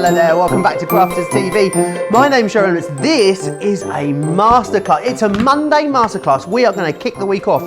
Hello there, welcome back to Crafters TV. My name's Sharon. This is a masterclass. It's a Monday masterclass. We are going to kick the week off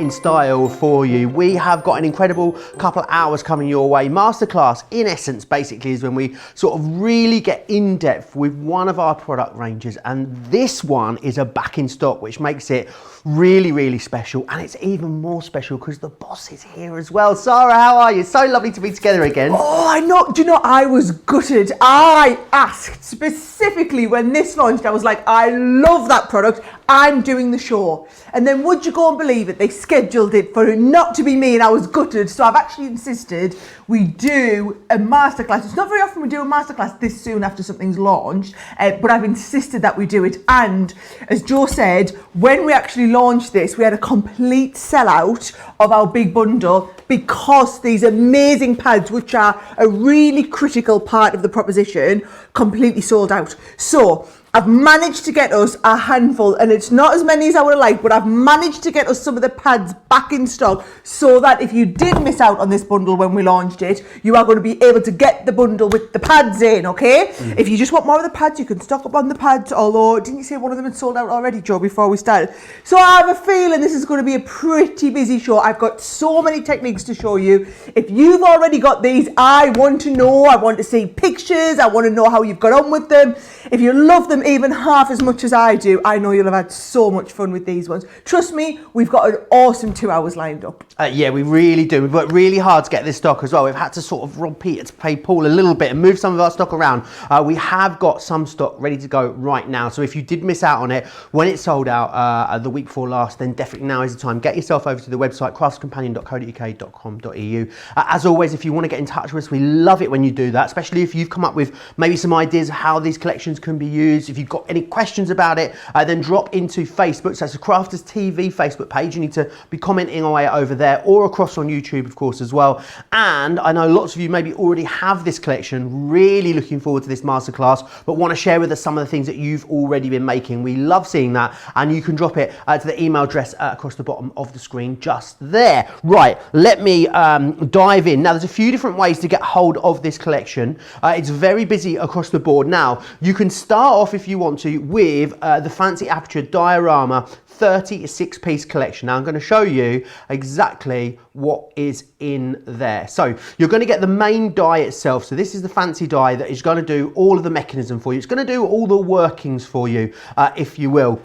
in style for you. We have got an incredible couple of hours coming your way. Masterclass, in essence, basically is when we sort of really get in depth with one of our product ranges, and this one is a back in stock, which makes it really, really special. And it's even more special because the boss is here as well. Sara, how are you? So lovely to be together again. Oh, I know. Do you know, I was gutted. I asked specifically when this launched, I was like, I love that product. I'm doing the show. And then would you go and believe it? They scheduled it for it not to be me, and I was gutted. So I've actually insisted we do a masterclass. It's not very often we do a masterclass this soon after something's launched, but I've insisted that we do it. And as Joe said, when we actually launched this, we had a complete sellout of our big bundle because these amazing pads, which are a really critical part of the proposition, completely sold out. So I've managed to get us a handful, and it's not as many as I would have liked, but I've managed to get us some of the pads back in stock so that if you did miss out on this bundle when we launched it, you are going to be able to get the bundle with the pads in, okay? If you just want more of the pads, you can stock up on the pads, although, didn't you say one of them had sold out already, Joe, before we started? So I have a feeling this is going to be a pretty busy show. I've got so many techniques to show you. If you've already got these, I want to know. I want to see pictures. I want to know how you've got on with them. If you love them even half as much as I do, I know you'll have had so much fun with these ones. Trust me, we've got an awesome 2 hours lined up. Yeah, we really do. We've worked really hard to get this stock as well. We've had to sort of rob Peter to pay Paul a little bit and move some of our stock around. We have got some stock ready to go right now. So if you did miss out on it when it sold out the week before last, then definitely now is the time. Get yourself over to the website craftscompanion.co.uk.com.au. As always, if you want to get in touch with us, we love it when you do that, especially if you've come up with maybe some ideas of how these collections can be used. If you've got any questions about it, then drop into Facebook. So it's the Crafters TV Facebook page. You need to be commenting away over there, or across on YouTube, of course, as well. And I know lots of you maybe already have this collection, really looking forward to this masterclass, but want to share with us some of the things that you've already been making. We love seeing that, and you can drop it to the email address across the bottom of the screen just there. Right, let me dive in. Now, there's a few different ways to get hold of this collection. It's very busy across the board. Now, you can start off, if you want to, with the fancy Aperture Diorama 36-piece collection. Now I'm going to show you exactly what is in there. So you're going to get the main die itself. So this is the fancy die that is going to do all of the mechanism for you. It's going to do all the workings for you, if you will.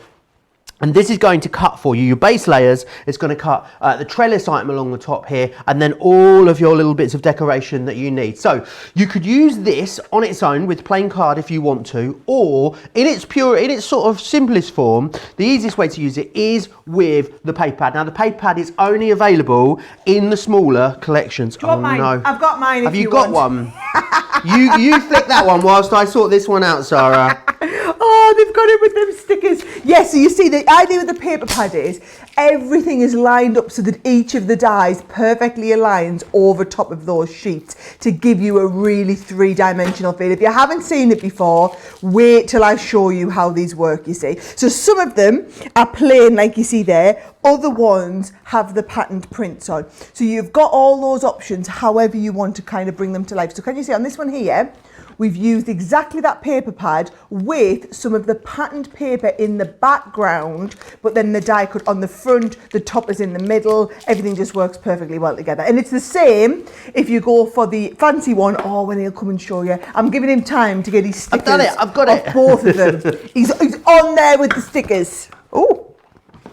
And this is going to cut for you your base layers. It's going to cut the trellis item along the top here, and then all of your little bits of decoration that you need. So you could use this on its own with plain card if you want to, or in its sort of simplest form, the easiest way to use it is with the paper pad. Now the paper pad is only available in the smaller collections. Do you want mine? No. I've got mine. Have you got one? You flick that one whilst I sort this one out, Sara. Oh, they've got it with them stickers. Yes, so you see, the idea with the paper pad is everything is lined up so that each of the dies perfectly aligns over top of those sheets to give you a really three-dimensional feel. If you haven't seen it before, wait till I show you how these work, you see. So some of them are plain, like you see there. Other ones have the patterned prints on. So you've got all those options, however you want to kind of bring them to life. So can you see on this one here, we've used exactly that paper pad with some of the patterned paper in the background, but then the die cut on the front, the top is in the middle, everything just works perfectly well together. And it's the same if you go for the fancy one. Oh, when he'll come and show you. I'm giving him time to get his stickers. I've done it, I've got it. Both of them. He's on there with the stickers. Oh.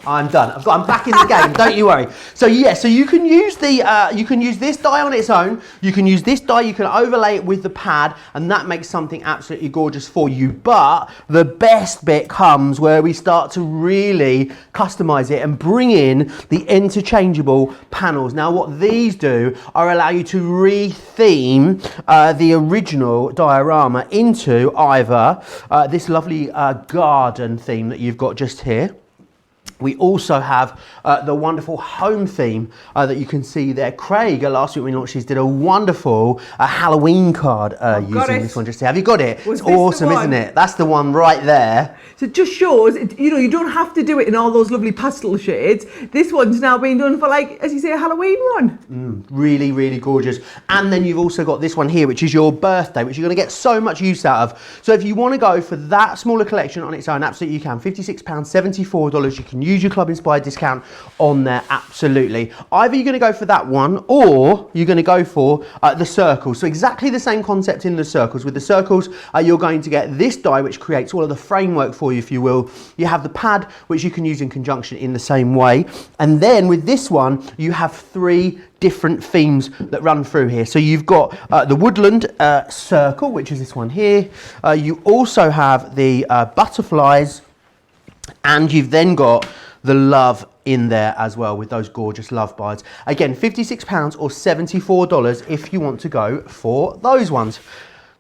I'm done. I'm back in the game. Don't you worry. So yeah, so you can use this die on its own. You can use this die. You can overlay it with the pad, and that makes something absolutely gorgeous for you. But the best bit comes where we start to really customize it and bring in the interchangeable panels. Now, what these do are allow you to re-theme the original diorama into either this lovely garden theme that you've got just here. We also have the wonderful home theme that you can see there. Craig, last week we launched these, did a wonderful Halloween card using this one just here. Have you got it? It's awesome, isn't it? That's the one right there. So it just shows, you know, you don't have to do it in all those lovely pastel shades. This one's now being done for, like, as you say, a Halloween one. Really, really gorgeous. And then you've also got this one here, which is your birthday, which you're going to get so much use out of. So if you want to go for that smaller collection on its own, absolutely you can. £56, $74. You can use your Club Inspired discount on there, absolutely. Either you're going to go for that one, or you're going to go for the circles. So exactly the same concept in the circles. With the circles, you're going to get this die, which creates all of the framework for you, if you will. You have the pad, which you can use in conjunction in the same way. And then with this one, you have 3 different themes that run through here. So you've got the woodland circle, which is this one here. You also have the butterflies, and you've then got the love in there as well with those gorgeous love birds. Again, £56 or $74 if you want to go for those ones.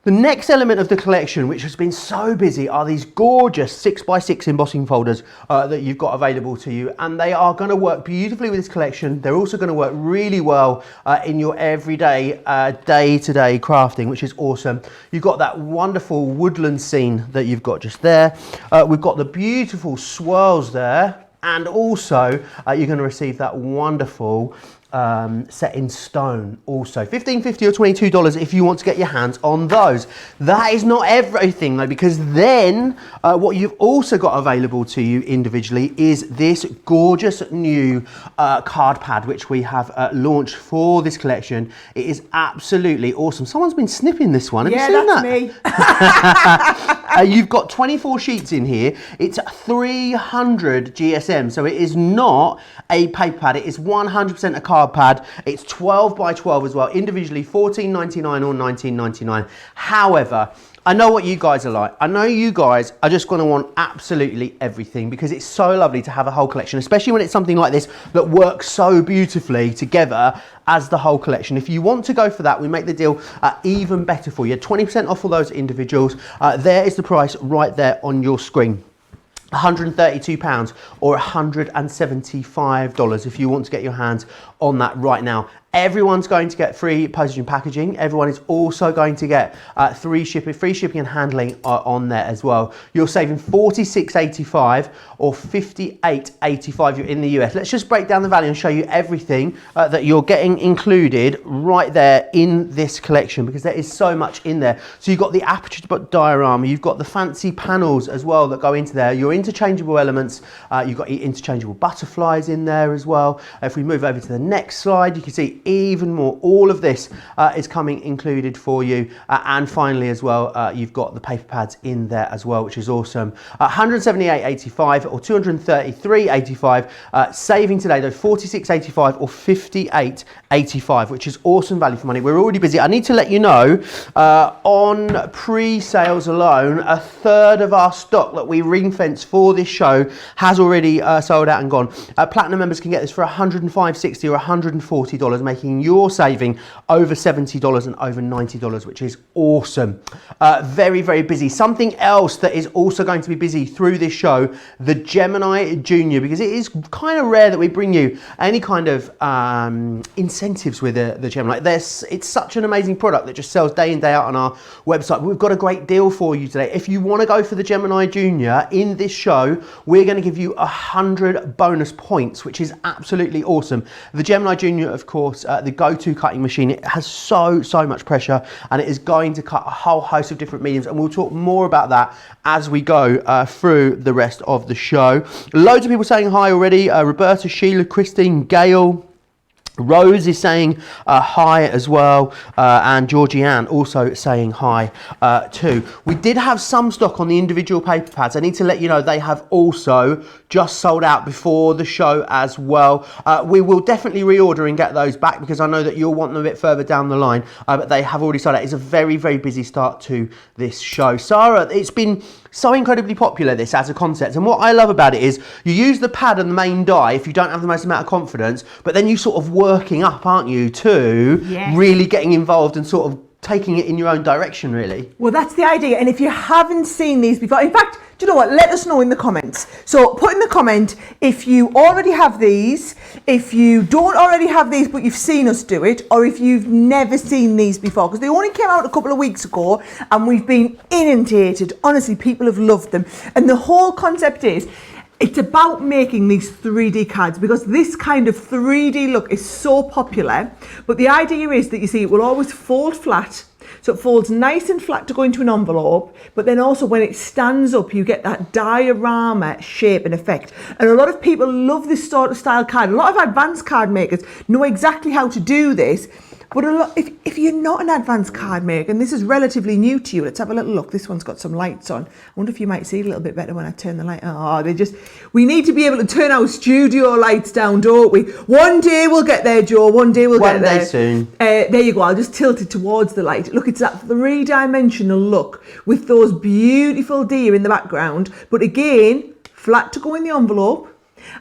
The next element of the collection, which has been so busy, are these gorgeous 6x6 embossing folders that you've got available to you, and they are going to work beautifully with this collection. They're also going to work really well in your everyday, day-to-day crafting, which is awesome. You've got that wonderful woodland scene that you've got just there. We've got the beautiful swirls there, and also you're going to receive that wonderful set in stone also. $15.50 or $22 if you want to get your hands on those. That is not everything though, because then what you've also got available to you individually is this gorgeous new card pad, which we have launched for this collection. It is absolutely awesome. Someone's been snipping this one. Have you seen that? Me. You've got 24 sheets in here. It's 300 GSM, so it is not a paper pad. It is 100% a card pad. It's 12 by 12 as well, individually $14.99 or $19.99. However, I know what you guys are like. I know you guys are just going to want absolutely everything, because it's so lovely to have a whole collection, especially when it's something like this that works so beautifully together as the whole collection. If you want to go for that, we make the deal even better for you. 20% off all those individuals. There is the price right there on your screen. £132 or $175 if you want to get your hands on that right now. Everyone's going to get free postage and packaging. Everyone is also going to get free shipping and handling on there as well. You're saving $46.85 or $58.85 you're in the US. Let's just break down the value and show you everything that you're getting included right there in this collection, because there is so much in there. So you've got the Aperture Diorama, you've got the fancy panels as well that go into there, your interchangeable elements, you've got interchangeable butterflies in there as well. If we move over to the next slide, you can see even more. All of this is coming included for you. And finally as well, you've got the paper pads in there as well, which is awesome. $178.85 or $233.85. Saving today though, $46.85 or $58.85, which is awesome value for money. We're already busy. I need to let you know, on pre-sales alone, a third of our stock that we ring-fence for this show has already sold out and gone. Platinum members can get this for $105.60 or $140, making your saving over $70 and over $90, which is awesome. Very, very busy. Something else that is also going to be busy through this show, the Gemini Junior, because it is kind of rare that we bring you any kind of incentives with the Gemini. It's such an amazing product that just sells day in, day out on our website. We've got a great deal for you today. If you want to go for the Gemini Junior in this show, we're going to give you 100 bonus points, which is absolutely awesome. The Gemini Junior, of course, the go-to cutting machine. It has so much pressure, and it is going to cut a whole host of different mediums, and we'll talk more about that as we go through the rest of the show. Loads of people saying hi already. Roberta, Sheila, Christine, Gail, Rose is saying hi as well, and Georgianne also saying hi too. We did have some stock on the individual paper pads. I need to let you know they have also just sold out before the show as well. We will definitely reorder and get those back, because I know that you'll want them a bit further down the line, but they have already sold out. It's a very, very busy start to this show. Sara, it's been so incredibly popular, this as a concept, and what I love about it is you use the pad and the main die if you don't have the most amount of confidence, but then you sort of working up, aren't you, to really getting involved and sort of taking it in your own direction, really. Well, that's the idea. And if you haven't seen these before, in fact, do you know what? Let us know in the comments. So put in the comment if you already have these, if you don't already have these but you've seen us do it, or if you've never seen these before, because they only came out a couple of weeks ago and we've been inundated. Honestly, people have loved them. And the whole concept is, it's about making these 3D cards, because this kind of 3D look is so popular. But the idea is that, you see, it will always fold flat. So it folds nice and flat to go into an envelope, but then also when it stands up, you get that diorama shape and effect. And a lot of people love this sort of style card. A lot of advanced card makers know exactly how to do this. But if you're not an advanced card maker, and this is relatively new to you, let's have a little look. This one's got some lights on. I wonder if you might see it a little bit better when I turn the light on. We need to be able to turn our studio lights down, don't we? One day we'll get there, Joe. One day we'll get there. One day soon. There you go. I'll just tilt it towards the light. Look, it's that three-dimensional look with those beautiful deer in the background. But again, flat to go in the envelope.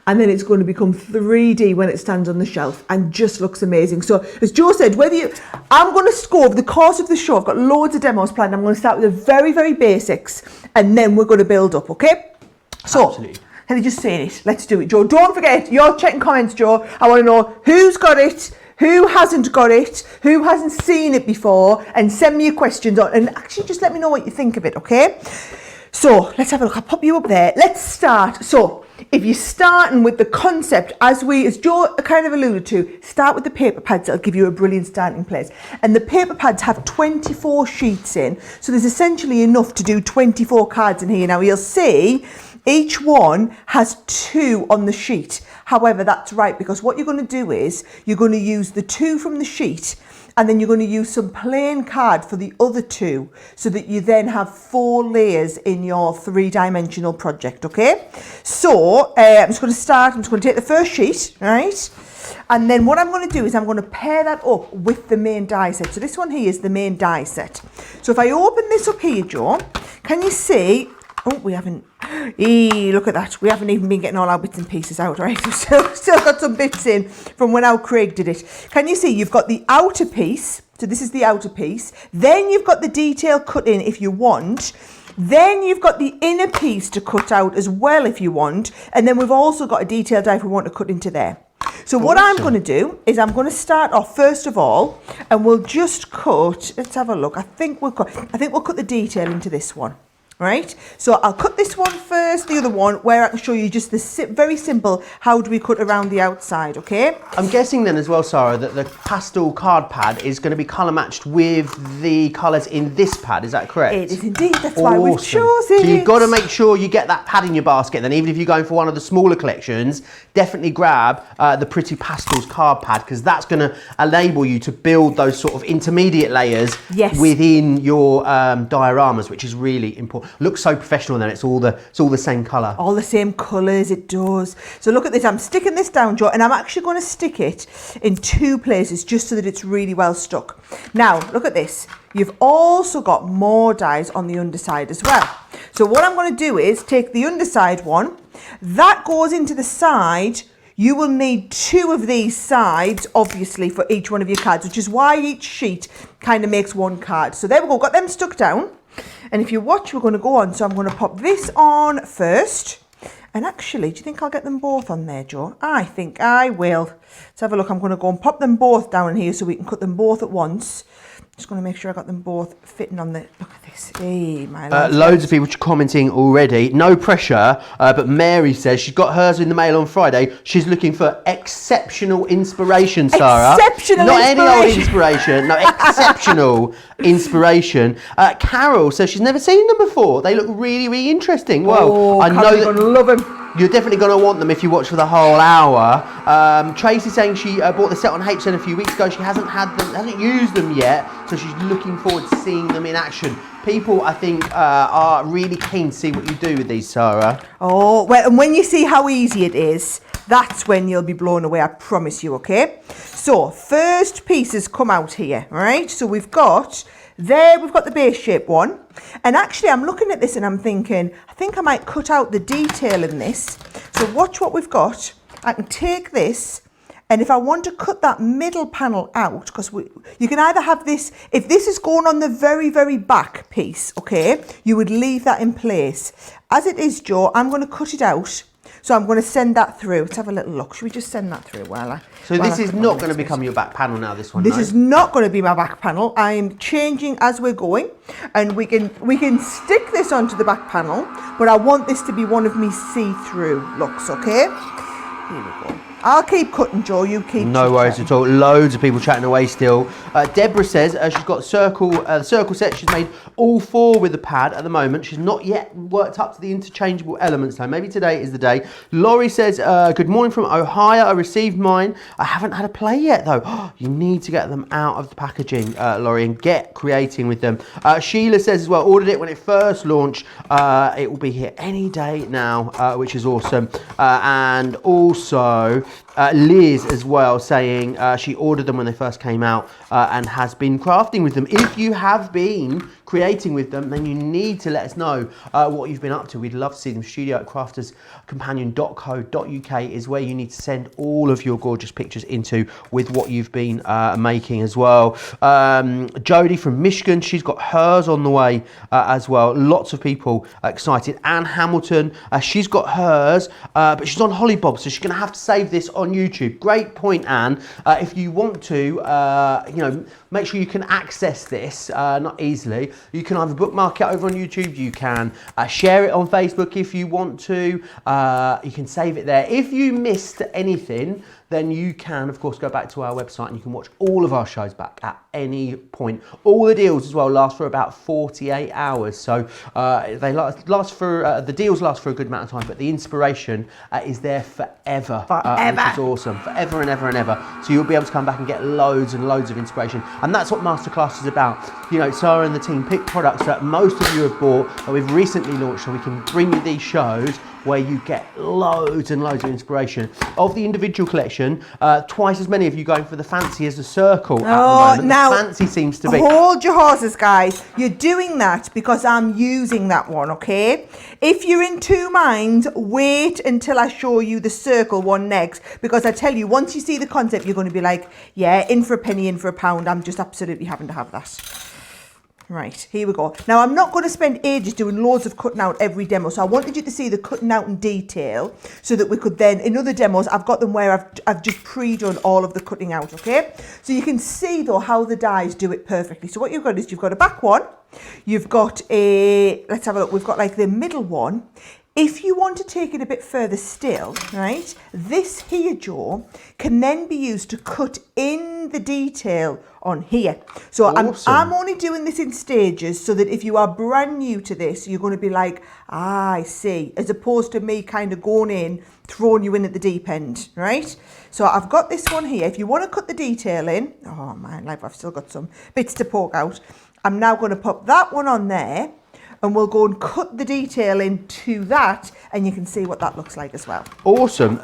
And then it's going to become 3D when it stands on the shelf and just looks amazing. So as Joe said, I'm going to go over the course of the show. I've got loads of demos planned. I'm going to start with the very, very basics and then we're going to build up, okay? So, Absolutely. Can you just say it? Let's do it, Joe. Don't forget, you're checking comments, Joe. I want to know who's got it, who hasn't got it, who hasn't seen it before, and send me your questions on. And actually just let me know what you think of it, okay? So let's have a look. I'll pop you up there. Let's start. So if you're starting with the concept, as Joe kind of alluded to, start with the paper pads. That'll give you a brilliant starting place. And the paper pads have 24 sheets in. So there's essentially enough to do 24 cards in here. Now you'll see each one has 2 on the sheet. However, that's right, because what you're going to do is you're going to use the 2 from the sheet, and then you're going to use some plain card for the other 2, so that you then have 4 layers in your 3-dimensional project, okay? So I'm just going to take the first sheet, right? And then what I'm going to do is I'm going to pair that up with the main die set. So this one here is the main die set. So if I open this up here, Joe, can you see? Oh, we haven't, look at that. We haven't even been getting all our bits and pieces out, right? We've still got some bits in from when how Craig did it. Can you see you've got the outer piece? So this is the outer piece. Then you've got the detail cut in if you want. Then you've got the inner piece to cut out as well if you want. And then we've also got a detail die if we want to cut into there. So what I'm going to do is I'm going to start off first of all, and we'll just cut, let's have a look. I think we'll cut the detail into this one. Right, so I'll cut this one first, the other one, where I can show you just the very simple, how do we cut around the outside, okay? I'm guessing then as well, Sarah, that the pastel card pad is going to be colour matched with the colours in this pad, is that correct? It is indeed, that's why we've chosen it. So you've got to make sure you get that pad in your basket, then even if you're going for one of the smaller collections, definitely grab the Pretty Pastels card pad, because that's going to enable you to build those sort of intermediate layers within your dioramas, which is really important. Looks so professional then, it's all the same colour. All the same colours, it does. So look at this, I'm sticking this down, Joe, and I'm actually going to stick it in 2 places just so that it's really well stuck. Now, look at this. You've also got more dies on the underside as well. So what I'm going to do is take the underside one, that goes into the side. You will need 2 of these sides, obviously, for each one of your cards, which is why each sheet kind of makes 1 card. So there we go, got them stuck down. And if you watch, we're going to go on. So I'm going to pop this on first. And actually, do you think I'll get them both on there, Joe? I think I will. Let's have a look. I'm going to go and pop them both down here so we can cut them both at once. Just going to make sure I got them both fitting on the... Look at this. Hey, my love. Loads of people commenting already. No pressure, but Mary says she's got hers in the mail on Friday. She's looking for exceptional inspiration, Sarah. Exceptional Not inspiration. any old inspiration. No, exceptional inspiration. Carol says she's never seen them before. They look really, really interesting. Well, I know that you're going to love them. You're definitely going to want them if you watch for the whole hour. Tracy's saying she bought the set on HN a few weeks ago. She hasn't used them yet, so she's looking forward to seeing them in action. People, I think, are really keen to see what you do with these, Sarah. Oh, well, and when you see how easy it is, that's when you'll be blown away, I promise you, okay? So, first pieces come out here, all right? So we've got the base shape one. And actually, I'm looking at this and I'm thinking, I think I might cut out the detail in this. So watch what we've got. I can take this And if I want to cut that middle panel out, because you can either have this, if this is going on the very, very back piece, okay, you would leave that in place. As it is, Joe, I'm going to cut it out. So I'm going to send that through. Let's have a little look. Should we just send that through? So this is not going to become your back panel now, this one, This is not going to be my back panel. I'm changing as we're going. And we can stick this onto the back panel, but I want this to be one of me see-through looks, okay? Here we go. I'll keep cutting, Joe. You keep. No worries at all. Loads of people chatting away still. Deborah says she's got circle set. She's made all 4 with the pad at the moment. She's not yet worked up to the interchangeable elements though. Maybe today is the day. Laurie says, good morning from Ohio. I received mine. I haven't had a play yet though. You need to get them out of the packaging, Laurie, and get creating with them. Sheila says as well, ordered it when it first launched. It will be here any day now, which is awesome. And also Liz as well saying she ordered them when they first came out and has been crafting with them. If you have been creating with them, then you need to let us know what you've been up to. We'd love to see them. Studio at crafterscompanion.co.uk is where you need to send all of your gorgeous pictures into with what you've been making as well. Jodie from Michigan, she's got hers on the way as well. Lots of people excited. Anne Hamilton, she's got hers, but she's on Hollybob, so she's going to have to save this on YouTube. Great point, Anne. If you want to, make sure you can access this, not easily. You can either bookmark it over on YouTube, you can share it on Facebook if you want to, you can save it there. If you missed anything, then you can, of course, go back to our website and you can watch all of our shows back at any point. All the deals as well last for about 48 hours. So they last for, the deals last for a good amount of time, but the inspiration is there forever. Which is awesome, forever and ever and ever. So you'll be able to come back and get loads and loads of inspiration. And that's what Masterclass is about. You know, Sara and the team pick products that most of you have bought, that we've recently launched, so we can bring you these shows where you get loads and loads of inspiration. Of the individual collection, twice as many of you going for the fancy as the circle at the moment. Now, the fancy seems to be. Hold your horses, guys. You're doing that because I'm using that one, okay? If you're in 2 minds, wait until I show you the circle one next, because I tell you, once you see the concept, you're going to be like, yeah, in for a penny, in for a pound. I'm just absolutely having to have that. Right, here we go. Now, I'm not going to spend ages doing loads of cutting out every demo, so I wanted you to see the cutting out in detail so that we could then, in other demos, I've got them where I've just pre-done all of the cutting out, okay? So you can see, though, how the dies do it perfectly. So what you've got is you've got a back one, you've got a, let's have a look, we've got like the middle one. If you want to take it a bit further still, right, this here, Joe, can then be used to cut in the detail on here. So awesome. I'm only doing this in stages so that if you are brand new to this, you're going to be like, I see, as opposed to me kind of going in, throwing you in at the deep end, right? So I've got this one here. If you want to cut the detail in, oh man, like I've still got some bits to poke out. I'm now going to pop that one on there, and we'll go and cut the detail into that, and you can see what that looks like as well. Awesome.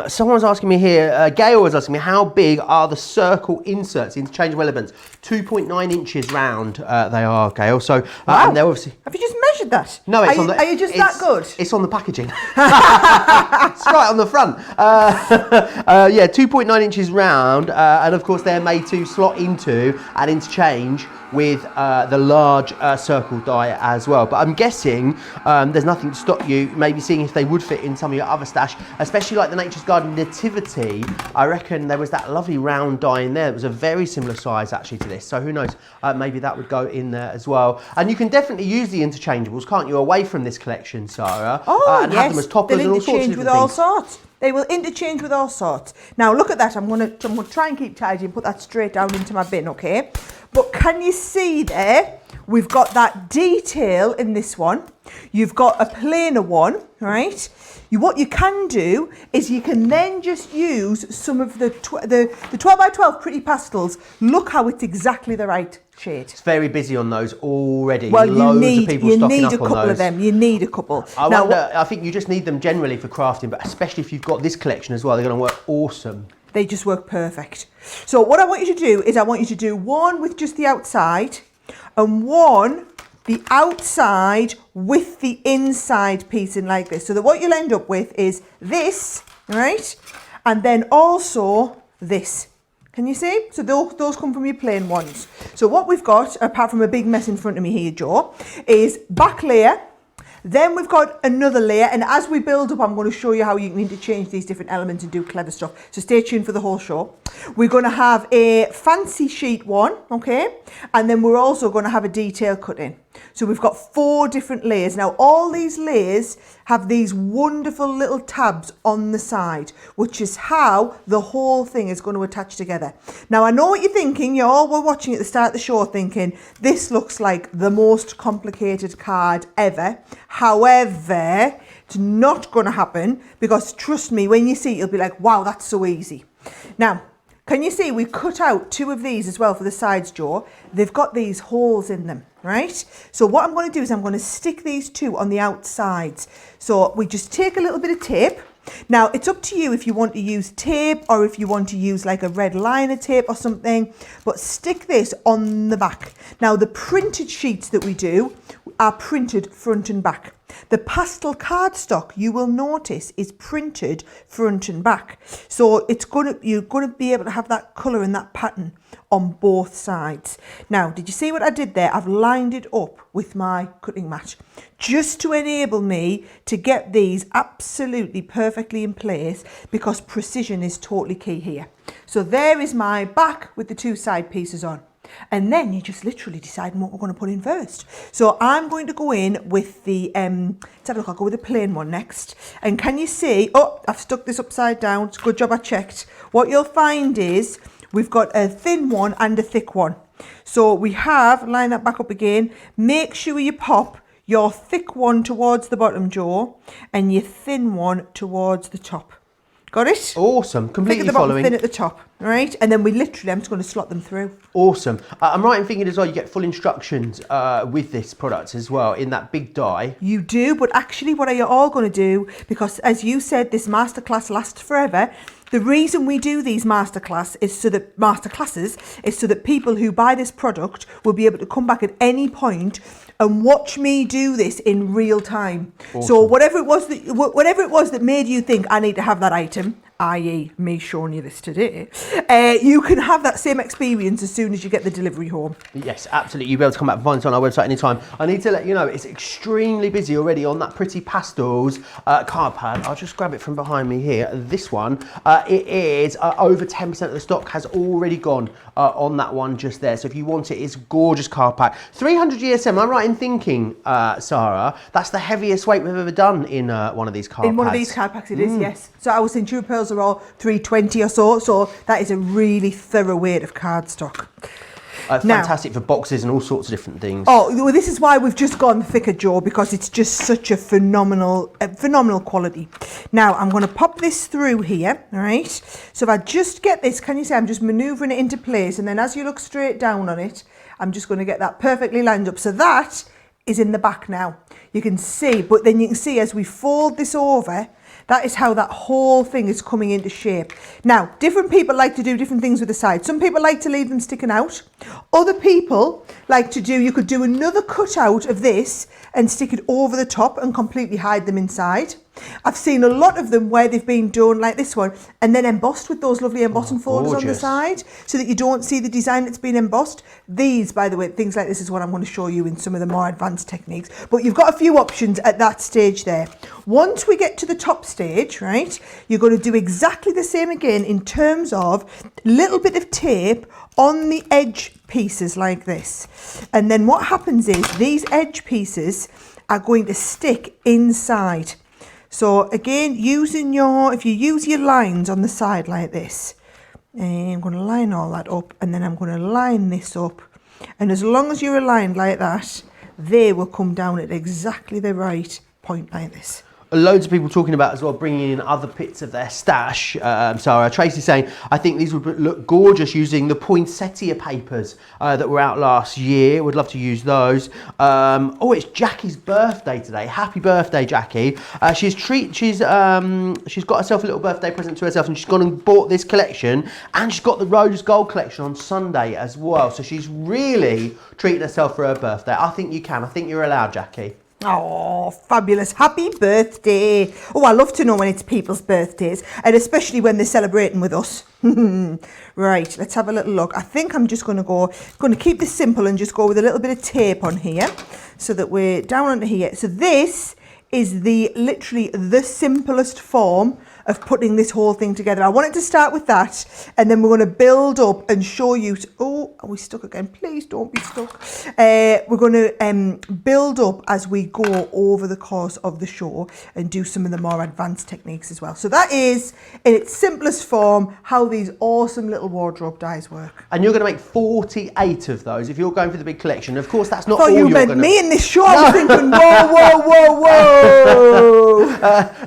Someone's asking me here, Gail was asking me, how big are the circle inserts, interchangeable elements? 2.9 inches round they are, Gail. So, wow. And they're obviously... Have you just measured that? No, it's are you just that good? It's on the packaging. It's right on the front. Yeah, 2.9 inches round, and of course they're made to slot into and interchange with the large circle die as well. But I'm guessing there's nothing to stop you maybe seeing if they would fit in some of your other stash, especially like the Nature's Garden Nativity. I reckon there was that lovely round die in there. It was a very similar size actually to this. So who knows, maybe that would go in there as well. And you can definitely use the interchangeables, can't you, away from this collection, Sara? Oh, and yes. have them as toppers and all sorts of with all sorts. They will interchange with all sorts. Now look at that. I'm going to try and keep tidy and put that straight down into my bin, okay? But can you see there? We've got that detail in this one. You've got a plainer one, right? What you can do is you can then just use some of the 12 by 12 pretty pastels. Look how it's exactly the right shade. It's very busy on those already. Well, Loads of people stocking up on those. You need a couple of them. You need a couple. I think you just need them generally for crafting, but especially if you've got this collection as well, they're going to work awesome. They just work perfect. So what I want you to do is I want you to do one with just the outside and one the outside with the inside piece in like this. So that what you'll end up with is this, right? And then also this. Can you see? So those come from your plain ones. So what we've got, apart from a big mess in front of me here, Joe, is back layer. Then we've got another layer, and as we build up, I'm going to show you how you can interchange these different elements and do clever stuff. So stay tuned for the whole show. We're going to have a fancy sheet one, okay? And then we're also going to have a detail cut in. So we've got 4 different layers. Now, all these layers have these wonderful little tabs on the side, which is how the whole thing is going to attach together. Now, I know what you're thinking. You all were watching at the start of the show thinking, this looks like the most complicated card ever. However, it's not going to happen, because trust me, when you see it, you'll be like, wow, that's so easy. Now, can you see we've cut out 2 of these as well for the sides, Joe? They've got these holes in them, right? So what I'm going to do is I'm going to stick these 2 on the outsides. So we just take a little bit of tape. Now, it's up to you if you want to use tape or if you want to use like a red liner tape or something, but stick this on the back. Now, the printed sheets that we do are printed front and back. The pastel cardstock, you will notice, is printed front and back. So you're going to be able to have that colour and that pattern on both sides. Now, did you see what I did there? I've lined it up with my cutting mat just to enable me to get these absolutely perfectly in place, because precision is totally key here. So there is my back with the 2 side pieces on. And then you're just literally deciding what we're going to put in first. So I'm going to go in with the, let's have a look, I'll go with the plain one next. And can you see, oh, I've stuck this upside down. It's a good job I checked. What you'll find is we've got a thin one and a thick one. So we have, line that back up again. Make sure you pop your thick one towards the bottom, Joe, and your thin one towards the top. Got it? Awesome. Completely thick at the bottom, following. thin at the top, right? And then I'm just going to slot them through. Awesome. I'm right in thinking as well, you get full instructions with this product as well in that big die. You do, but actually what are you all going to do? Because as you said, this masterclass lasts forever. The reason we do these masterclasses is so that people who buy this product will be able to come back at any point and watch me do this in real time. Awesome. So whatever it was that made you think I need to have that item, i.e. me showing you this today, you can have that same experience as soon as you get the delivery home. Yes, absolutely. You'll be able to come back and find us on our website anytime. I need to let you know it's extremely busy already on that Pretty Pastels card pad. I'll just grab it from behind me here. This one, it is over 10% of the stock has already gone on that one just there. So if you want it, it's gorgeous card pack. 300 GSM, I'm right in thinking, Sarah, that's the heaviest weight we've ever done in one of these card pads. In one of these card packs it is, yes. So our Century Pearls are all 320 or so that is a really thorough weight of cardstock. Fantastic for boxes and all sorts of different things. Oh, well, this is why we've just gone thicker, Joe, because it's just such a phenomenal quality. Now, I'm going to pop this through here, all right? So if I just get this, can you see I'm just manoeuvring it into place, and then as you look straight down on it, I'm just going to get that perfectly lined up. So that is in the back now. You can see, but then you can see as we fold this over, that is how that whole thing is coming into shape. Now, different people like to do different things with the sides. Some people like to leave them sticking out. Other people like to you could do another cutout of this and stick it over the top and completely hide them inside. I've seen a lot of them where they've been done like this one and then embossed with those lovely embossing folders on the side so that you don't see the design that's been embossed. These, by the way, things like this is what I'm going to show you in some of the more advanced techniques. But you've got a few options at that stage there. Once we get to the top stage, right, you're going to do exactly the same again in terms of a little bit of tape on the edge pieces like this. And then what happens is these edge pieces are going to stick inside. So again, if you use your lines on the side like this, and I'm going to line all that up, and then I'm going to line this up. And as long as you're aligned like that, they will come down at exactly the right point like this. Loads of people talking about as well bringing in other bits of their stash. Sarah, Tracy's saying, I think these would look gorgeous using the poinsettia papers that were out last year. Would love to use those. Oh, it's Jackie's birthday today. Happy birthday, Jackie. She's got herself a little birthday present to herself, and she's gone and bought this collection, and she's got the Rose Gold collection on Sunday as well. So she's really treating herself for her birthday. I think you can. I think you're allowed, Jackie. Oh, fabulous. Happy birthday. Oh, I love to know when it's people's birthdays, and especially when they're celebrating with us. Right, let's have a little look. I think I'm just going to keep this simple and just go with a little bit of tape on here so that we're down onto here. So this is literally the simplest form of putting this whole thing together. I wanted to start with that, and then we're going to build up and show you. Oh, are we stuck again? Please don't be stuck. We're going to build up as we go over the course of the show and do some of the more advanced techniques as well. So that is, in its simplest form, how these awesome little wardrobe dies work. And you're going to make 48 of those if you're going for the big collection. Of course, that's not I thought all you you're meant going to... me in this show. I was thinking, whoa.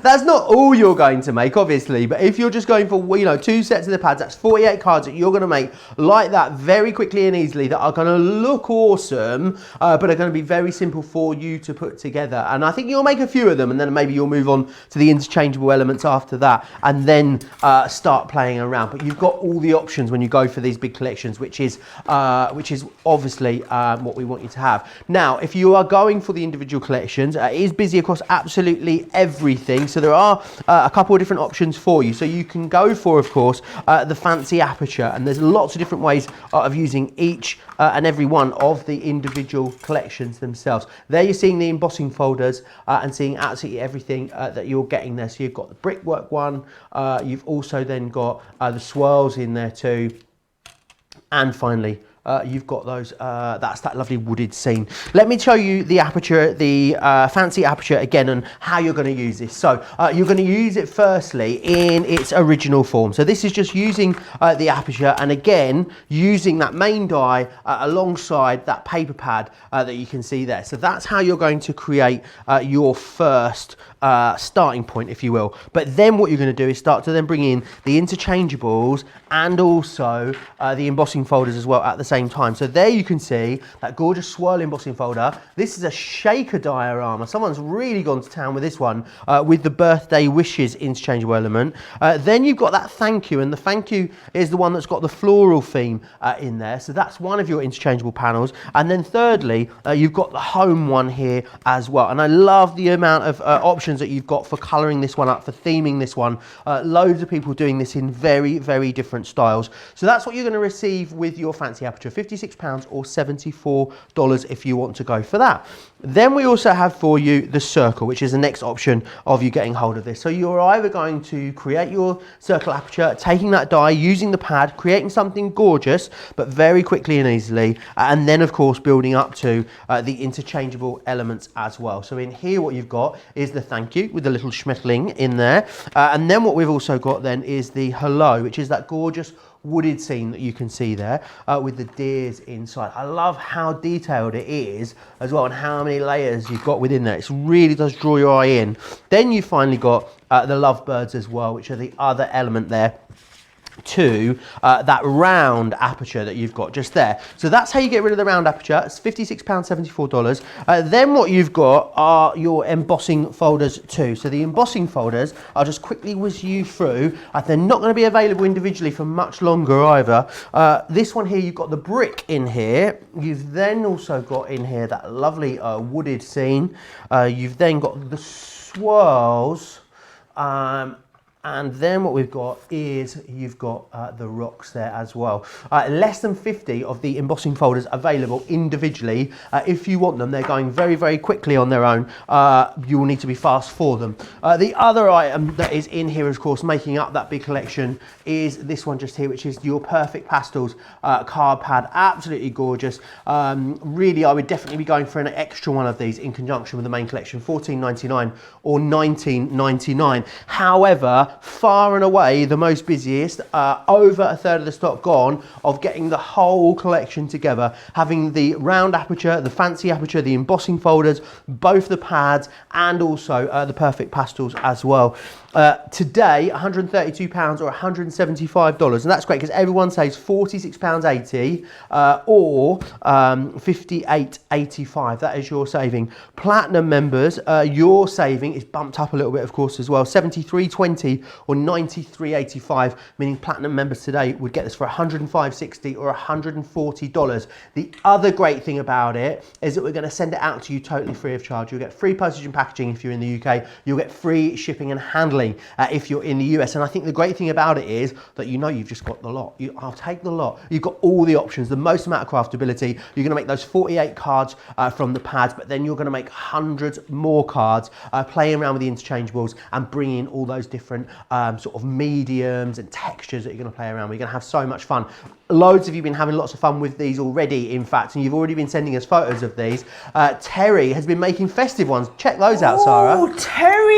That's not all you're going to make, obviously, but if you're just going for 2 sets of the pads, that's 48 cards that you're going to make like that very quickly and easily, that are going to look awesome, but are going to be very simple for you to put together. And I think you'll make a few of them, and then maybe you'll move on to the interchangeable elements after that, and then start playing around. But you've got all the options when you go for these big collections, which is obviously what we want you to have. Now, if you are going for the individual collections, it is busy across absolutely everything, so there are a couple of different options for you. So you can go for, of course, the fancy aperture, and there's lots of different ways of using each and every one of the individual collections themselves. There you're seeing the embossing folders and seeing absolutely everything that you're getting there. So you've got the brickwork one, you've also then got the swirls in there too, and finally you've got those, that's that lovely wooded scene. Let me show you the aperture, the fancy aperture again, and how you're going to use this. So you're going to use it firstly in its original form. So this is just using the aperture, and again using that main die alongside that paper pad that you can see there. So that's how you're going to create your first starting point, if you will. But then what you're going to do is start to then bring in the interchangeables and also the embossing folders as well at the same time. So there you can see that gorgeous swirl embossing folder. This is a shaker diorama. Someone's really gone to town with this one, with the birthday wishes interchangeable element. Then you've got that thank you, and the thank you is the one that's got the floral theme in there. So that's one of your interchangeable panels. And then thirdly, you've got the home one here as well. And I love the amount of options that you've got for colouring this one up, for theming this one. Loads of people doing this in very, very different styles. So that's what you're going to receive with your fancy aperture, £56 or $74 if you want to go for that. Then we also have for you the circle, which is the next option of you getting hold of this. So you're either going to create your circle aperture, taking that die, using the pad, creating something gorgeous, but very quickly and easily, and then of course building up to the interchangeable elements as well. So in here what you've got is the thank you with the little schmetterling in there, and then what we've also got then is the hello, which is that gorgeous wooded scene that you can see there with the deers inside. I love how detailed it is as well, and how many layers you've got within there. It really does draw your eye in. Then you finally got the lovebirds as well, which are the other element there to that round aperture that you've got just there. So that's how you get rid of the round aperture. It's £56, $74. Then what you've got are your embossing folders too. So the embossing folders, I'll just quickly whiz you through. They're not going to be available individually for much longer either. This one here, you've got the brick in here. You've then also got in here that lovely wooded scene. You've then got the swirls, and then what we've got is you've got the rocks there as well. Less than 50 of the embossing folders available individually. If you want them, they're going very, very quickly on their own. You will need to be fast for them. The other item that is in here, of course, making up that big collection is this one just here, which is your Perfect Pastels card pad. Absolutely gorgeous. Really, I would definitely be going for an extra one of these in conjunction with the main collection, $14.99 or $19.99. However, far and away the most busiest, over a third of the stock gone, of getting the whole collection together, having the round aperture, the fancy aperture, the embossing folders, both the pads, and also the Perfect Pastels as well. Today, £132 or $175, and that's great because everyone saves £46.80 or $58.85. That is your saving. Platinum members, your saving is bumped up a little bit, of course, as well. $73.20 or $93.85, meaning platinum members today would get this for $105.60 or $140. The other great thing about it is that we're going to send it out to you totally free of charge. You'll get free postage and packaging if you're in the UK. You'll get free shipping and handling if you're in the US. And I think the great thing about it is that you know you've just got the lot. I'll take the lot. You've got all the options, the most amount of craftability. You're going to make those 48 cards from the pads, but then you're going to make hundreds more cards, playing around with the interchangeables and bringing in all those different sort of mediums and textures that you're going to play around with. You're going to have so much fun. Loads of you have been having lots of fun with these already, in fact, and you've already been sending us photos of these. Terry has been making festive ones. Check those out, Sara. Oh, Terry,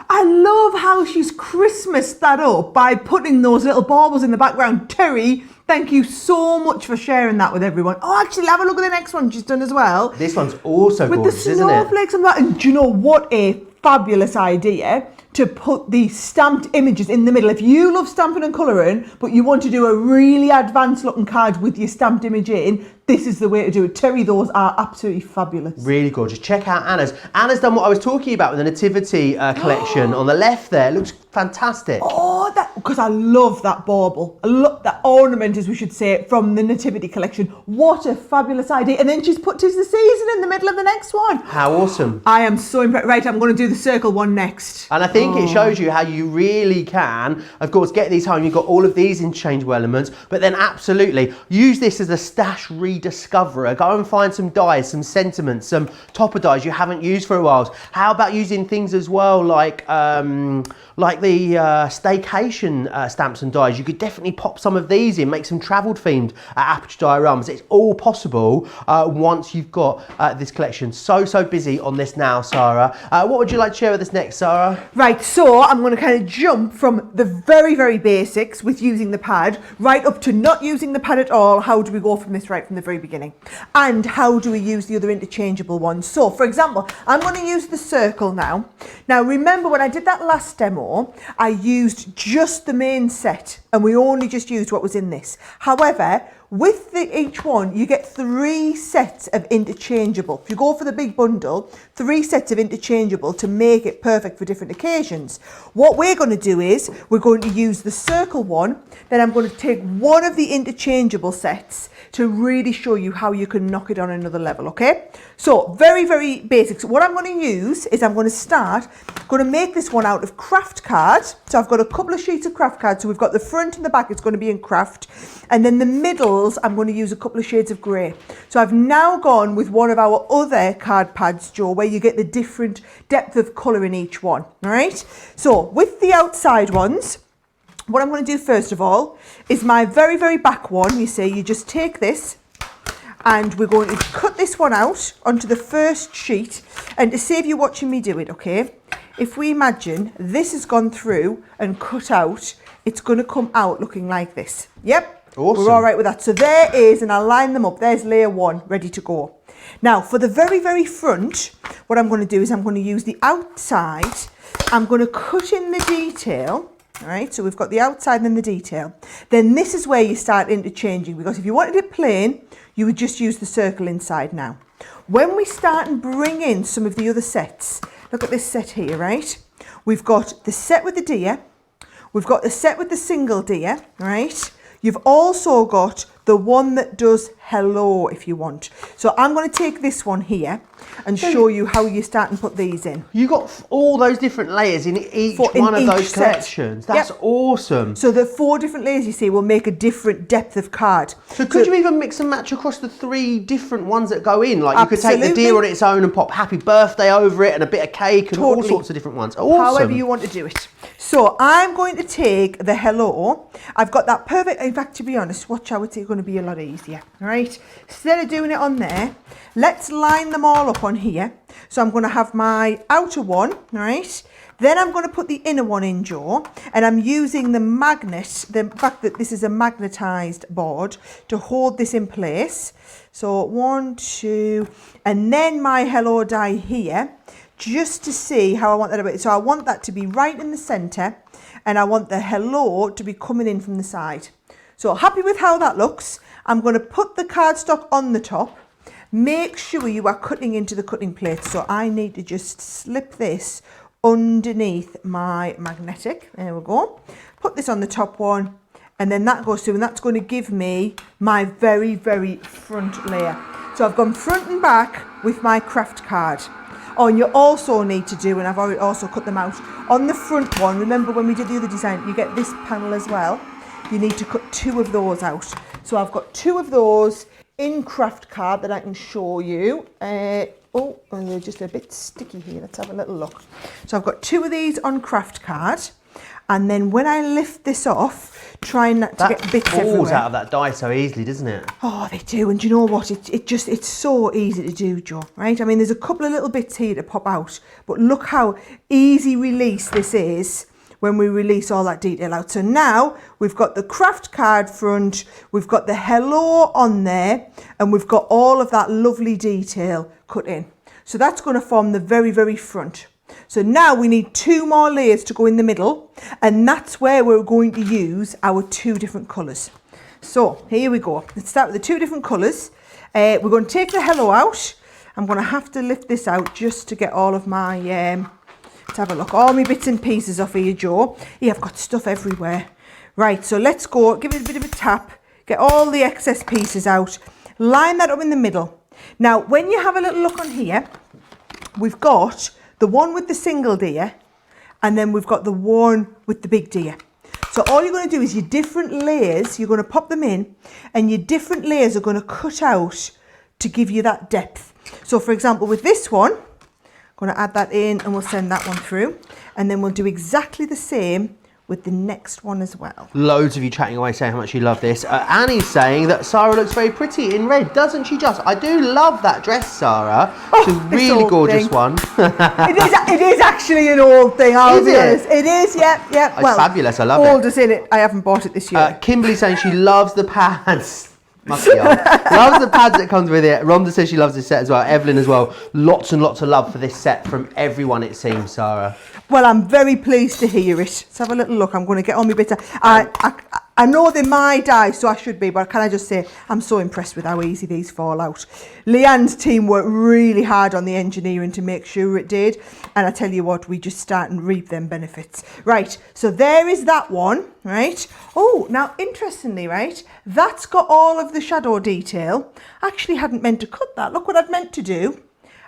I love how she's Christmased that up by putting those little baubles in the background. Terry, thank you so much for sharing that with everyone. Oh, actually, have a look at the next one she's done as well. This one's also gorgeous, isn't it? With the snowflakes and that. And do you know what a fabulous idea to put these stamped images in the middle. If you love stamping and colouring, but you want to do a really advanced looking card with your stamped image in, this is the way to do it. Terry, those are absolutely fabulous. Really gorgeous. Check out Anna's. Anna's done what I was talking about with the Nativity collection on the left there. It looks fantastic. Oh, because I love that bauble. I love that ornament, as we should say, from the Nativity collection. What a fabulous idea. And then she's put 'Tis the Season in the middle of the next one. How awesome. I am so impressed. Right, I'm going to do the circle one next. And I think it shows you how you really can, of course, get these home. You've got all of these interchangeable elements, but then absolutely use this as a stash rediscoverer. Go and find some dies, some sentiments, some topper dies you haven't used for a while. How about using things as well like the staycation stamps and dies? You could definitely pop some of these in, make some travel themed Aperture Dioramas. It's all possible once you've got this collection. So busy on this now, Sara. What would you like to share with us next, Sara? Right, so I'm going to kind of jump from the very basics with using the pad right up to not using the pad at all. How do we go from this right from the very beginning? And how do we use the other interchangeable ones? So, for example, I'm going to use the circle now. Now, remember when I did that last demo, I used just the main set and we only just used what was in this. However, with each one, you get 3 sets of interchangeable. If you go for the big bundle, 3 sets of interchangeable to make it perfect for different occasions. What we're going to do is we're going to use the circle one, then I'm going to take one of the interchangeable sets to really show you how you can knock it on another level, okay? So, very basic. So what I'm going to use is I'm going to make this one out of craft card. So I've got a couple of sheets of craft card. So we've got the front and the back, it's going to be in craft. And then the middles, I'm going to use a couple of shades of grey. So I've now gone with one of our other card pads, Joe, where you get the different depth of colour in each one, all right? So with the outside ones, what I'm going to do first of all is my very back one. You see, you just take this and we're going to cut this one out onto the first sheet. And to save you watching me do it, okay, if we imagine this has gone through and cut out, it's going to come out looking like this. Yep, awesome. We're all right with that. So there is, and I'll line them up. There's layer 1 ready to go. Now for the very front, what I'm going to do is I'm going to use the outside. I'm going to cut in the detail. All right, so we've got the outside and then the detail. Then this is where you start interchanging, because if you wanted it plain, you would just use the circle inside now. When we start and bring in some of the other sets, look at this set here, right? We've got the set with the deer. We've got the set with the single deer, right? You've also got the one that does hello if you want. So I'm going to take this one here and show you how you start and put these in. You got all those different layers in each one of those collections. That's awesome. So the 4 different layers you see will make a different depth of card. So could you even mix and match across the 3 different ones that go in? Like you could take the deer on its own and pop happy birthday over it and a bit of cake and all sorts of different ones. Awesome. However you want to do it. So I'm going to take the hello. I've got that perfect, in fact, to be honest, watch how it's going to be a lot easier. All right. Instead of doing it on there, let's line them all up on here. So I'm going to have my outer one, all right? Then I'm going to put the inner one in, Joe, and I'm using the magnet, the fact that this is a magnetized board, to hold this in place. So 1, 2, and then my hello die here, just to see how I want that to be. So I want that to be right in the center, and I want the hello to be coming in from the side. So happy with how that looks. I'm going to put the cardstock on the top. Make sure you are cutting into the cutting plate. So I need to just slip this underneath my magnetic. There we go. Put this on the top one, and then that goes through, and that's going to give me my very, very front layer. So I've gone front and back with my craft card. Oh, and you also need to do, and I've already also cut them out, on the front one, remember when we did the other design, you get this panel as well. You need to cut 2 of those out. So I've got 2 of those in craft card that I can show you. Oh, and they're just a bit sticky here. Let's have a little look. So I've got 2 of these on craft card. And then when I lift this off, trying not to get bits everywhere. That falls out of that die so easily, doesn't it? Oh, they do. And do you know what? It's so easy to do, Joe, right? I mean, there's a couple of little bits here to pop out, but look how easy release this is when we release all that detail out. So now we've got the craft card front, we've got the hello on there, and we've got all of that lovely detail cut in. So that's going to form the very, very front. So now we need 2 more layers to go in the middle, and that's where we're going to use our 2 different colours. So here we go. Let's start with the 2 different colours. We're going to take the hello out. I'm going to have to lift this out just to get all of my, let's have a look, all my bits and pieces off here, Joe. Yeah, I've got stuff everywhere. Right, so let's go, give it a bit of a tap, get all the excess pieces out, line that up in the middle. Now, when you have a little look on here, we've got the one with the single deer, and then we've got the one with the big deer. So all you're going to do is your different layers, you're going to pop them in, and your different layers are going to cut out to give you that depth. So for example, with this one, I'm going to add that in, and we'll send that one through, and then we'll do exactly the same with the next one as well. Loads of you chatting away saying how much you love this. Annie's saying that Sara looks very pretty in red, doesn't she just? I do love that dress, Sara. It's a really gorgeous one. it is actually an old thing, I'll be honest. It is, yeah. It's fabulous, I love it. Old is in it. I haven't bought it this year. Kimberly saying she loves the pads. Must be old. Loves the pads that comes with it. Rhonda says she loves this set as well. Evelyn as well. Lots and lots of love for this set from everyone, it seems, Sara. Well, I'm very pleased to hear it. Let's have a little look. I'm going to get all my bits. I know they're my die, so I should be, but can I just say, I'm so impressed with how easy these fall out. Leanne's team worked really hard on the engineering to make sure it did. And I tell you what, we just start and reap them benefits. Right, so there is that one, right? Oh, now, interestingly, right, that's got all of the shadow detail. I actually hadn't meant to cut that. Look what I'd meant to do.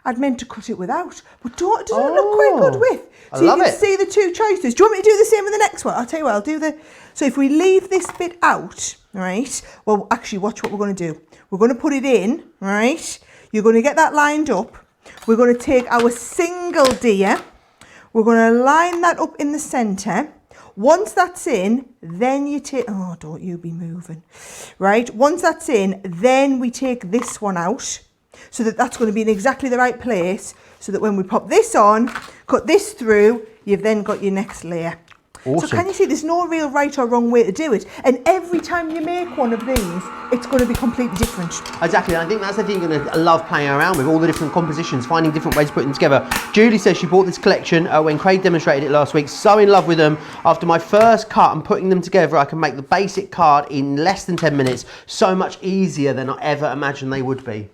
I'd meant to cut it without, but doesn't it look quite good with? So you can see the 2 choices. Do you want me to do the same with the next one? I'll tell you what, I'll do the... So if we leave this bit out, right, well, actually, watch what we're going to do. We're going to put it in, right? You're going to get that lined up. We're going to take our single deer. We're going to line that up in the centre. Once that's in, then you take... Oh, don't you be moving. Right, once that's in, then we take this one out, so that that's going to be in exactly the right place, so that when we pop this on, cut this through, you've then got your next layer. Awesome. So can you see there's no real right or wrong way to do it, and every time you make one of these, it's going to be completely different. Exactly, and I think that's the thing you're going to love playing around with, all the different compositions, finding different ways to put them together. Julie says she bought this collection when Craig demonstrated it last week, so in love with them. After my first cut and putting them together, I can make the basic card in less than 10 minutes, so much easier than I ever imagined they would be.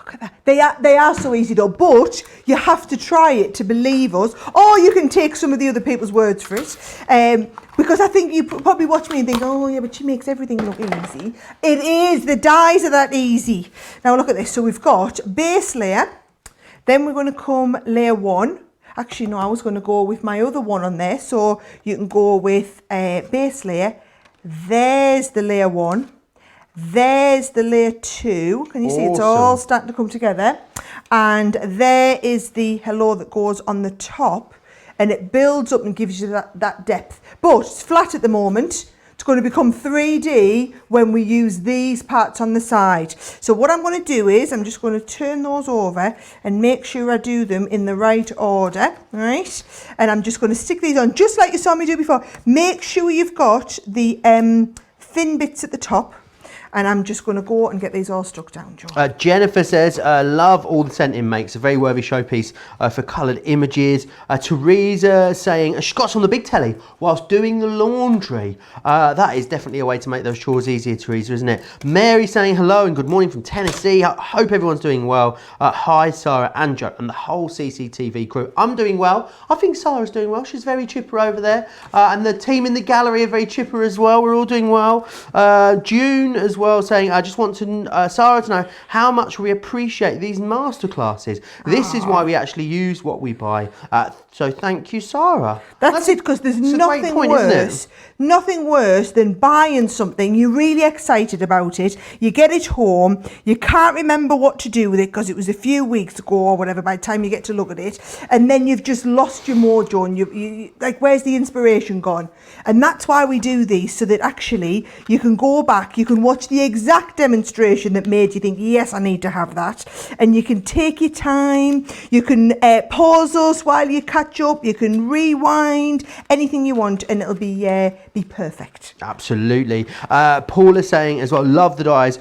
Look at that. They are so easy though, but you have to try it to believe us, or you can take some of the other people's words for it. Because I think you probably watch me and think, oh yeah, but she makes everything look easy. It is, the dies are that easy. Now look at this. So we've got base layer, then we're going to come layer 1. Actually, no, I was going to go with my other one on there. So you can go with base layer. There's the layer 1. There's the layer 2. Can you see it's all starting to come together? And there is the hello that goes on the top, and it builds up and gives you that depth. But it's flat at the moment. It's going to become 3D when we use these parts on the side. So what I'm going to do is I'm just going to turn those over and make sure I do them in the right order, right? And I'm just going to stick these on just like you saw me do before. Make sure you've got the thin bits at the top. And I'm just going to go and get these all stuck down, Joe. Jennifer says, love all the scenting makes, a very worthy showpiece for coloured images. Teresa saying, she's got some on the big telly whilst doing the laundry. That is definitely a way to make those chores easier, Teresa, isn't it? Mary saying hello and good morning from Tennessee. I hope everyone's doing well. Hi, Sarah and Joe and the whole CCTV crew. I'm doing well. I think Sarah's doing well. She's very chipper over there. And the team in the gallery are very chipper as well. We're all doing well. June as well saying, I just want to Sarah to know how much we appreciate these masterclasses. This is why we actually use what we buy. So thank you, Sarah. That's it, because there's nothing worse than buying something, you're really excited about it, you get it home, you can't remember what to do with it because it was a few weeks ago or whatever by the time you get to look at it, and then you've just lost your mojo and you like, where's the inspiration gone? And that's why we do these, so that actually you can go back, you can watch the exact demonstration that made you think, yes, I need to have that, and you can take your time, you can pause us while you catch up, you can rewind, anything you want, and it'll be perfect. Absolutely. Paula saying as well, love the dies.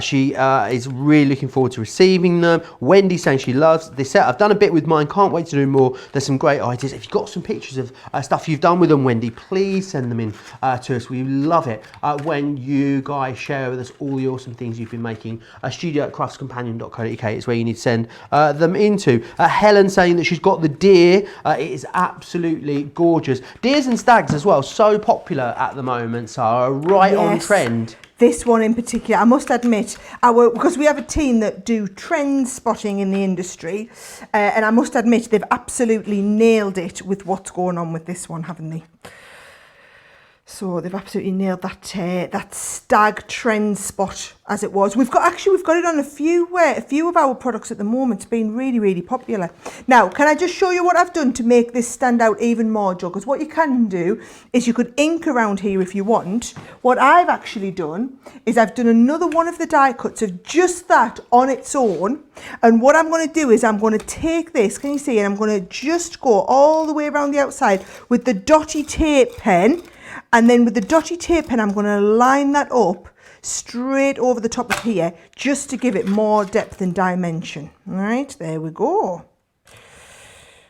She is really looking forward to receiving them. Wendy saying she loves this set. I've done a bit with mine, can't wait to do more. There's some great ideas. If you've got some pictures of stuff you've done with them, Wendy, please send them in to us. We love it when you guys share with us all the awesome things you've been making. studio@craftscompanion.co.uk is where you need to send them into. Helen saying that she's got the deer. It is absolutely gorgeous. Deers and stags as well, so popular at the moment, Sarah, right on trend. This one in particular, I must admit, because we have a team that do trend spotting in the industry, and I must admit they've absolutely nailed it with what's going on with this one, haven't they? So they've absolutely nailed that stag trend spot, as it was. We've got it on a few of our products at the moment. It's been really, really popular. Now, can I just show you what I've done to make this stand out even more, Joe? Because what you can do is you could ink around here if you want. What I've actually done is I've done another one of the die cuts of just that on its own. And what I'm going to do is I'm going to take this, can you see? And I'm going to just go all the way around the outside with the dotty tape pen. And then with the dotty tape pen, I'm going to line that up straight over the top of here, just to give it more depth and dimension. All right, there we go.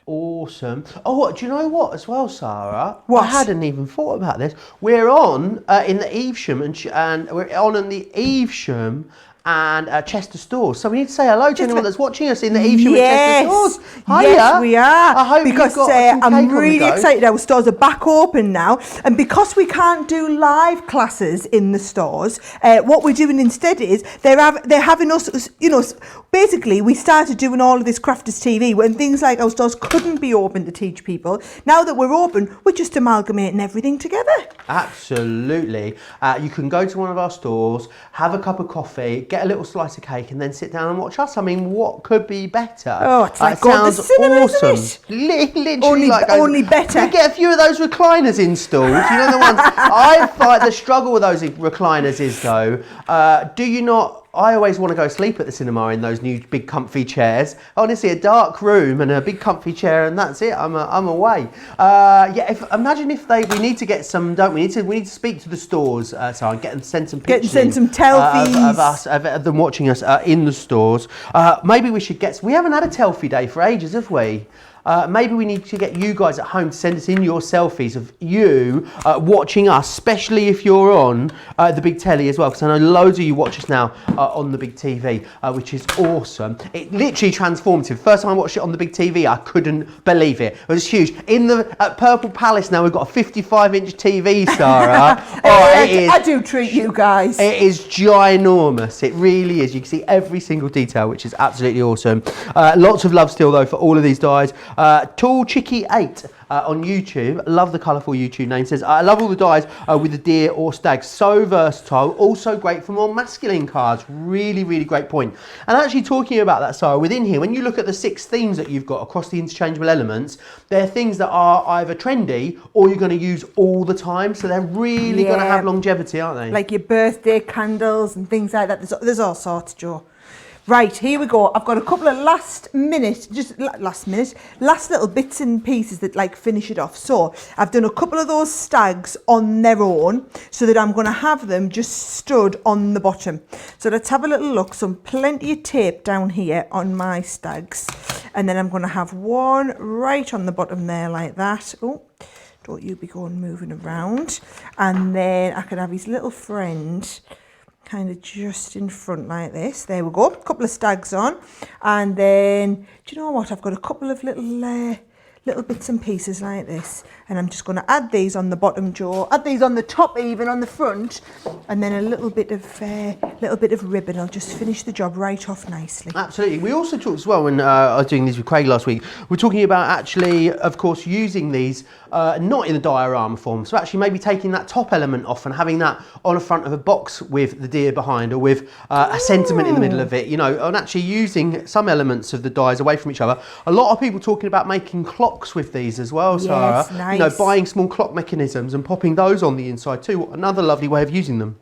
Awesome. Oh, do you know what as well, Sarah? What? I hadn't even thought about this. We're on in the Evesham and we're on in the Evesham and Chester stores. So we need to say hello to anyone that's watching us in the Evesham and Chester stores. Hiya. Yes, we are. I hope because you've got some I'm cake really on the go. excited. Our stores are back open now, and because we can't do live classes in the stores, what we're doing instead is they're having us. You know, basically we started doing all of this Crafters TV when things like our stores couldn't be open to teach people. Now that we're open, we're just amalgamating everything together. Absolutely. You can go to one of our stores, have a cup of coffee, get a little slice of cake, and then sit down and watch us. I mean, what could be better? Oh, it's like going to the cinema, awesome. isn't it? Literally, only better. You get a few of those recliners installed. You know the ones. I find the struggle with those recliners is though, do you not? I always want to go sleep at the cinema in those new big comfy chairs. Honestly, a dark room and a big comfy chair, and that's it. I'm away. Imagine if we need to get some, don't we? We need to speak to the stores, so and get them send some pictures. Send some selfies of us, of them watching us in the stores. Maybe we should we haven't had a selfie day for ages, have we? Maybe we need to get you guys at home to send us in your selfies of you watching us, especially if you're on the big telly as well, because I know loads of you watch us now on the big TV, which is awesome. It literally transformative. First time I watched it on the big TV, I couldn't believe it. It was huge. At Purple Palace now, we've got a 55-inch TV, Sarah. I do treat you guys. It is ginormous. It really is. You can see every single detail, which is absolutely awesome. Lots of love still, though, for all of these dies. Tall Chicky 8 on YouTube, love the colourful YouTube name, says, I love all the dies with the deer or stag, so versatile, also great for more masculine cards. Really, really great point. And actually talking about that, Sarah, within here, when you look at the 6 themes that you've got across the interchangeable elements, they're things that are either trendy or you're going to use all the time, so they're really going to have longevity, aren't they? Like your birthday candles and things like that. There's all sorts, Joe. Right, here we go. I've got a couple of last little bits and pieces that like finish it off. So I've done a couple of those stags on their own so that I'm going to have them just stood on the bottom. So let's have a little look. Some plenty of tape down here on my stags. And then I'm going to have one right on the bottom there like that. Oh, don't you be going moving around. And then I can have his little friend kind of just in front like this. There we go, a couple of stags on. And then, do you know what? I've got a couple of little bits and pieces like this. And I'm just going to add these on the bottom, Joe. Add these on the top even, on the front. And then a little bit of ribbon. I'll just finish the job right off nicely. Absolutely. We also talked as well when I was doing these with Craig last week. We're talking about actually, of course, using these not in the diorama form. So actually maybe taking that top element off and having that on the front of a box with the deer behind, or with a sentiment in the middle of it, you know, and actually using some elements of the dies away from each other. A lot of people talking about making clocks with these as well, Sarah. Yes, nice. You know, buying small clock mechanisms and popping those on the inside too. Another lovely way of using them.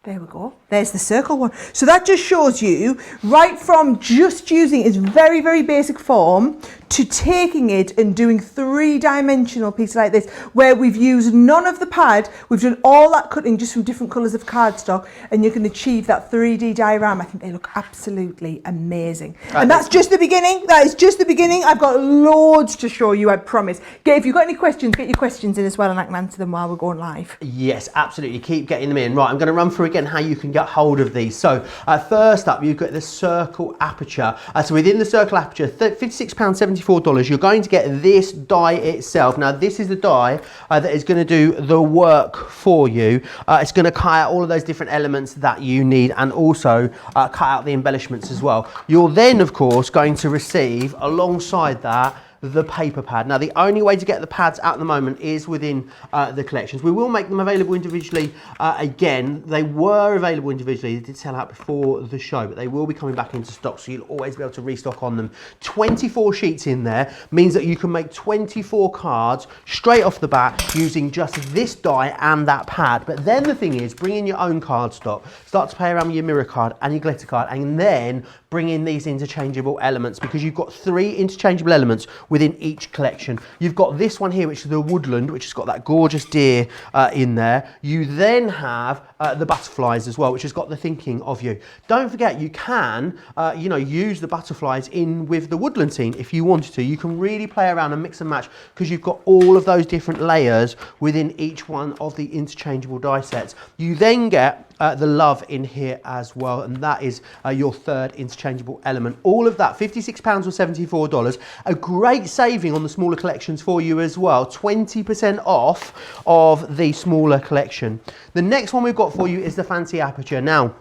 There we go. There's the circle one. So that just shows you right from just using its very, very basic form to taking it and doing three-dimensional pieces like this, where we've used none of the pad, we've done all that cutting just from different colours of cardstock, and you can achieve that 3D diorama. I think they look absolutely amazing. And that's just the beginning. That is just the beginning. I've got loads to show you, I promise. If you've got any questions, get your questions in as well, and I can answer them while we're going live. Yes, absolutely. Keep getting them in. Right, I'm going to run through again how you can get hold of these. So first up, you've got the circle aperture. So within the circle aperture, £56.74, you're going to get this die itself. Now this is the die that is going to do the work for you. It's going to cut out all of those different elements that you need, and also cut out the embellishments as well. You're then of course going to receive alongside that the paper pad. Now the only way to get the pads at the moment is within the collections. We will make them available individually again. They were available individually. They did sell out before the show, but they will be coming back into stock, so you'll always be able to restock on them. 24 sheets in there means that you can make 24 cards straight off the bat using just this die and that pad. But then the thing is, bring in your own cardstock, start to play around with your mirror card and your glitter card, and then bring in these interchangeable elements, because you've got 3 interchangeable elements within each collection. You've got this one here, which is the woodland, which has got that gorgeous deer in there. You then have the butterflies as well, which has got the thinking of you. Don't forget, you can you know, use the butterflies in with the woodland scene if you wanted to. You can really play around and mix and match, because you've got all of those different layers within each one of the interchangeable die sets. You then get the love in here as well, and that is your third interchangeable element. All of that, £56 or $74. A great saving on the smaller collections for you as well, 20% off of the smaller collection. The next one we've got for you is the fancy aperture. Now,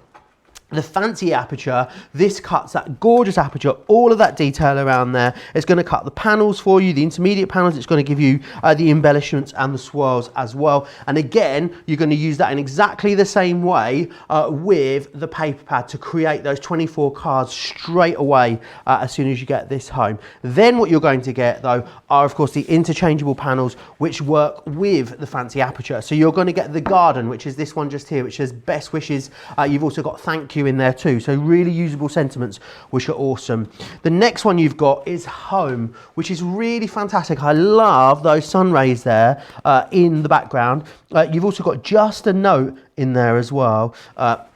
the fancy aperture, this cuts that gorgeous aperture, all of that detail around there. It's going to cut the panels for you, the intermediate panels. It's going to give you the embellishments and the swirls as well. And again, you're going to use that in exactly the same way with the paper pad to create those 24 cards straight away as soon as you get this home. Then what you're going to get though are of course the interchangeable panels which work with the fancy aperture. So you're going to get the garden, which is this one just here, which says best wishes. You've also got thank you in there too, so really usable sentiments which are awesome. The next one you've got is home, which is really fantastic. I love those sun rays there in the background. You've also got just a note in there as well,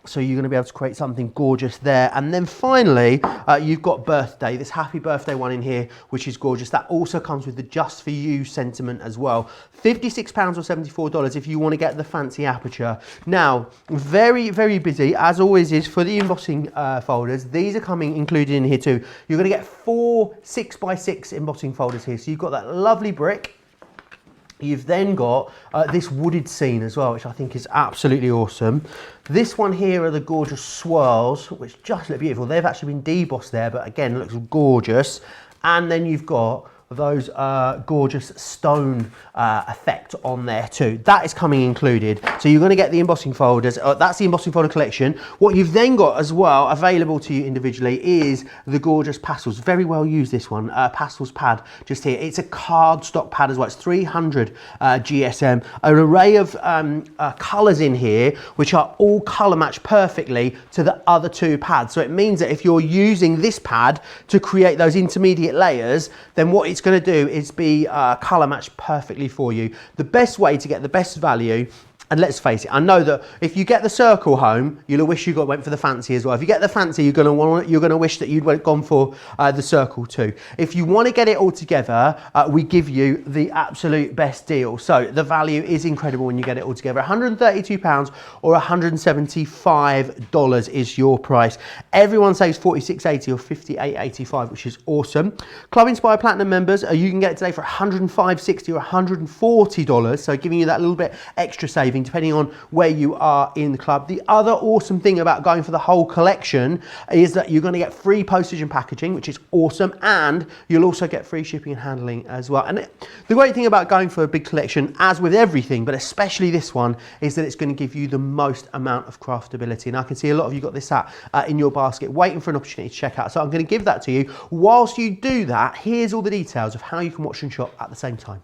so you're going to be able to create something gorgeous there. And then finally you've got birthday, this happy birthday one in here, which is gorgeous. That also comes with the just for you sentiment as well. £56 or $74 if you want to get the fancy aperture. Now, very, very busy as always is for the embossing folders. These are coming included in here too. You're going to get 4 6x6 embossing folders here. So you've got that lovely brick. You've then got this wooded scene as well, which I think is absolutely awesome. This one here are the gorgeous swirls, which just look beautiful. They've actually been debossed there, but again, looks gorgeous. And then you've got those gorgeous stone effect on there too. That is coming included. So you're going to get the embossing folders. That's the embossing folder collection. What you've then got as well available to you individually is the gorgeous pastels. Very well used, this one. Pastels pad just here. It's a cardstock pad as well. It's 300 GSM. An array of colours in here which are all colour matched perfectly to the other two pads. So it means that if you're using this pad to create those intermediate layers, then what it's going to do is be colour matched perfectly for you. The best way to get the best value, and let's face it, I know that if you get the circle home, you'll wish you went for the fancy as well. If you get the fancy, you're going to wish that you'd gone for the circle too. If you want to get it all together, we give you the absolute best deal. So the value is incredible when you get it all together. £132 or $175 is your price. Everyone saves $46.80 or $58.85, which is awesome. Club Inspire Platinum members, you can get it today for $105.60 or $140, so giving you that little bit extra saving depending on where you are in the club. The other awesome thing about going for the whole collection is that you're going to get free postage and packaging, which is awesome, and you'll also get free shipping and handling as well. And the great thing about going for a big collection, as with everything, but especially this one, is that it's going to give you the most amount of craftability. And I can see a lot of you got this in your basket waiting for an opportunity to check out. So I'm going to give that to you. Whilst you do that, here's all the details of how you can watch and shop at the same time.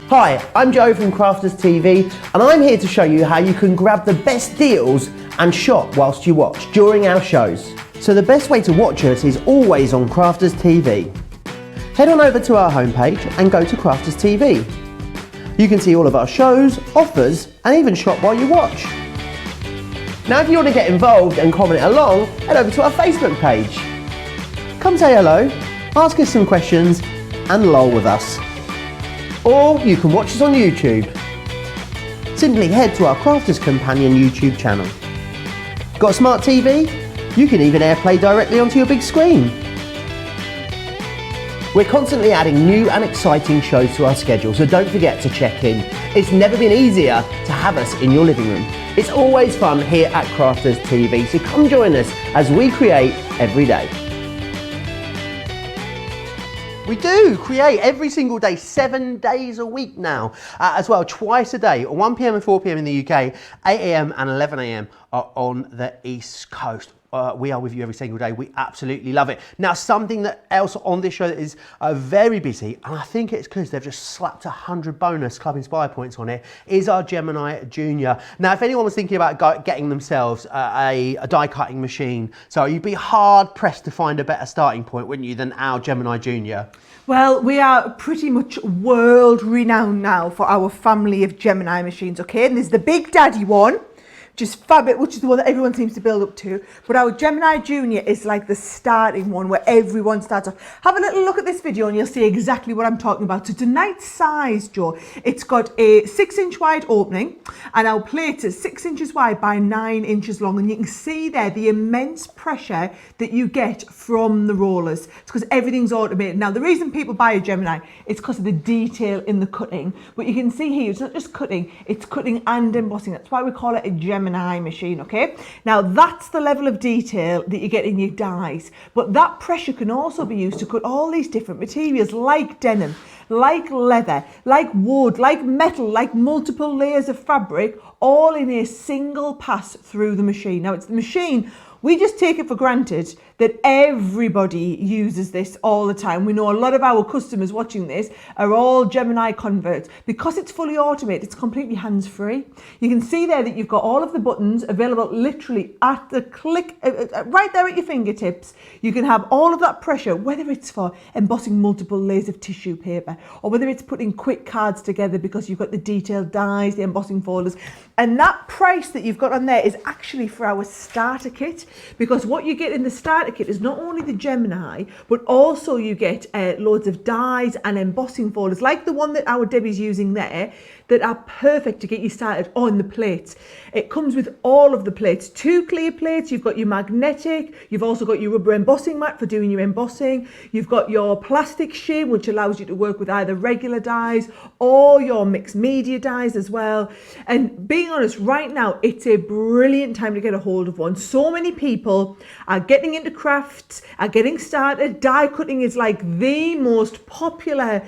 Hi, I'm Joe from Crafters TV, and I'm here to show you how you can grab the best deals and shop whilst you watch during our shows. So the best way to watch us is always on Crafters TV. Head on over to our homepage and go to Crafters TV. You can see all of our shows, offers, and even shop while you watch. Now if you want to get involved and comment along, head over to our Facebook page. Come say hello, ask us some questions, and lol with us. Or you can watch us on YouTube. Simply head to our Crafters Companion YouTube channel. Got a smart TV? You can even AirPlay directly onto your big screen. We're constantly adding new and exciting shows to our schedule, so don't forget to check in. It's never been easier to have us in your living room. It's always fun here at Crafters TV, so come join us as we create every day. We do create every single day, 7 days a week now, as well, twice a day, 1 PM and 4 PM in the UK, 8 AM and 11 AM are on the East Coast. We are with you every single day. We absolutely love it. Now, something that else on this show that is very busy, and I think it's because they've just slapped 100 bonus Club Inspire points on it, is our Gemini Junior. Now, if anyone was thinking about getting themselves a die cutting machine, so you'd be hard pressed to find a better starting point, wouldn't you, than our Gemini Junior? Well, we are pretty much world renowned now for our family of Gemini machines, okay? And there's the Big Daddy one, just fabulous, which is the one that everyone seems to build up to. But our Gemini Junior is like the starting one where everyone starts off. Have a little look at this video and you'll see exactly what I'm talking about. So tonight's size, Joe, it's got a 6-inch wide opening and our plate is 6 inches wide by 9 inches long. And you can see there the immense pressure that you get from the rollers. It's because everything's automated. Now, the reason people buy a Gemini is because of the detail in the cutting. But you can see here, it's not just cutting, it's cutting and embossing. That's why we call it a Gemini machine, okay? Now that's the level of detail that you get in your dies, but that pressure can also be used to cut all these different materials like denim, like leather, like wood, like metal, like multiple layers of fabric, all in a single pass through the machine. Now it's the machine, we just take it for granted that everybody uses this all the time. We know a lot of our customers watching this are all Gemini converts. Because it's fully automated, it's completely hands-free. You can see there that you've got all of the buttons available literally at the click, right there at your fingertips. You can have all of that pressure, whether it's for embossing multiple layers of tissue paper, or whether it's putting quick cards together because you've got the detailed dies, the embossing folders. And that price that you've got on there is actually for our starter kit, because what you get in the starter kit is not only the Gemini, but also you get loads of dies and embossing folders, like the one that our Debbie's using there, that are perfect to get you started on the plates. It comes with all of the plates, 2 clear plates, you've got your magnetic, you've also got your rubber embossing mat for doing your embossing, you've got your plastic shim, which allows you to work with either regular dies or your mixed media dies as well. And being honest, right now, it's a brilliant time to get a hold of one. So many people are getting into crafts, are getting started. Die cutting is like the most popular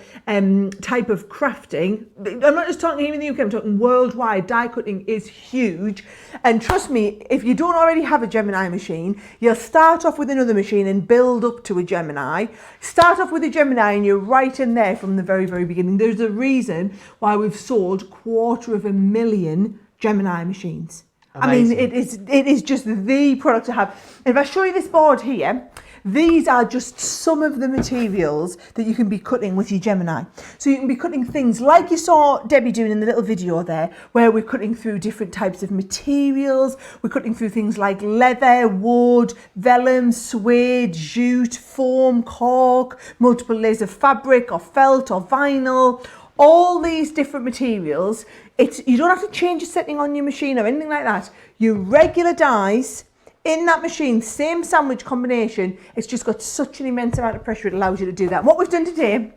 type of crafting. I'm not just talking here in the UK, I'm talking worldwide. Die cutting is huge. And trust me, if you don't already have a Gemini machine, you'll start off with another machine and build up to a Gemini. Start off with a Gemini and you're right in there from the very, very beginning. There's a reason why we've sold 250,000 Gemini machines. Amazing. I mean, it is just the product to have. And if I show you this board here, these are just some of the materials that you can be cutting with your Gemini. So you can be cutting things like you saw Debbie doing in the little video there, where we're cutting through different types of materials. We're cutting through things like leather, wood, vellum, suede, jute, foam, cork, multiple layers of fabric or felt or vinyl. All these different materials. You don't have to change your setting on your machine or anything like that. Your regular dies in that machine, same sandwich combination. It's just got such an immense amount of pressure, it allows you to do that. And what we've done today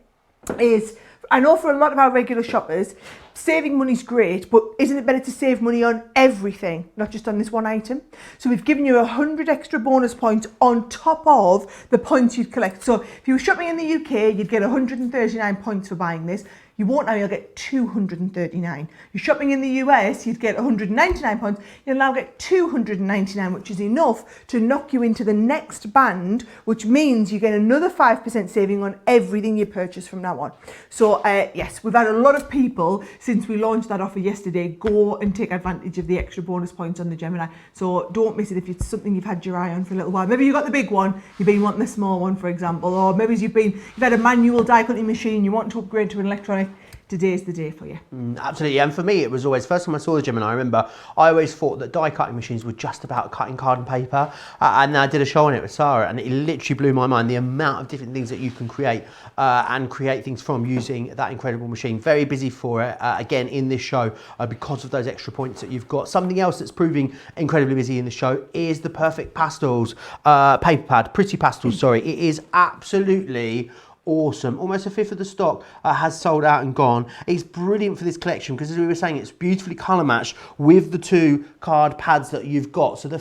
is, I know for a lot of our regular shoppers, saving money is great, but isn't it better to save money on everything, not just on this one item? So we've given you 100 extra bonus points on top of the points you'd collect. So if you were shopping in the UK, you'd get 139 points for buying this. You won't now, you'll get 239. You're shopping in the US, you'd get 199 points. You'll now get 299, which is enough to knock you into the next band, which means you get another 5% saving on everything you purchase from now on. So yes, we've had a lot of people, since we launched that offer yesterday, go and take advantage of the extra bonus points on the Gemini. So don't miss it if it's something you've had your eye on for a little while. Maybe you got the big one, you've been wanting the small one, for example, or maybe you've had a manual die cutting machine, you want to upgrade to an electronic. Today's the day for you. Absolutely, and for me it was always, first time I saw the Gemini, I remember I always thought that die cutting machines were just about cutting card and paper, and I did a show on it with Sara and it literally blew my mind, the amount of different things that you can create and create things from using that incredible machine. Very busy for it, again in this show, because of those extra points that you've got. Something else that's proving incredibly busy in the show is the Perfect Pastels paper pad, Pretty Pastels, sorry. It is absolutely awesome. Almost a fifth of the stock has sold out and gone. It's brilliant for this collection because, as we were saying, it's beautifully colour matched with the two card pads that you've got. So the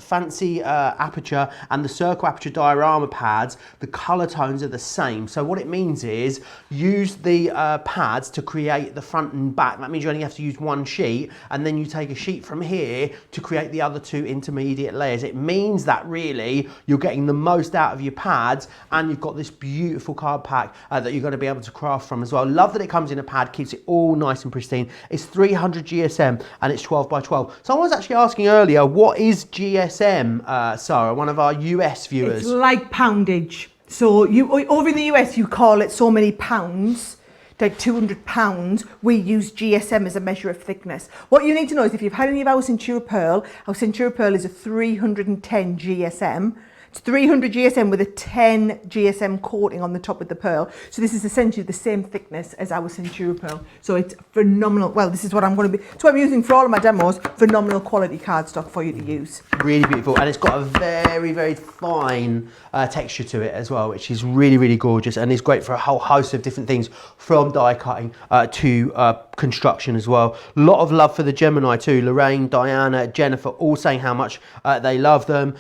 fancy Aperture and the Circle Aperture Diorama pads, the colour tones are the same. So what it means is use the pads to create the front and back. That means you only have to use one sheet, and then you take a sheet from here to create the other two intermediate layers. It means that really you're getting the most out of your pads, and you've got this beautiful card pack that you're going to be able to craft from as well. Love that it comes in a pad, keeps it all nice and pristine. It's 300 GSM and it's 12 by 12. Someone was actually asking earlier, what is GSM, Sara, one of our US viewers? It's like poundage. So you over in the US, you call it so many pounds, like 200 pounds. We use GSM as a measure of thickness. What you need to know is if you've had any of our Centura Pearl is a 310 GSM. It's 300 GSM with a 10 GSM coating on the top of the pearl. So this is essentially the same thickness as our Centura Pearl. So it's phenomenal. Well, this is what I'm it's what I'm using for all of my demos. Phenomenal quality cardstock for you to use. Really beautiful, and it's got a very, very fine texture to it as well, which is really, really gorgeous, and it's great for a whole host of different things, from die cutting to construction as well. A lot of love for the Gemini too. Lorraine, Diana, Jennifer all saying how much they love them.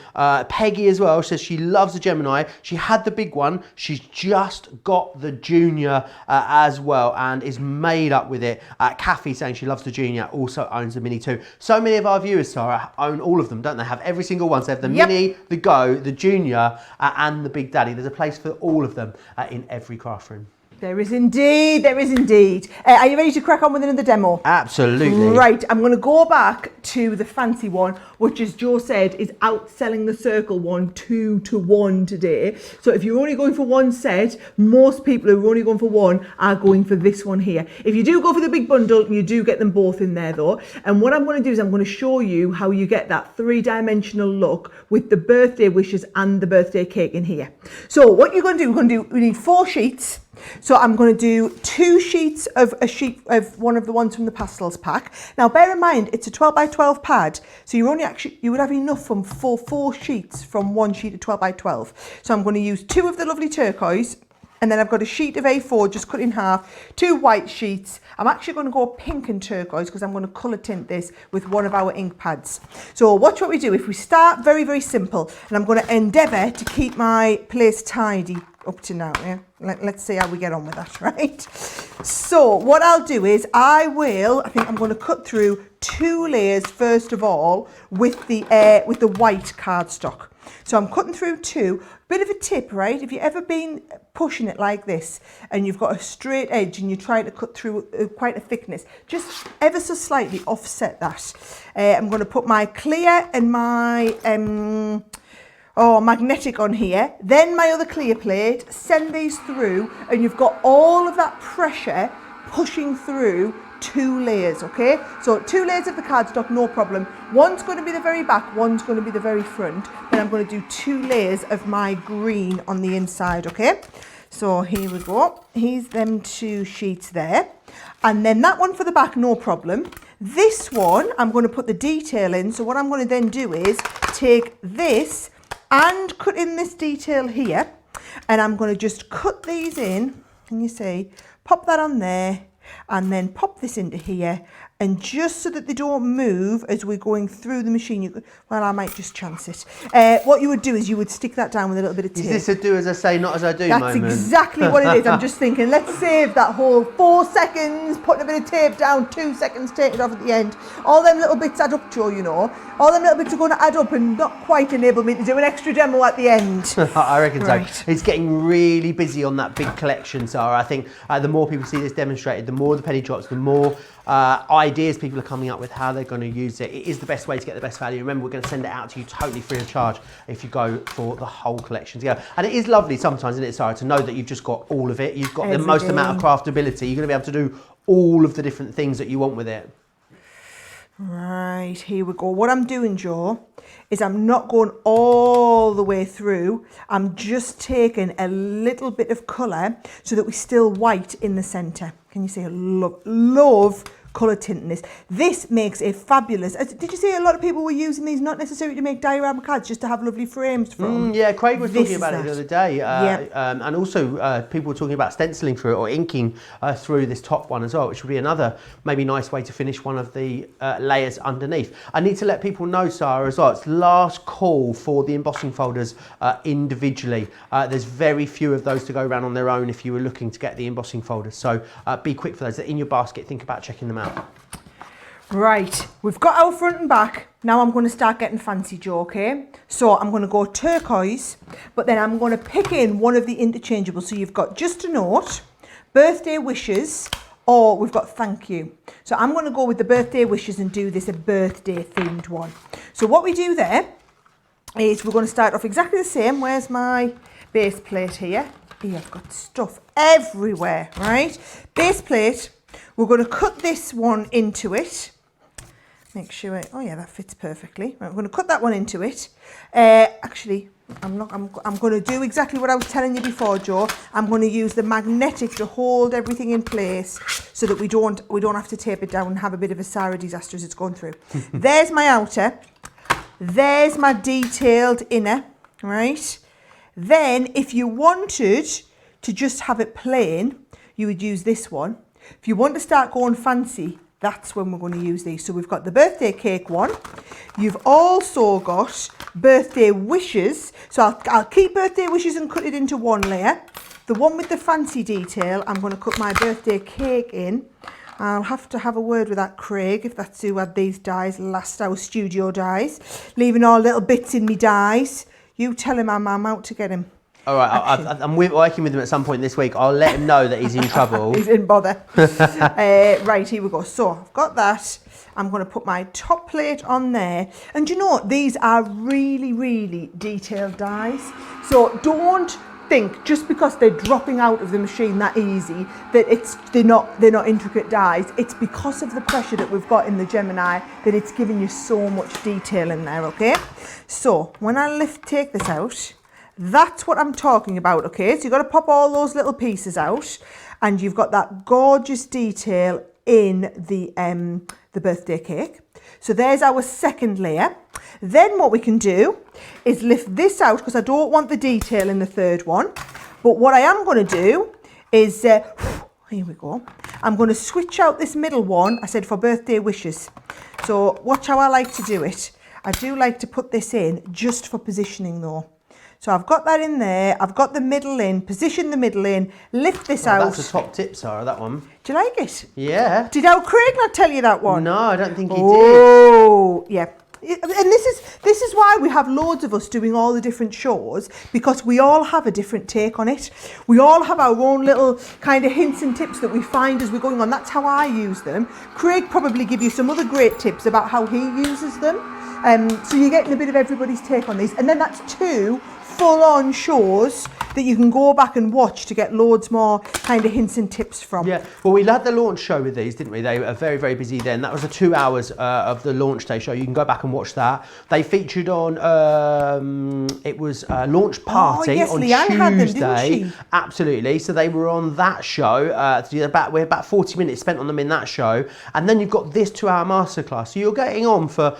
Peggy as well says she loves the Gemini. She had the big one, she's just got the Junior as well and is made up with it. Kathy saying she loves the Junior, also owns the Mini too. So many of our viewers, Sara, own all of them, don't they? Have every single one. So they have the Mini, the Go, the Junior and the Big Daddy. There's a place for all of them in every craft room. There is indeed, there is indeed. Are you ready to crack on with another demo? Absolutely. Right, I'm going to go back to the fancy one, which, as Joe said, is outselling the Circle one 2-to-1 today. So if you're only going for one set, most people who are only going for one are going for this one here. If you do go for the big bundle, you do get them both in there though. And what I'm going to do is I'm going to show you how you get that three-dimensional look with the birthday wishes and the birthday cake in here. So what you're going to do, we need 4 sheets. So I'm going to do 2 sheets of one of the ones from the pastels pack. Now bear in mind it's a 12 by 12 pad, so you would have enough from 4 sheets from one sheet of 12 by 12. So I'm going to use 2 of the lovely turquoise And then I've got a sheet of A4 just cut in half, 2 white sheets. I'm actually going to go pink and turquoise because I'm going to colour tint this with one of our ink pads. So watch what we do. If we start very, very simple, and I'm going to endeavour to keep my place tidy up to now. Yeah? Let's see how we get on with that, right? So what I'll do is I think I'm going to cut through 2 layers first of all with the white cardstock. So I'm cutting through 2. Bit of a tip, right? If you've ever been pushing it like this and you've got a straight edge and you try to cut through quite a thickness, just ever so slightly offset that. I'm going to put my clear and my magnetic on here, then my other clear plate, send these through, and you've got all of that pressure pushing through 2 layers, okay? So 2 layers of the cardstock, no problem. One's going to be the very back, one's going to be the very front. Then I'm going to do 2 layers of my green on the inside, okay? So here we go. Here's them 2 sheets there. And then that one for the back, no problem. This one, I'm going to put the detail in. So what I'm going to then do is take this and cut in this detail here. And I'm going to just cut these in. Can you see? Pop that on there. And then pop this into here, and just so that they don't move as we're going through the machine, I might just chance it. What you would do is you would stick that down with a little bit of tape. Is this a do as I say, not as I do moment? That's exactly what it is. I'm just thinking, let's save that whole 4 seconds, putting a bit of tape down, 2 seconds, take it off at the end. All them little bits add up, Joe, you know. All them little bits are going to add up and not quite enable me to do an extra demo at the end. I reckon right. So. It's getting really busy on that big collection, Sarah. I think the more people see this demonstrated, the more the penny drops, the more ideas people are coming up with how they're going to use it. It is the best way to get the best value. Remember, we're going to send it out to you totally free of charge if you go for the whole collection together. And it is lovely sometimes, isn't it, Sarah, to know that you've just got all of it. You've got the most amount of craftability. You're going to be able to do all of the different things that you want with it. Right, here we go. What I'm doing, Joe, is I'm not going all the way through. I'm just taking a little bit of colour so that we're still white in the centre. Can you see? I love colour tinting this. This makes a fabulous... Did you see a lot of people were using these not necessarily to make diorama cards, just to have lovely frames from? Yeah, Craig was talking about it the other day. And also people were talking about stenciling through it or inking through this top one as well, which would be another maybe nice way to finish one of the layers underneath. I need to let people know, Sarah, as well, it's last call for the embossing folders individually. There's very few of those to go around on their own if you were looking to get the embossing folders. So be quick for those. They're in your basket. Think about checking them out. Right, we've got our front and back. Now I'm going to start getting fancy, Joe, okay? So I'm going to go turquoise, but then I'm going to pick in one of the interchangeable. So you've got just a note, birthday wishes, or we've got thank you. So I'm going to go with the birthday wishes and do this a birthday themed one. So what we do there is we're going to start off exactly the same. Where's my base plate here? Here, I've got stuff everywhere, right? Base plate. We're going to cut this one into it. Make sure, oh yeah, that fits perfectly. Right, we're going to cut that one into it. Actually, I'm going to do exactly what I was telling you before, Joe. I'm going to use the magnetic to hold everything in place so that we don't have to tape it down and have a bit of a Sara disaster as it's going through. There's my outer. There's my detailed inner, right? Then, if you wanted to just have it plain, you would use this one. If you want to start going fancy, that's when we're going to use these. So we've got the birthday cake one. You've also got birthday wishes. So I'll keep birthday wishes and cut it into one layer. The one with the fancy detail, I'm going to cut my birthday cake in. I'll have to have a word with that Craig, if that's who had these dies last, our studio dies. Leaving all little bits in me dies. You tell him I'm out to get him. All right, I'm working with him at some point this week. I'll let him know that he's in trouble. He's in bother. Right, here we go. So I've got that. I'm going to put my top plate on there. And you know what? These are really, really detailed dies. So don't think just because they're dropping out of the machine that easy that they're not intricate dies. It's because of the pressure that we've got in the Gemini that it's giving you so much detail in there, okay? So when I take this out, that's what I'm talking about, okay? So you've got to pop all those little pieces out and you've got that gorgeous detail in the birthday cake. So there's our second layer. Then what we can do is lift this out because I don't want the detail in the third one. But what I am going to do is, here we go. I'm going to switch out this middle one, I said for birthday wishes. So watch how I like to do it. I do like to put this in just for positioning though. So I've got that in there, I've got the middle in, position the middle in, lift this out. That's a top tip, Sarah, that one. Do you like it? Yeah. Did our Craig not tell you that one? No, I don't think he did. Oh, yeah. And this is why we have loads of us doing all the different shows, because we all have a different take on it. We all have our own little kind of hints and tips that we find as we're going on. That's how I use them. Craig probably give you some other great tips about how he uses them. So you're getting a bit of everybody's take on these. And then that's 2 full-on shows that you can go back and watch to get loads more kind of hints and tips from. Yeah, well, we had the launch show with these, didn't we? They were very, very busy then. That was the 2 hours of the launch day show. You can go back and watch that. They featured on, it was a launch party on Leanne Tuesday. had them, didn't she? Absolutely. So they were on that show. We're about 40 minutes spent on them in that show. And then you've got this 2-hour masterclass. So you're getting on for,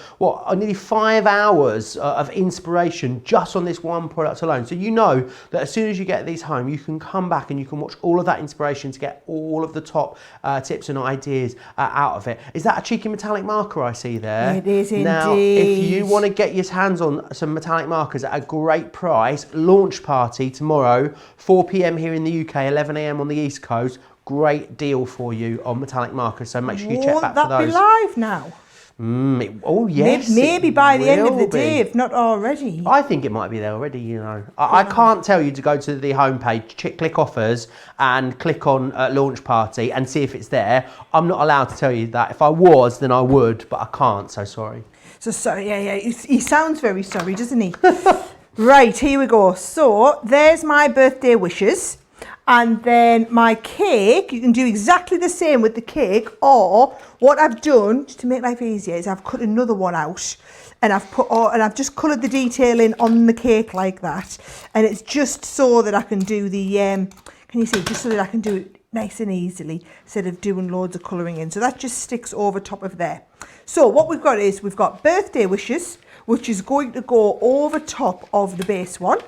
nearly 5 hours of inspiration just on this one product alone. So you know that as soon as you get these home, you can come back and you can watch all of that inspiration to get all of the top tips and ideas out of it. Is that a cheeky metallic marker I see there? It is indeed. Now, if you want to get your hands on some metallic markers at a great price, launch party tomorrow, 4 p.m. here in the UK, 11 a.m. on the East Coast. Great deal for you on metallic markers. So make sure you check back for those. Won't that be live now? Oh yes, maybe by the end of the day, if not already. I think it might be there already, you know. I can't tell you to go to the homepage, click offers and click on launch party and see if it's there. I'm not allowed to tell you that. If I was, then I would, but I can't, so sorry. So sorry, yeah. He sounds very sorry, doesn't he? Right, here we go. So there's my birthday wishes. And then my cake, you can do exactly the same with the cake, or what I've done, just to make life easier, is I've cut another one out and I've just coloured the detail in on the cake like that. And it's just so that I can do the, can you see, just so that I can do it nice and easily instead of doing loads of colouring in. So that just sticks over top of there. So what we've got is, we've got birthday wishes, which is going to go over top of the base one.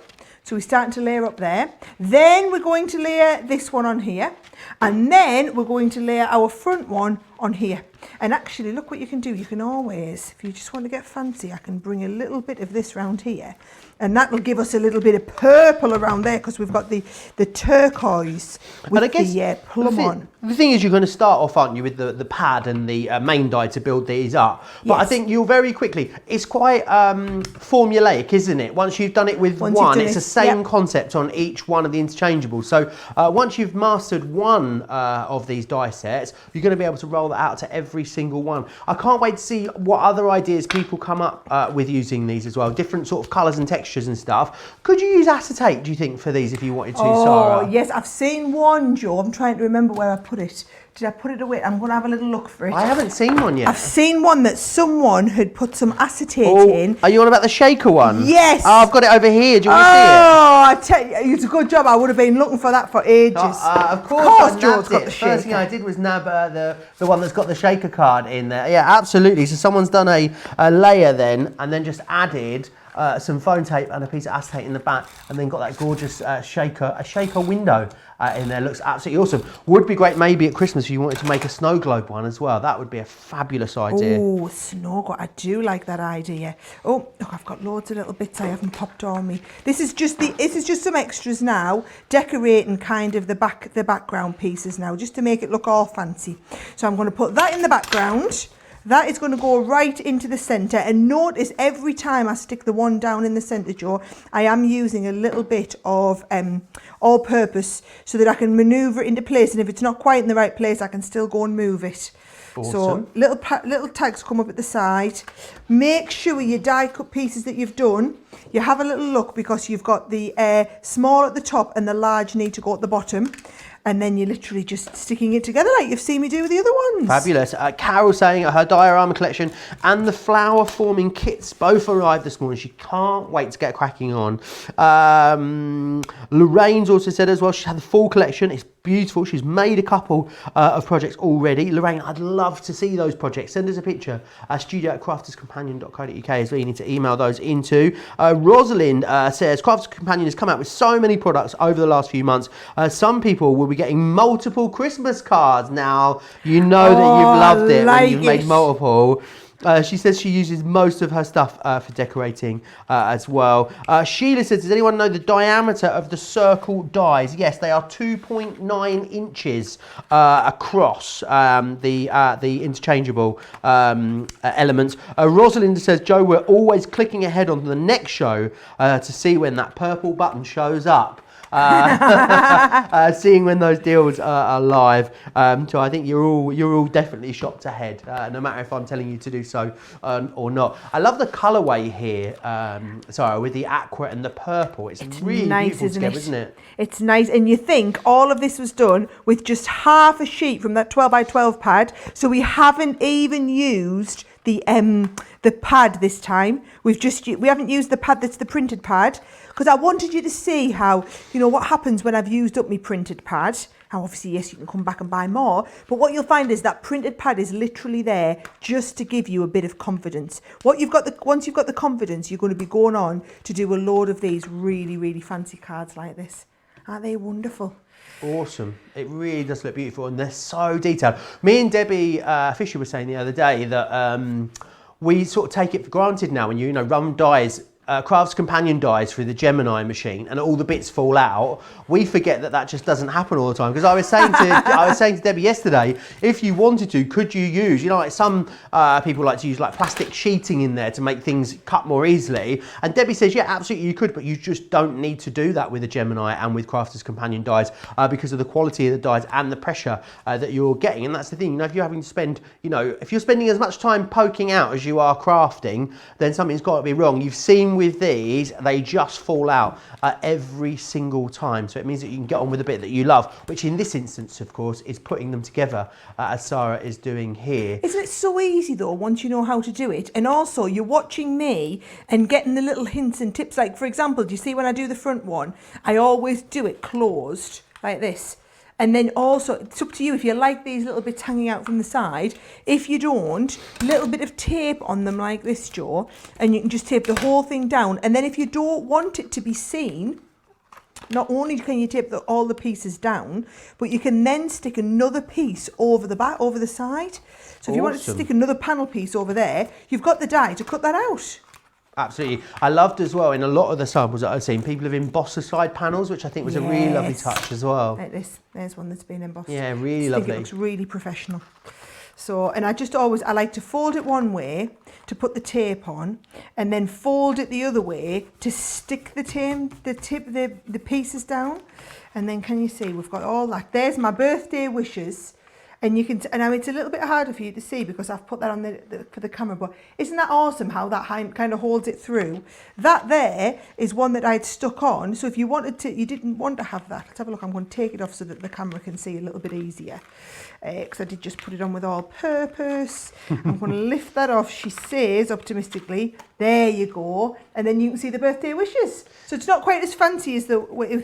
So we're starting to layer up there. Then we're going to layer this one on here. And then we're going to layer our front one on here. And actually, look what you can do. You can always, if you just want to get fancy, I can bring a little bit of this round here. And that will give us a little bit of purple around there, because we've got the turquoise with the plum on. The thing is, you're going to start off, aren't you, with the pad and the main die to build these up. But I think you'll very quickly, it's quite formulaic, isn't it? Once you've done it with one, it's the same concept on each one of the interchangeables. So once you've mastered one of these die sets, you're going to be able to roll that out to every single one. I can't wait to see what other ideas people come up with using these as well. Different sort of colours and textures and stuff. Could you use acetate, do you think, for these if you wanted to, Sarah? Oh, yes. I've seen one, Joe. I'm trying to remember where I put it. Did I put it away? I'm going to have a little look for it. I haven't seen one yet. I've seen one that someone had put some acetate in. Are you on about the shaker one? Yes. Oh, I've got it over here. Do you want to see it? Oh, I tell you, it's a good job. I would have been looking for that for ages. Of course, Joe's got the shaker. First thing I did was nab the one that's got the shaker card in there. Yeah, absolutely. So someone's done a layer then, and then just added some foam tape and a piece of acetate in the back, and then got that gorgeous shaker window in there. Looks absolutely awesome. Would be great maybe at Christmas if you wanted to make a snow globe one as well. That would be a fabulous idea. Oh, snow globe. I do like that idea. Oh, look, I've got loads of little bits I haven't popped on me. This is just some extras now, decorating kind of the background pieces now, just to make it look all fancy. So I'm going to put that in the background. That is going to go right into the centre, and notice every time I stick the one down in the centre, Joe, I am using a little bit of all-purpose so that I can manoeuvre it into place, and if it's not quite in the right place, I can still go and move it. Awesome. So little tags come up at the side. Make sure your die cut pieces that you've done, you have a little look, because you've got the small at the top and the large need to go at the bottom. And then you're literally just sticking it together like you've seen me do with the other ones. Fabulous. Carol saying her diorama collection and the flower forming kits both arrived this morning. She can't wait to get cracking on. Lorraine's also said as well, she had the full collection. It's beautiful. She's made a couple of projects already. Lorraine, I'd love to see those projects. Send us a picture. studio@crafterscompanion.co.uk is where you need to email those into. Rosalind says, Crafters Companion has come out with so many products over the last few months. Some people will be getting multiple Christmas cards. Now, you know that you've loved it when you've made multiple. She says she uses most of her stuff for decorating as well. Sheila says, does anyone know the diameter of the circle dies? Yes, they are 2.9 inches across the interchangeable elements. Rosalind says, Joe, we're always clicking ahead on the next show to see when that purple button shows up. Seeing when those deals are live. So I think you're all definitely shopped ahead, no matter if I'm telling you to do so or not. I love the colourway here, Sarah, with the aqua and the purple. It's really nice, beautiful together, isn't it? It's nice, and you think all of this was done with just half a sheet from that 12 by 12 pad, so we haven't even used the pad this time. We haven't used the pad that's the printed pad, because I wanted you to see how, you know, what happens when I've used up my printed pad. Now, obviously, yes, you can come back and buy more, but what you'll find is that printed pad is literally there just to give you a bit of confidence. Once you've got the confidence, you're going to be going on to do a load of these really, really fancy cards like this. Aren't they wonderful? Awesome. It really does look beautiful, and they're so detailed. Me and Debbie Fisher were saying the other day that we sort of take it for granted now when you know Rum dies. Crafts Companion dies through the Gemini machine and all the bits fall out. We forget that just doesn't happen all the time. Because I was saying to Debbie yesterday, if you wanted to, could you use, you know, like some people like to use like plastic sheeting in there to make things cut more easily. And Debbie says, yeah, absolutely you could, but you just don't need to do that with a Gemini and with Crafters Companion dies because of the quality of the dies and the pressure that you're getting. And that's the thing, you know, if you're having to spend, you know, if you're spending as much time poking out as you are crafting, then something's got to be wrong. You've seen with these, they just fall out every single time. So it means that you can get on with a bit that you love, which in this instance, of course, is putting them together as Sarah is doing here. Isn't it so easy though, once you know how to do it? And also you're watching me and getting the little hints and tips. Like, for example, do you see when I do the front one, I always do it closed like this. And then also, it's up to you if you like these little bits hanging out from the side. If you don't, a little bit of tape on them like this, Joe, and you can just tape the whole thing down. And then if you don't want it to be seen, not only can you tape all the pieces down, but you can then stick another piece over the back, over the side. So if you wanted to stick another panel piece over there, you've got the die to cut that out. Absolutely. I loved as well, in a lot of the samples that I've seen, people have embossed the side panels, which I think was a really lovely touch as well. Like this. There's one that's been embossed. Yeah, really lovely. It looks really professional. So, and I like to fold it one way to put the tape on, and then fold it the other way to stick the pieces down. And then can you see, we've got all that. There's my birthday wishes. And you can, and now it's a little bit harder for you to see because I've put that on for the camera, but isn't that awesome how that kind of holds it through? That there is one that I'd stuck on, so if you wanted to, you didn't want to have that, let's have a look. I'm going to take it off so that the camera can see a little bit easier, because I did just put it on with all purpose. I'm going to lift that off, she says optimistically, there you go, and then you can see the birthday wishes. So it's not quite as fancy as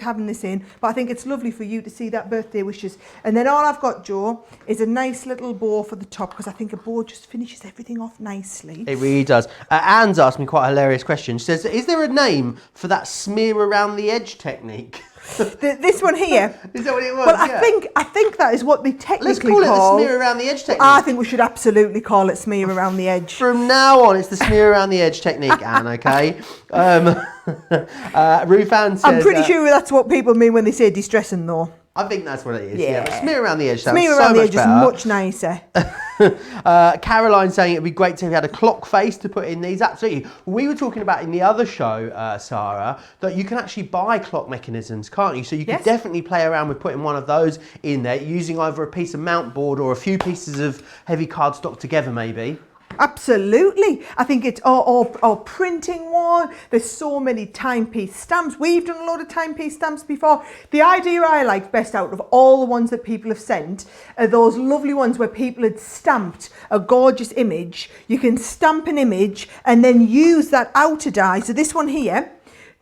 having this in, but I think it's lovely for you to see that birthday wishes. And then all I've got, Joe, is a nice little bow for the top, because I think a bow just finishes everything off nicely. It really does. Anne's asked me quite a hilarious question. She says, is there a name for that smear around the edge technique? This one here. Is that what it was? Well, I think that is what they technically Let's call it the smear around the edge technique. I think we should absolutely call it smear around the edge. From now on, it's the smear around the edge technique, Anne, okay? Ruth Ann says... I'm pretty sure that's what people mean when they say distressing, though. I think that's what it is. Yeah, but smear around the edge sounds smear around so the much edge better. is much nicer. Caroline saying it'd be great to have had a clock face to put in these. Absolutely. We were talking about in the other show, Sarah, that you can actually buy clock mechanisms, can't you? So you can definitely play around with putting one of those in there, using either a piece of mount board or a few pieces of heavy cardstock together, maybe. Absolutely. I think it's or printing one. There's so many timepiece stamps. We've done a lot of timepiece stamps before. The idea I like best out of all the ones that people have sent are those lovely ones where people had stamped a gorgeous image. You can stamp an image and then use that outer die. So this one here,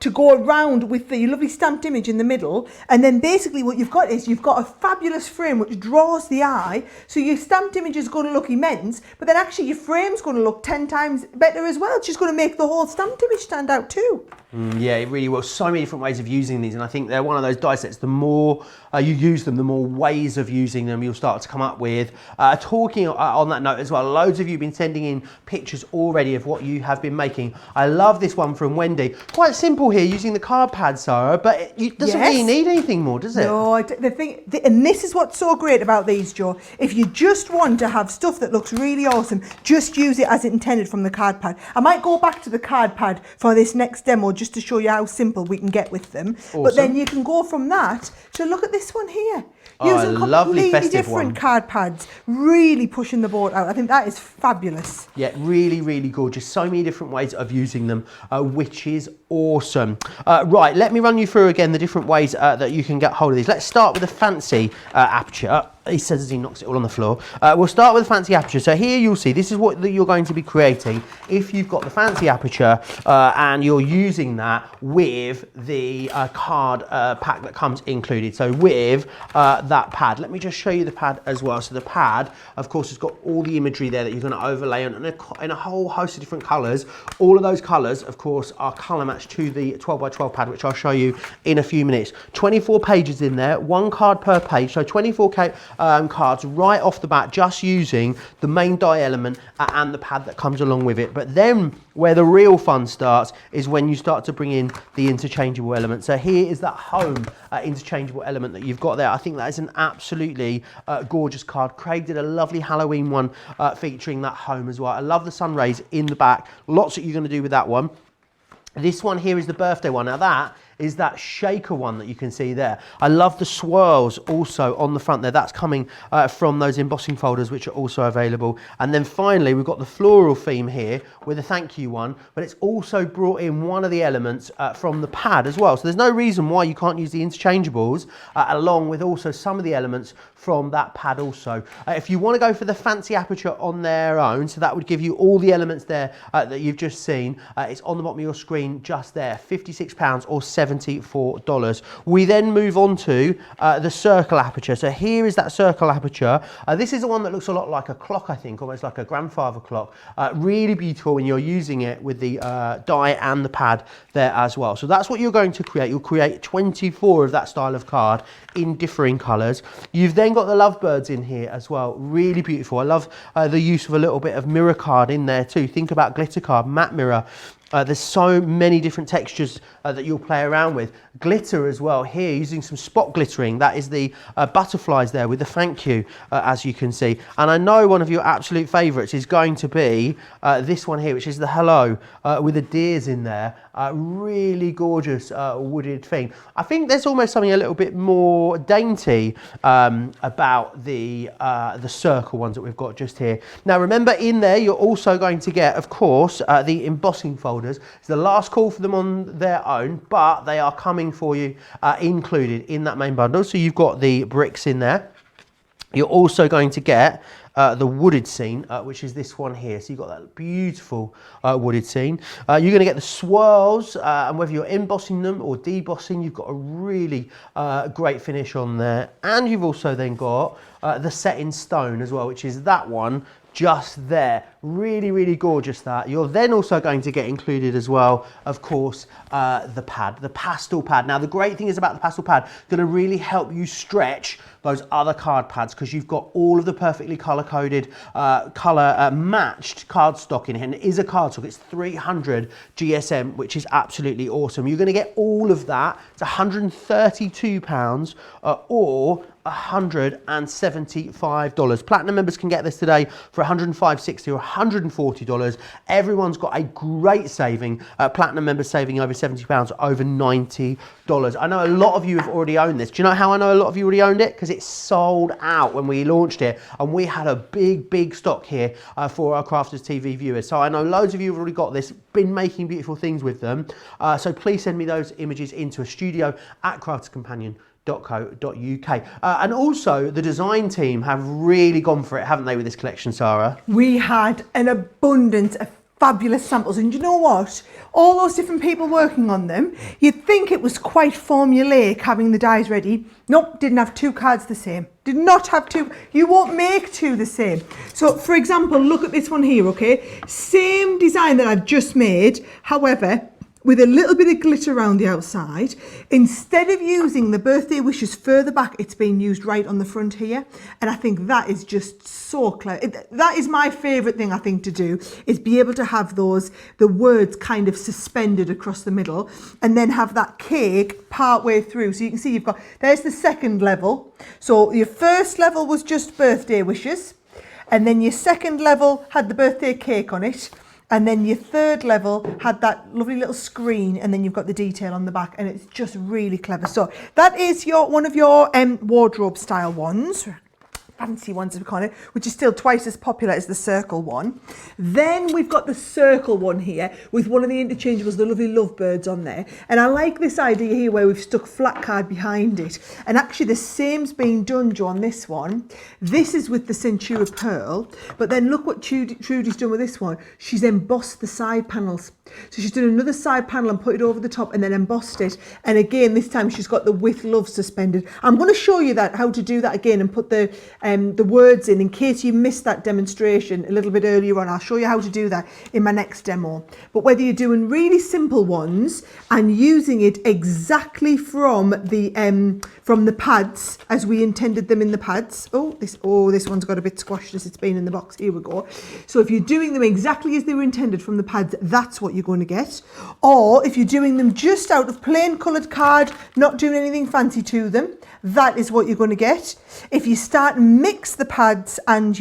to go around with the lovely stamped image in the middle. And then basically what you've got is you've got a fabulous frame which draws the eye. So your stamped image is going to look immense, but then actually your frame's going to look 10 times better as well. It's just going to make the whole stamped image stand out too. Yeah, it really will. So many different ways of using these, and I think they're one of those die sets. The more you use them, the more ways of using them you'll start to come up with. Talking on that note as well, loads of you have been sending in pictures already of what you have been making. I love this one from Wendy. Quite simple here, using the card pad, Sarah, but it doesn't really need anything more, does it? No, and this is what's so great about these, Joe. If you just want to have stuff that looks really awesome, just use it as it intended from the card pad. I might go back to the card pad for this next demo just to show you how simple we can get with them. Awesome. But then you can go from that to look at this one here. Using completely different card pads, really pushing the board out. I think that is fabulous. Yeah, really, really gorgeous. So many different ways of using them, which is awesome. Right, let me run you through again the different ways that you can get hold of these. Let's start with the fancy aperture. He says as he knocks it all on the floor. We'll start with the fancy aperture. So here you'll see, this is what you're going to be creating if you've got the fancy aperture and you're using that with the card pack that comes included. So with that pad. Let me just show you the pad as well. So the pad, of course, has got all the imagery there that you're going to overlay on in a whole host of different colours. All of those colours, of course, are colour matched to the 12x12 pad, which I'll show you in a few minutes. 24 pages in there, one card per page, so 24 cards right off the bat, just using the main die element and the pad that comes along with it. But then where the real fun starts is when you start to bring in the interchangeable element. So here is that home interchangeable element that you've got there. I think that is an absolutely gorgeous card. Craig did a lovely Halloween one featuring that home as well. I love the sun rays in the back. Lots that you're going to do with that one. This one here is the birthday one. Now that is that shaker one that you can see there. I love the swirls also on the front there. That's coming from those embossing folders, which are also available. And then finally, we've got the floral theme here with a thank you one, but it's also brought in one of the elements from the pad as well. So there's no reason why you can't use the interchangeables along with also some of the elements from that pad also. If you want to go for the fancy aperture on their own, so that would give you all the elements there that you've just seen. It's on the bottom of your screen just there, £56 or $74. We then move on to the circle aperture. So here is that circle aperture. This is the one that looks a lot like a clock, I think, almost like a grandfather clock. Really beautiful when you're using it with the die and the pad there as well. So that's what you're going to create. You'll create 24 of that style of card in differing colours. You've then got the lovebirds in here as well. Really beautiful. I love the use of a little bit of mirror card in there too. Think about glitter card, matte mirror. There's so many different textures that you'll play around with. Glitter as well here, using some spot glittering. That is the butterflies there with the thank you, as you can see. And I know one of your absolute favourites is going to be this one here, which is the hello with the deers in there. Really gorgeous wooded thing. I think there's almost something a little bit more dainty about the circle ones that we've got just here. Now remember, in there you're also going to get, of course, the embossing folders. It's the last call for them on their own, but they are coming for you included in that main bundle. So you've got the bricks in there. You're also going to get the wooded scene, which is this one here. So you've got that beautiful wooded scene. You're going to get the swirls, and whether you're embossing them or debossing, you've got a really great finish on there. And you've also then got the set in stone as well, which is that one just there. Really, really gorgeous that. You're then also going to get included as well, of course, the pad, the pastel pad. Now, the great thing is about the pastel pad, going to really help you stretch those other card pads because you've got all of the perfectly color-coded, color-matched cardstock in here. And it is a cardstock. It's 300 GSM, which is absolutely awesome. You're going to get all of that. It's £132 or $175. Platinum members can get this today for $105.60 or $140. Everyone's got a great saving. Platinum members saving over £70, over $90. I know a lot of you have already owned this. Do you know how I know a lot of you already owned it? Because it sold out when we launched it, and we had a big stock here for our Crafters TV viewers. So I know loads of you have already got this, been making beautiful things with them. So please send me those images into a studio@crafterscompanion.co.uk. And also the design team have really gone for it, haven't they, with this collection, Sarah? We had an abundance of fabulous samples. And you know what? All those different people working on them, you'd think it was quite formulaic having the dies ready. Nope, didn't have 2 cards the same. Did not have 2. You won't make 2 the same. So for example, look at this one here, okay? Same design that I've just made, however, with a little bit of glitter around the outside. Instead of using the birthday wishes further back, it's been used right on the front here. And I think that is just so clever. That is my favourite thing, I think, to do, is be able to have the words kind of suspended across the middle and then have that cake part way through. So you can see there's the second level. So your first level was just birthday wishes. And then your second level had the birthday cake on it. And then your third level had that lovely little screen, and then you've got the detail on the back, and it's just really clever. So that is one of your wardrobe style ones, fancy ones as we call it, which is still twice as popular as the circle one. Then we've got the circle one here with one of the interchangeables, the lovely lovebirds on there. And I like this idea here where we've stuck flat card behind it. And actually the same's being done, Joe, on this one. This is with the Centura Pearl, but then look what Trudy's done with this one. She's embossed the side panels. So she's done another side panel and put it over the top and then embossed it. And again, this time she's got the with love suspended. I'm going to show you how to do that again and put the words in case you missed that demonstration a little bit earlier on. I'll show you how to do that in my next demo. But whether you're doing really simple ones and using it exactly from the pads as we intended them in the pads. This one's got a bit squashed as it's been in the box. Here we go. So if you're doing them exactly as they were intended from the pads, that's what you're going to get. Or if you're doing them just out of plain coloured card, not doing anything fancy to them, that is what you're going to get. If you start and mix the pads and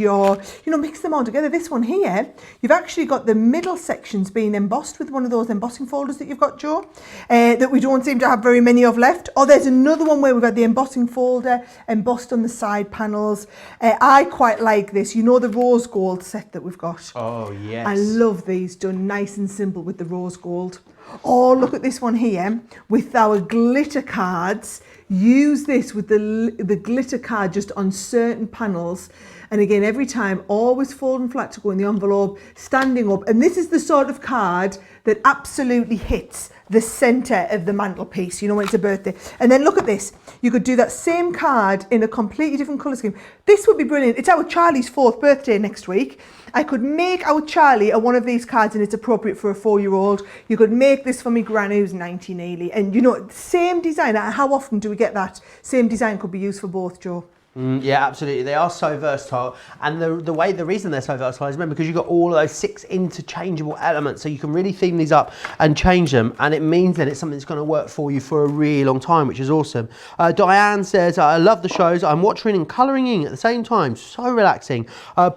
mix them all together, this one here, you've actually got the middle sections being embossed with one of those embossing folders that you've got, Joe, that we don't seem to have very many of left. Or there's another one where we've got the embossing folder embossed on the side panels. I quite like this. You know the rose gold set that we've got? Oh, yes. I love these done nice and simple with the rose gold. Or look at this one here with our glitter cards. Use this with the glitter card just on certain panels. And again, every time, always folding flat to go in the envelope, standing up. And this is the sort of card that absolutely hits the centre of the mantelpiece, when it's a birthday. And then look at this. You could do that same card in a completely different colour scheme. This would be brilliant. It's our Charlie's 4th birthday next week. I could make our Charlie one of these cards and it's appropriate for a 4-year-old. You could make this for me granny who's 90 nearly. And same design. How often do we get that? Same design could be used for both, Joe. Yeah, absolutely. They are so versatile, and the reason they're so versatile is because you've got all of those 6 interchangeable elements, so you can really theme these up and change them, and it means that it's something that's going to work for you for a really long time, which is awesome. Diane says, I love the shows. I'm watching and colouring in at the same time. So relaxing.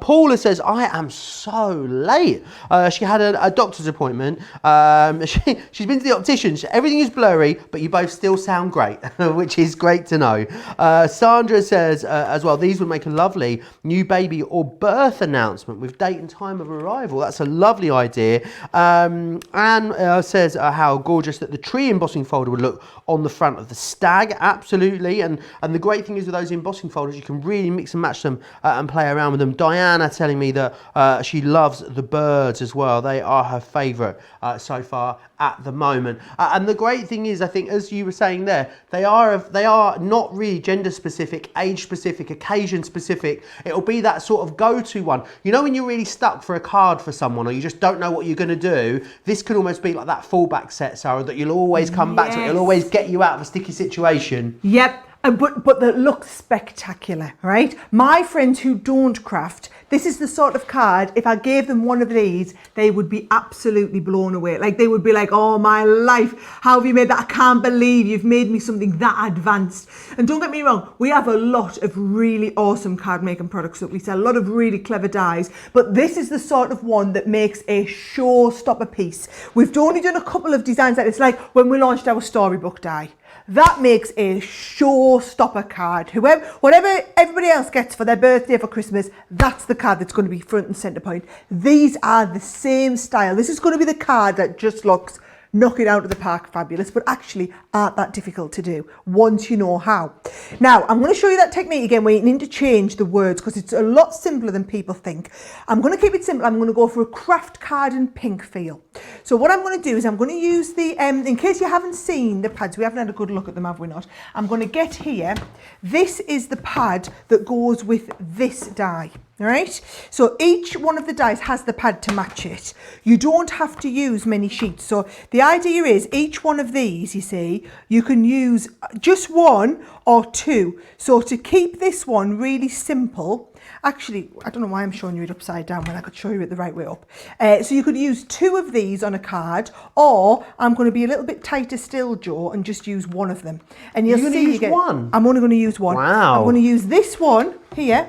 Paula says, I am so late. She had a doctor's appointment. She's been to the optician. Everything is blurry, but you both still sound great, which is great to know. Sandra says, as well, these would make a lovely new baby or birth announcement with date and time of arrival. That's a lovely idea. Anne says how gorgeous that the tree embossing folder would look on the front of the stag. Absolutely. And the great thing is with those embossing folders, you can really mix and match them and play around with them. Diana telling me that she loves the birds as well. They are her favourite so far at the moment. And the great thing is, I think, as you were saying there, they are not really gender specific, age specific, occasion specific. It'll be that sort of go-to one. When you're really stuck for a card for someone, or you just don't know what you're going to do, this could almost be like that fallback set, Sarah, that you'll always come back to. It'll always get you out of a sticky situation. Yep. But that looks spectacular, right? My friends who don't craft, this is the sort of card, if I gave them one of these, they would be absolutely blown away. Like, they would be like, oh my life, how have you made that? I can't believe you've made me something that advanced. And don't get me wrong, we have a lot of really awesome card making products that we sell, a lot of really clever dies, but this is the sort of one that makes a showstopper piece. We've only done a couple of designs that it's like when we launched our storybook die. That makes a showstopper card. Whatever everybody else gets for their birthday, for Christmas, that's the card that's going to be front and centre point. These are the same style. This is going to be the card that just looks knock it out of the park fabulous, but actually aren't that difficult to do once you know how. Now, I'm going to show you that technique again where you need to change the words because it's a lot simpler than people think. I'm going to keep it simple. I'm going to go for a craft card and pink feel. So what I'm going to do is I'm going to use the, in case you haven't seen the pads, we haven't had a good look at them, have we not? I'm going to get here. This is the pad that goes with this die. All right, so each one of the dies has the pad to match it. You don't have to use many sheets. So the idea is each one of these, you see, you can use just one or two. So to keep this one really simple, actually, I don't know why I'm showing you it upside down when I could show you it the right way up. So you could use two of these on a card, or I'm going to be a little bit tighter still, Joe, and just use one of them. And you'll see one. I'm only going to use one. Wow. I'm going to use this one here.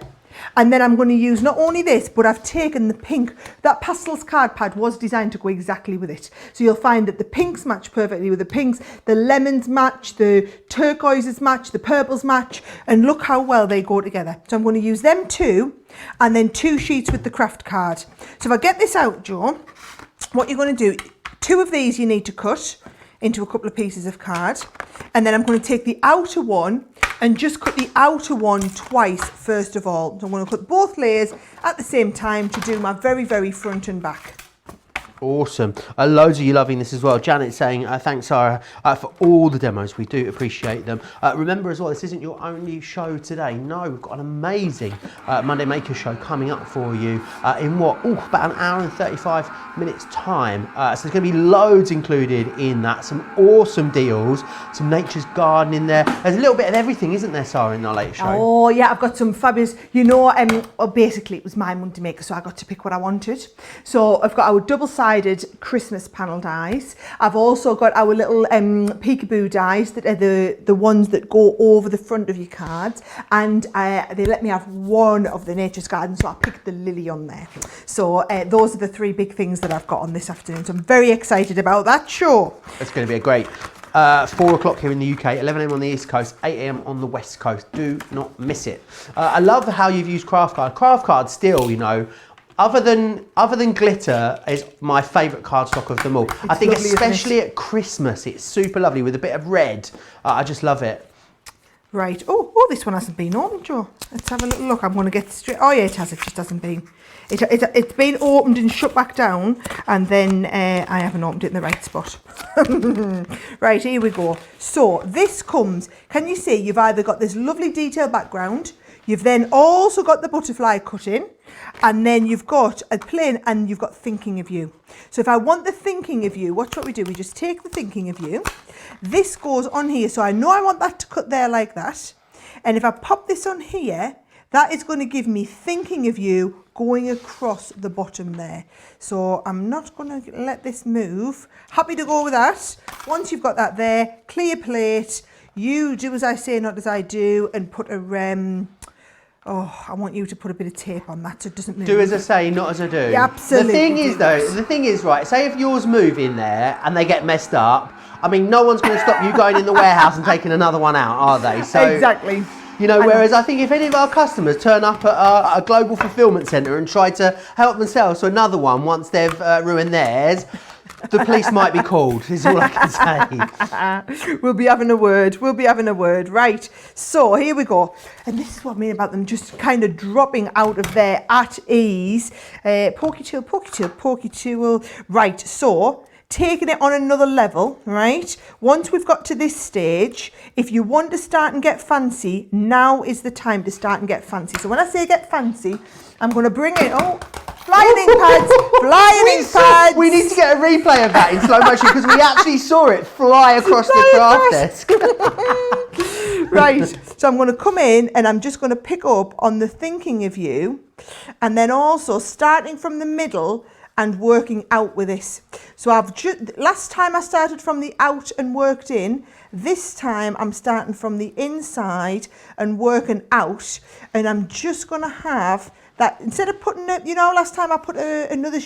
And then I'm going to use not only this, but I've taken the pink. That Pastels card pad was designed to go exactly with it. So you'll find that the pinks match perfectly with the pinks, the lemons match, the turquoises match, the purples match, and look how well they go together. So I'm going to use them two, and then two sheets with the craft card. So if I get this out, Joe, what you're going to do, two of these you need to cut into a couple of pieces of card, and then I'm going to take the outer one and just cut the outer one twice first of all. So I'm going to cut both layers at the same time to do my very, very front and back. Awesome. Loads of you loving this as well. Janet saying, thanks, Sarah, for all the demos. We do appreciate them. Remember as well, this isn't your only show today. No, we've got an amazing Monday Maker show coming up for you in what? About an hour and 35 minutes time. So there's going to be loads included in that. Some awesome deals, some Nature's Garden in there. There's a little bit of everything, isn't there, Sarah, in our latest show? Oh, yeah, I've got some fabulous, you know, well, basically it was my Monday Maker, so I got to pick what I wanted. So I've got our double-sided Christmas panel dies. I've also got our little peekaboo dies that are the ones that go over the front of your cards, and they let me have one of the Nature's Garden, so I picked the lily on there. So those are the three big things that I've got on this afternoon, so I'm very excited about that show. It's going to be a great 4 o'clock here in the UK, 11 a.m. on the East Coast, 8 a.m. on the West Coast. Do not miss it. I love how you've used craft card. Craft card still, you know, other than glitter, is my favourite cardstock of them all. I think lovely, especially at Christmas, it's super lovely with a bit of red. I just love it. Right. Oh, this one hasn't been opened, Joe. Let's have a little look. I'm going to get straight. Oh yeah, it has. It just hasn't been. It's been opened and shut back down, and then I haven't opened it in the right spot. Right, here we go. So this comes. Can you see? You've either got this lovely detailed background. You've then also got the butterfly cut in, and then you've got a plain, and you've got thinking of you. So if I want the thinking of you, watch what we do. We just take the thinking of you. This goes on here, so I know I want that to cut there like that. And if I pop this on here, that is going to give me thinking of you going across the bottom there. So I'm not going to let this move. Happy to go with that. Once you've got that there, clear plate. You do as I say, not as I do, and put a I want you to put a bit of tape on that so it doesn't move. Do as I say, not as I do. Yeah, absolutely. The thing is, right, say if yours move in there and they get messed up, I mean, no one's going to stop you going in the warehouse and taking another one out, are they? So, exactly. You know, whereas I think if any of our customers turn up at a global fulfillment centre and try to help themselves to another one once they've ruined theirs, the police might be called, is all I can say. We'll be having a word. Right. So here we go. And this is what I mean about them just kind of dropping out of there at ease. Pokey tool. Right. So taking it on another level, right? Once we've got to this stage, if you want to start and get fancy, now is the time to start and get fancy. So when I say get fancy, I'm going to bring it, flying ink pads. We need to get a replay of that in slow motion because we actually saw it fly across the craft desk. Right, so I'm going to come in and I'm just going to pick up on the thinking of you, and then also starting from the middle and working out with this. So last time I started from the out and worked in. This time I'm starting from the inside and working out, and I'm just going to have that, instead of putting it, you know, last time I put another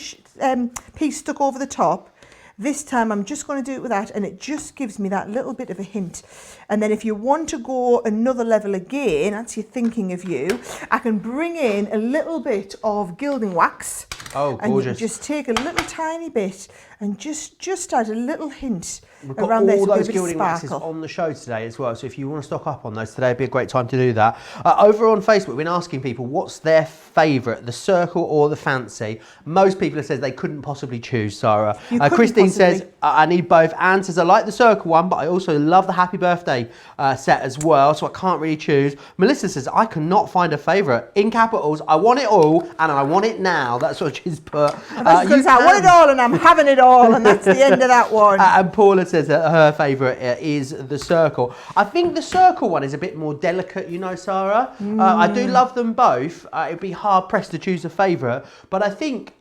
piece stuck over the top, this time I'm just going to do it with that, and it just gives me that little bit of a hint. And then if you want to go another level again, that's your thinking of you, I can bring in a little bit of gilding wax. Oh, gorgeous. And you just take a little tiny bit and just add a little hint We've got around there all to those give it a bit gilding of waxes sparkle. on the show today as well, so if you want to stock up on those, today would be a great time to do that. Over on Facebook, we've been asking people what's their favourite, the circle or the fancy. Most people have said they couldn't possibly choose, Sarah. Christine says, I need both. Anne says, I like the circle one, but I also love the happy birthday set as well, so I can't really choose. Melissa says, I cannot find a favourite. In capitals, I want it all, and I want it now. That's what she's put. I want it all, and I'm having it all, and that's the end of that one. And Paula says that her favourite is the circle. I think the circle one is a bit more delicate, you know, Sarah. I do love them both. It'd be hard pressed to choose a favourite, but I think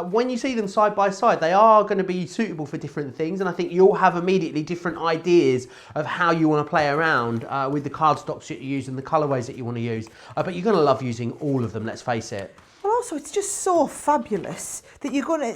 when you see them side by side, they are going to be suitable for different things, and I think you'll have immediately different ideas of how you want to play around with the cardstocks that you use and the colourways that you want to use. But you're going to love using all of them, let's face it. Well, also, it's just so fabulous that you're gonna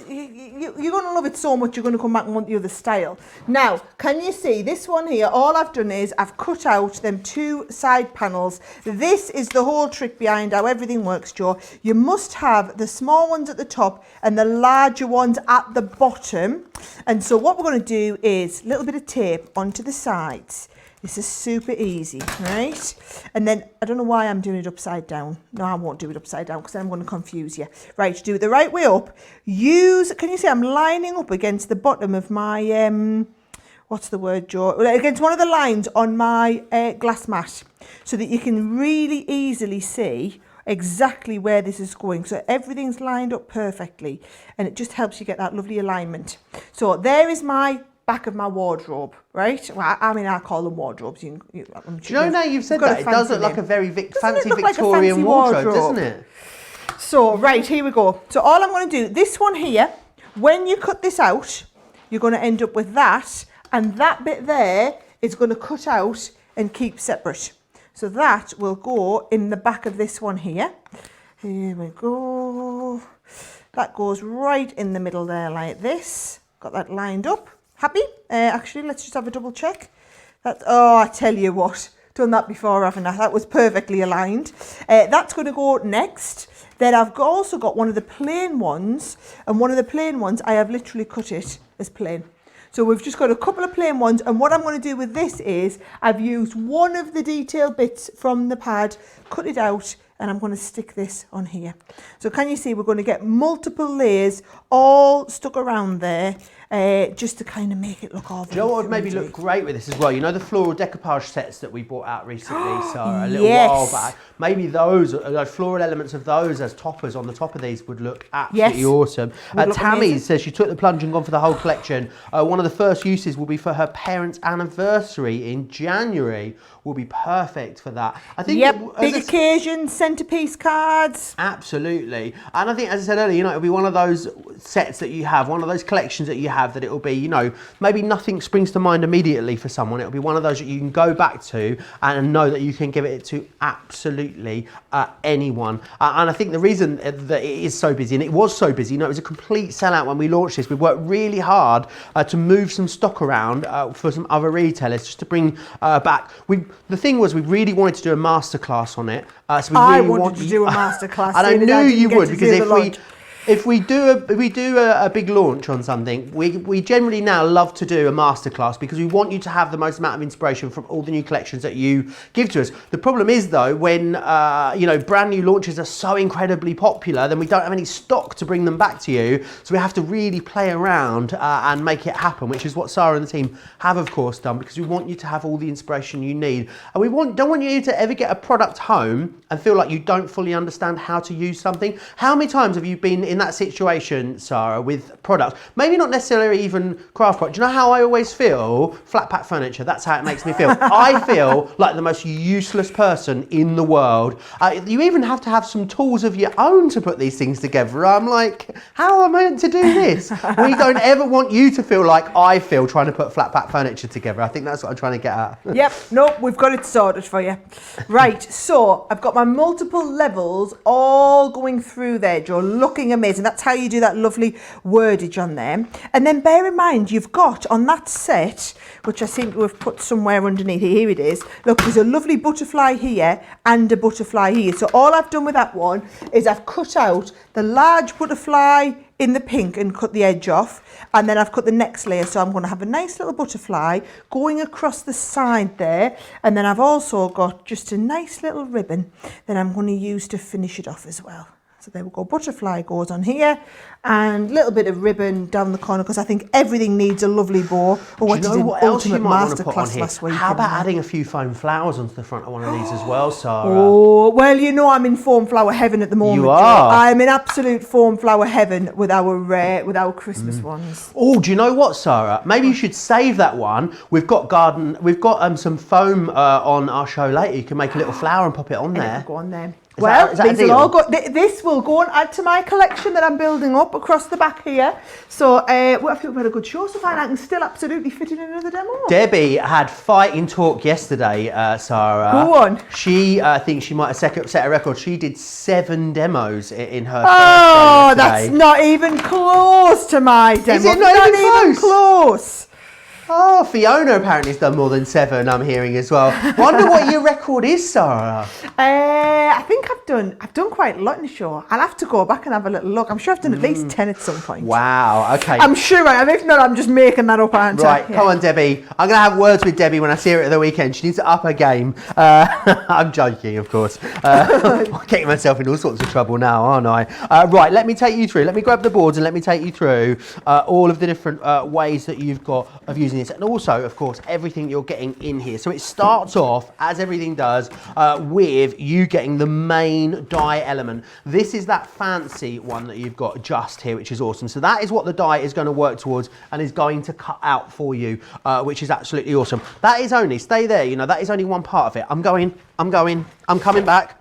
love it so much. You're gonna come back and want the other style. Now, can you see this one here? All I've done is I've cut out them two side panels. This is the whole trick behind how everything works, Joe. You must have the small ones at the top and the larger ones at the bottom. And so what we're going to do is a little bit of tape onto the sides. This is super easy, right? And then, I don't know why I'm doing it upside down. No, I won't do it upside down because then I'm going to confuse you. Right, do it the right way up. Can you see I'm lining up against the bottom of my, what's the word, Joe? Against one of the lines on my glass mat so that you can really easily see exactly where this is going. So everything's lined up perfectly and it just helps you get that lovely alignment. So there is my back of my wardrobe, right? Well, I mean, I call them wardrobes. Do you know, now you've said that, it does look like a very fancy Victorian wardrobe, doesn't it? So, right, here we go. So all I'm going to do, this one here, when you cut this out, you're going to end up with that, and that bit there is going to cut out and keep separate. So that will go in the back of this one here. Here we go. That goes right in the middle there like this. Got that lined up. Happy? Actually, let's just have a double check. Oh, I tell you what, done that before, haven't I? That was perfectly aligned. That's going to go next. Then I've also got one of the plain ones, and one of the plain ones, I have literally cut it as plain. So we've just got a couple of plain ones, and what I'm going to do with this is I've used one of the detail bits from the pad, cut it out, and I'm going to stick this on here. So can you see we're going to get multiple layers all stuck around there just to kind of make it look all very Joe would maybe look great with this as well. You know the floral decoupage sets that we brought out recently, Sarah, a little while back? Maybe those floral elements of those as toppers on the top of these would look absolutely awesome. Tammy says she took the plunge and gone for the whole collection. One of the first uses will be for her parents' anniversary in January. Will be perfect for that. I think. Yep, big occasions, centerpiece cards. Absolutely. And I think, as I said earlier, you know, it'll be one of those sets that you have, one of those collections that you have that it'll be, you know, maybe nothing springs to mind immediately for someone. It'll be one of those that you can go back to and know that you can give it to absolutely anyone. And I think the reason that it is so busy, and it was so busy, you know, it was a complete sellout when we launched this. We worked really hard to move some stock around for some other retailers just to bring back. The thing was, we really wanted to do a masterclass on it. So we I wanted to do a masterclass, and I knew you would, because if we do a big launch on something, we generally now love to do a masterclass because we want you to have the most amount of inspiration from all the new collections that you give to us. The problem is though, when you know, brand new launches are so incredibly popular, then we don't have any stock to bring them back to you. So we have to really play around and make it happen, which is what Sarah and the team have of course done, because we want you to have all the inspiration you need. And we don't want you to ever get a product home and feel like you don't fully understand how to use something. How many times have you been in that situation, Sarah, with products? Maybe not necessarily even craft products. Do you know how I always feel? Flat pack furniture, that's how it makes me feel. I feel like the most useless person in the world. You even have to have some tools of your own to put these things together. I'm like, how am I meant to do this? We don't ever want you to feel like I feel trying to put flat pack furniture together. I think that's what I'm trying to get at. Yep, nope, we've got it sorted for you. Right, so I've got my multiple levels all going through there, Joe, looking amazing. amazing. That's how you do that lovely wordage on there. And then bear in mind, you've got on that set, which I seem to have put somewhere underneath here it is. Look, there's a lovely butterfly here and a butterfly here. So all I've done with that one is I've cut out the large butterfly in the pink and cut the edge off, and then I've cut the next layer, so I'm going to have a nice little butterfly going across the side there, and then I've also got just a nice little ribbon that I'm going to use to finish it off as well. So there we go, butterfly goes on here, and a little bit of ribbon down the corner, because I think everything needs a lovely bow. Or what did what else you might want to put on masterclass here? last week. How about adding a few foam flowers onto the front of one of these as well, Sarah? Oh, well, you know I'm in foam flower heaven at the moment. You are. Joe. I'm in absolute foam flower heaven with our Christmas ones. Oh, do you know what, Sarah? Maybe you should save that one. We've got some foam on our show later. You can make a little flower and pop it on there. Go on there. Is Well, that a these will deal? all go. This will go and add to my collection that I'm building up across the back here. So I think we've had a good show so far, and I can still absolutely fit in another demo. Debbie had fighting talk yesterday, Sarah. Go on. She, I think she might have set a record. She did 7 demos in her Oh, first day that's today. not even close to my demo. Is it not even close? Oh, Fiona apparently has done more than 7, I'm hearing as well. Wonder what your record is, Sarah. I think I've done quite a lot in the show. I'll have to go back and have a little look. I'm sure I've done at least 10 at some point. Wow, okay. I'm sure I have. If not, I'm just making that up, aren't I? Right, come on, Debbie. I'm going to have words with Debbie when I see her at the weekend. She needs to up her game. I'm joking, of course. I'm getting myself in all sorts of trouble now, aren't I? Right, let me take you through. Let me grab the boards and let me take you through all of the different ways that you've got of using this. And also, of course, everything you're getting in here. So it starts off, as everything does, with you getting the main die element. This is that fancy one that you've got just here, which is awesome. So that is what the die is going to work towards and is going to cut out for you, which is absolutely awesome. That is only, stay there, you know, that is only one part of it. I'm coming back.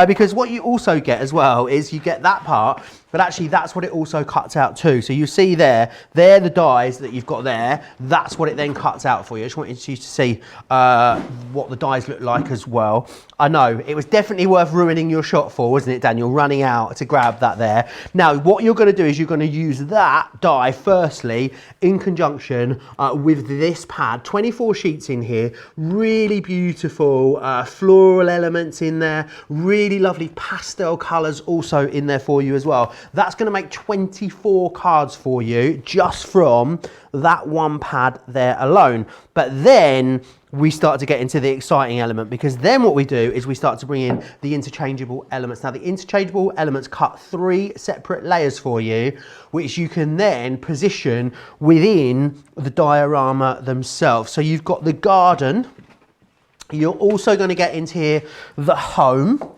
Because what you also get as well is you get that part, but actually that's what it also cuts out too. So you see there, they're the dies that you've got there. That's what it then cuts out for you. I just wanted you to see what the dies look like as well. I know, it was definitely worth ruining your shot for, wasn't it, Daniel? Running out to grab that there. Now, what you're going to do is you're going to use that die, firstly, in conjunction with this pad. 24 sheets in here, really beautiful floral elements in there, really lovely pastel colours also in there for you as well. That's going to make 24 cards for you just from that one pad there alone. But then we start to get into the exciting element, because then what we do is we start to bring in the interchangeable elements. Now the interchangeable elements cut 3 separate layers for you, which you can then position within the diorama themselves. So you've got the garden, you're also going to get into here the home,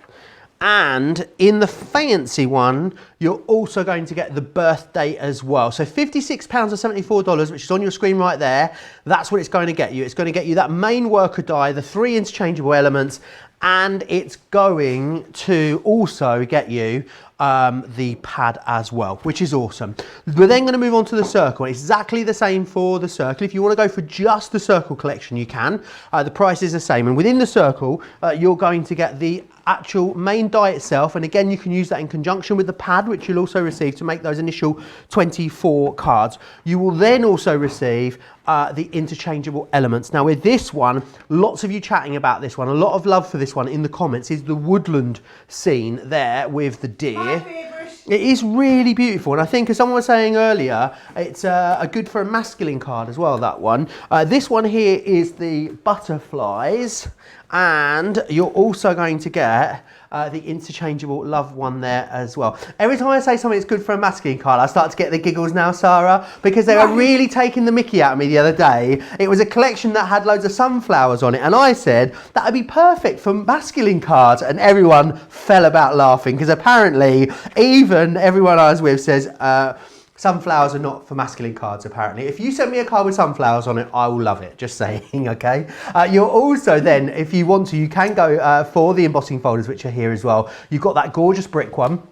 and in the fancy one, you're also going to get the birthday as well. So £56 or $74, which is on your screen right there, that's what it's going to get you. It's going to get you that main worker die, the 3 interchangeable elements, and it's going to also get you the pad as well, which is awesome. We're then going to move on to the circle. Exactly the same for the circle. If you want to go for just the circle collection, you can. The price is the same, and within the circle, you're going to get the actual main die itself, and again you can use that in conjunction with the pad, which you'll also receive to make those initial 24 cards. You will then also receive the interchangeable elements. Now with this one, lots of you chatting about this one, a lot of love for this one in the comments, is the woodland scene there with the deer. It is really beautiful, and I think, as someone was saying earlier, it's a good for a masculine card as well, that one. This one here is the butterflies, and you're also going to get the interchangeable love one there as well. Every time I say something that's good for a masculine card, I start to get the giggles now, Sarah, because they were really taking the mickey out of me the other day. It was a collection that had loads of sunflowers on it, and I said that would be perfect for masculine cards, and everyone fell about laughing, because apparently even everyone I was with says sunflowers are not for masculine cards, apparently. If you send me a card with sunflowers on it, I will love it, just saying, okay? You're also then, if you want to, you can go for the embossing folders, which are here as well. You've got that gorgeous brick one.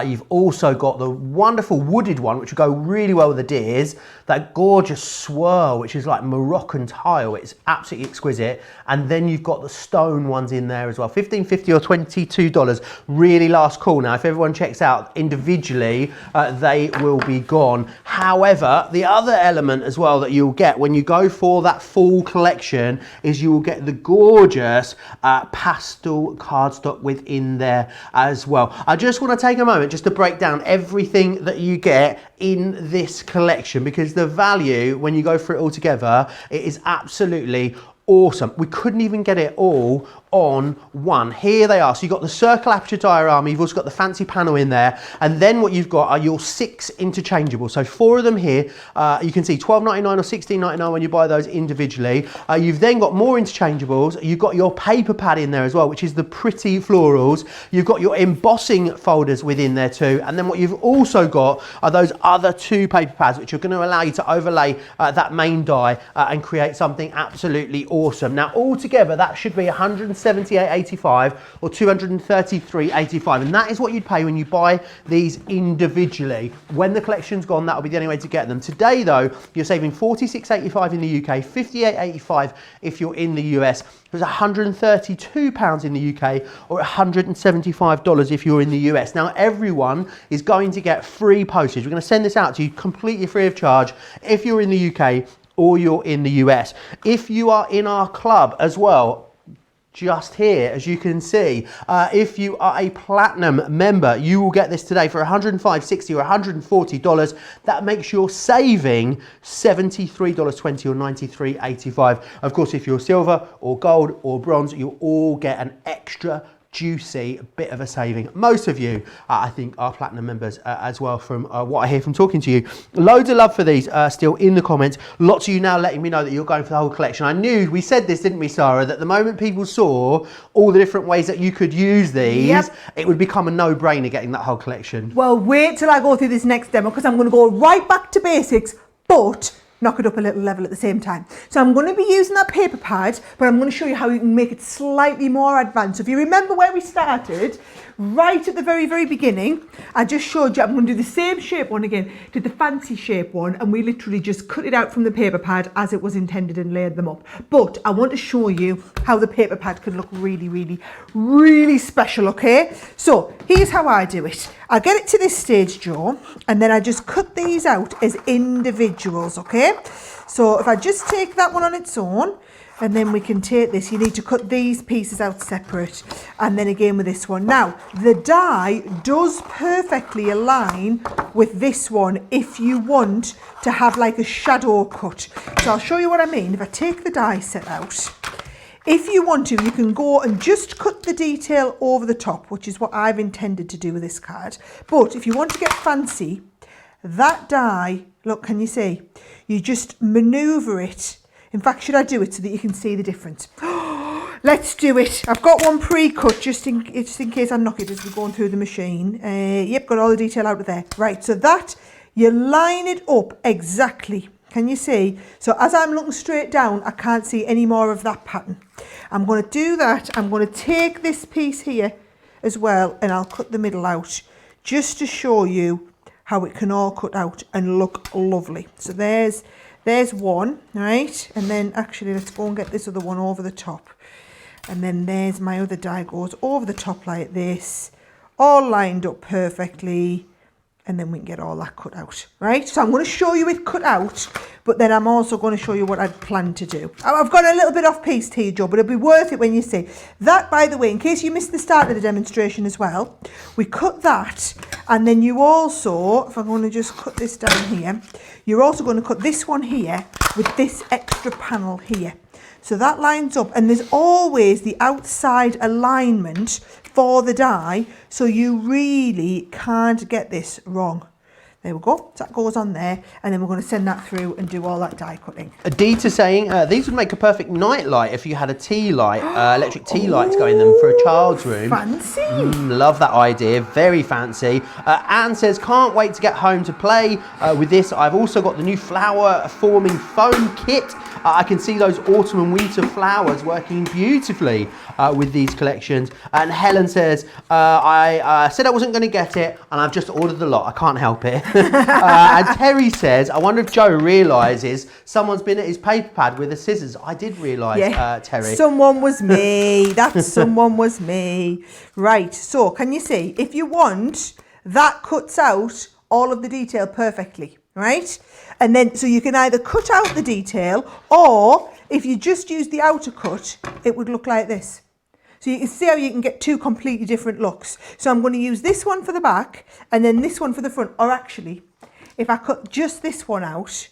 You've also got the wonderful wooded one, which will go really well with the deers. That gorgeous swirl, which is like Moroccan tile. It's absolutely exquisite. And then you've got the stone ones in there as well. $15.50 or $22. Really last call. Now, if everyone checks out individually, they will be gone. However, the other element as well that you'll get when you go for that full collection is you will get the gorgeous pastel cardstock within there as well. I just want to take a moment just to break down everything that you get in this collection, because the value when you go through it all together, it is absolutely awesome. We couldn't even get it all on one. Here they are. So you've got the circle aperture diorama, you've also got the fancy panel in there, and then what you've got are your 6 interchangeable. So 4 of them here. You can see $12.99 or $16.99 when you buy those individually. You've then got more interchangeables. You've got your paper pad in there as well, which is the pretty florals. You've got your embossing folders within there too, and then what you've also got are those other 2 paper pads, which are going to allow you to overlay that main die and create something absolutely awesome. Now altogether that should be $178.85 or $233.85, and that is what you'd pay when you buy these individually. When the collection's gone, that'll be the only way to get them. Today though, you're saving $46.85 in the UK, $58.85 if you're in the US. It was £132 in the UK or $175 if you're in the US. Now everyone is going to get free postage. We're going to send this out to you completely free of charge if you're in the UK or you're in the US. If you are in our club as well, just here, as you can see, if you are a platinum member, you will get this today for $105.60 or $140. That makes your saving $73.20 or $93.85. Of course, if you're silver or gold or bronze, you'll all get an extra juicy bit of a saving. Most of you, I think, are platinum members as well, from what I hear from talking to you. Loads of love for these still in the comments. Lots of you now letting me know that you're going for the whole collection. I knew, we said this, didn't we, Sarah, that the moment people saw all the different ways that you could use these, it would become a no-brainer getting that whole collection. Well, wait till I go through this next demo, because I'm going to go right back to basics, but knock it up a little level at the same time. So I'm going to be using that paper pad, but I'm going to show you how you can make it slightly more advanced. So if you remember where we started, right at the very, very beginning, I just showed you, I'm going to do the same shape one again, did the fancy shape one, and we literally just cut it out from the paper pad as it was intended and layered them up. But I want to show you how the paper pad can look really, really, really special, okay? So here's how I do it. I get it to this stage, Joe, and then I just cut these out as individuals, okay? So if I just take that one on its own, and then we can take this, you need to cut these pieces out separate, and then again with this one. Now, the die does perfectly align with this one if you want to have like a shadow cut. So I'll show you what I mean. If I take the die set out, if you want to, you can go and just cut the detail over the top, which is what I've intended to do with this card. But if you want to get fancy, that die, look, can you see? You just maneuver it. In fact, should I do it so that you can see the difference? Let's do it. I've got one pre-cut just in case I knock it as we're going through the machine. Yep, got all the detail out of there. Right, so that, you line it up exactly. Can you see? So as I'm looking straight down, I can't see any more of that pattern. I'm going to do that. I'm going to take this piece here as well, and I'll cut the middle out just to show you how it can all cut out and look lovely. So there's one, right? And then actually let's go and get this other one over the top. And then there's my other die, goes over the top like this, all lined up perfectly. And then we can get all that cut out, right? So I'm going to show you it cut out, but then I'm also going to show you what I'd planned to do. I've got a little bit off piece here, Joe, but it'll be worth it when you see. That, by the way, in case you missed the start of the demonstration as well, we cut that, and then you also, if I'm going to just cut this down here, you're also going to cut this one here with this extra panel here. So that lines up, and there's always the outside alignment for the die, so you really can't get this wrong. There we go. So that goes on there, and then we're going to send that through and do all that die cutting. Adita saying these would make a perfect night light if you had a tea light, electric tea light to go in them for a child's room. Fancy. Love that idea, very fancy. Anne says, can't wait to get home to play with this. I've also got the new flower forming foam kit. I can see those autumn and winter flowers working beautifully with these collections. And Helen says, I said I wasn't going to get it, and I've just ordered the lot. I can't help it. And Terry says, I wonder if Joe realises someone's been at his paper pad with the scissors. I did realise, Terry. Someone was me. That someone was me. Right, so can you see, if you want, that cuts out all of the detail perfectly, right? And then, so you can either cut out the detail, or if you just use the outer cut, it would look like this. So you can see how you can get two completely different looks. So I'm going to use this one for the back and then this one for the front. Or actually, if I cut just this one out,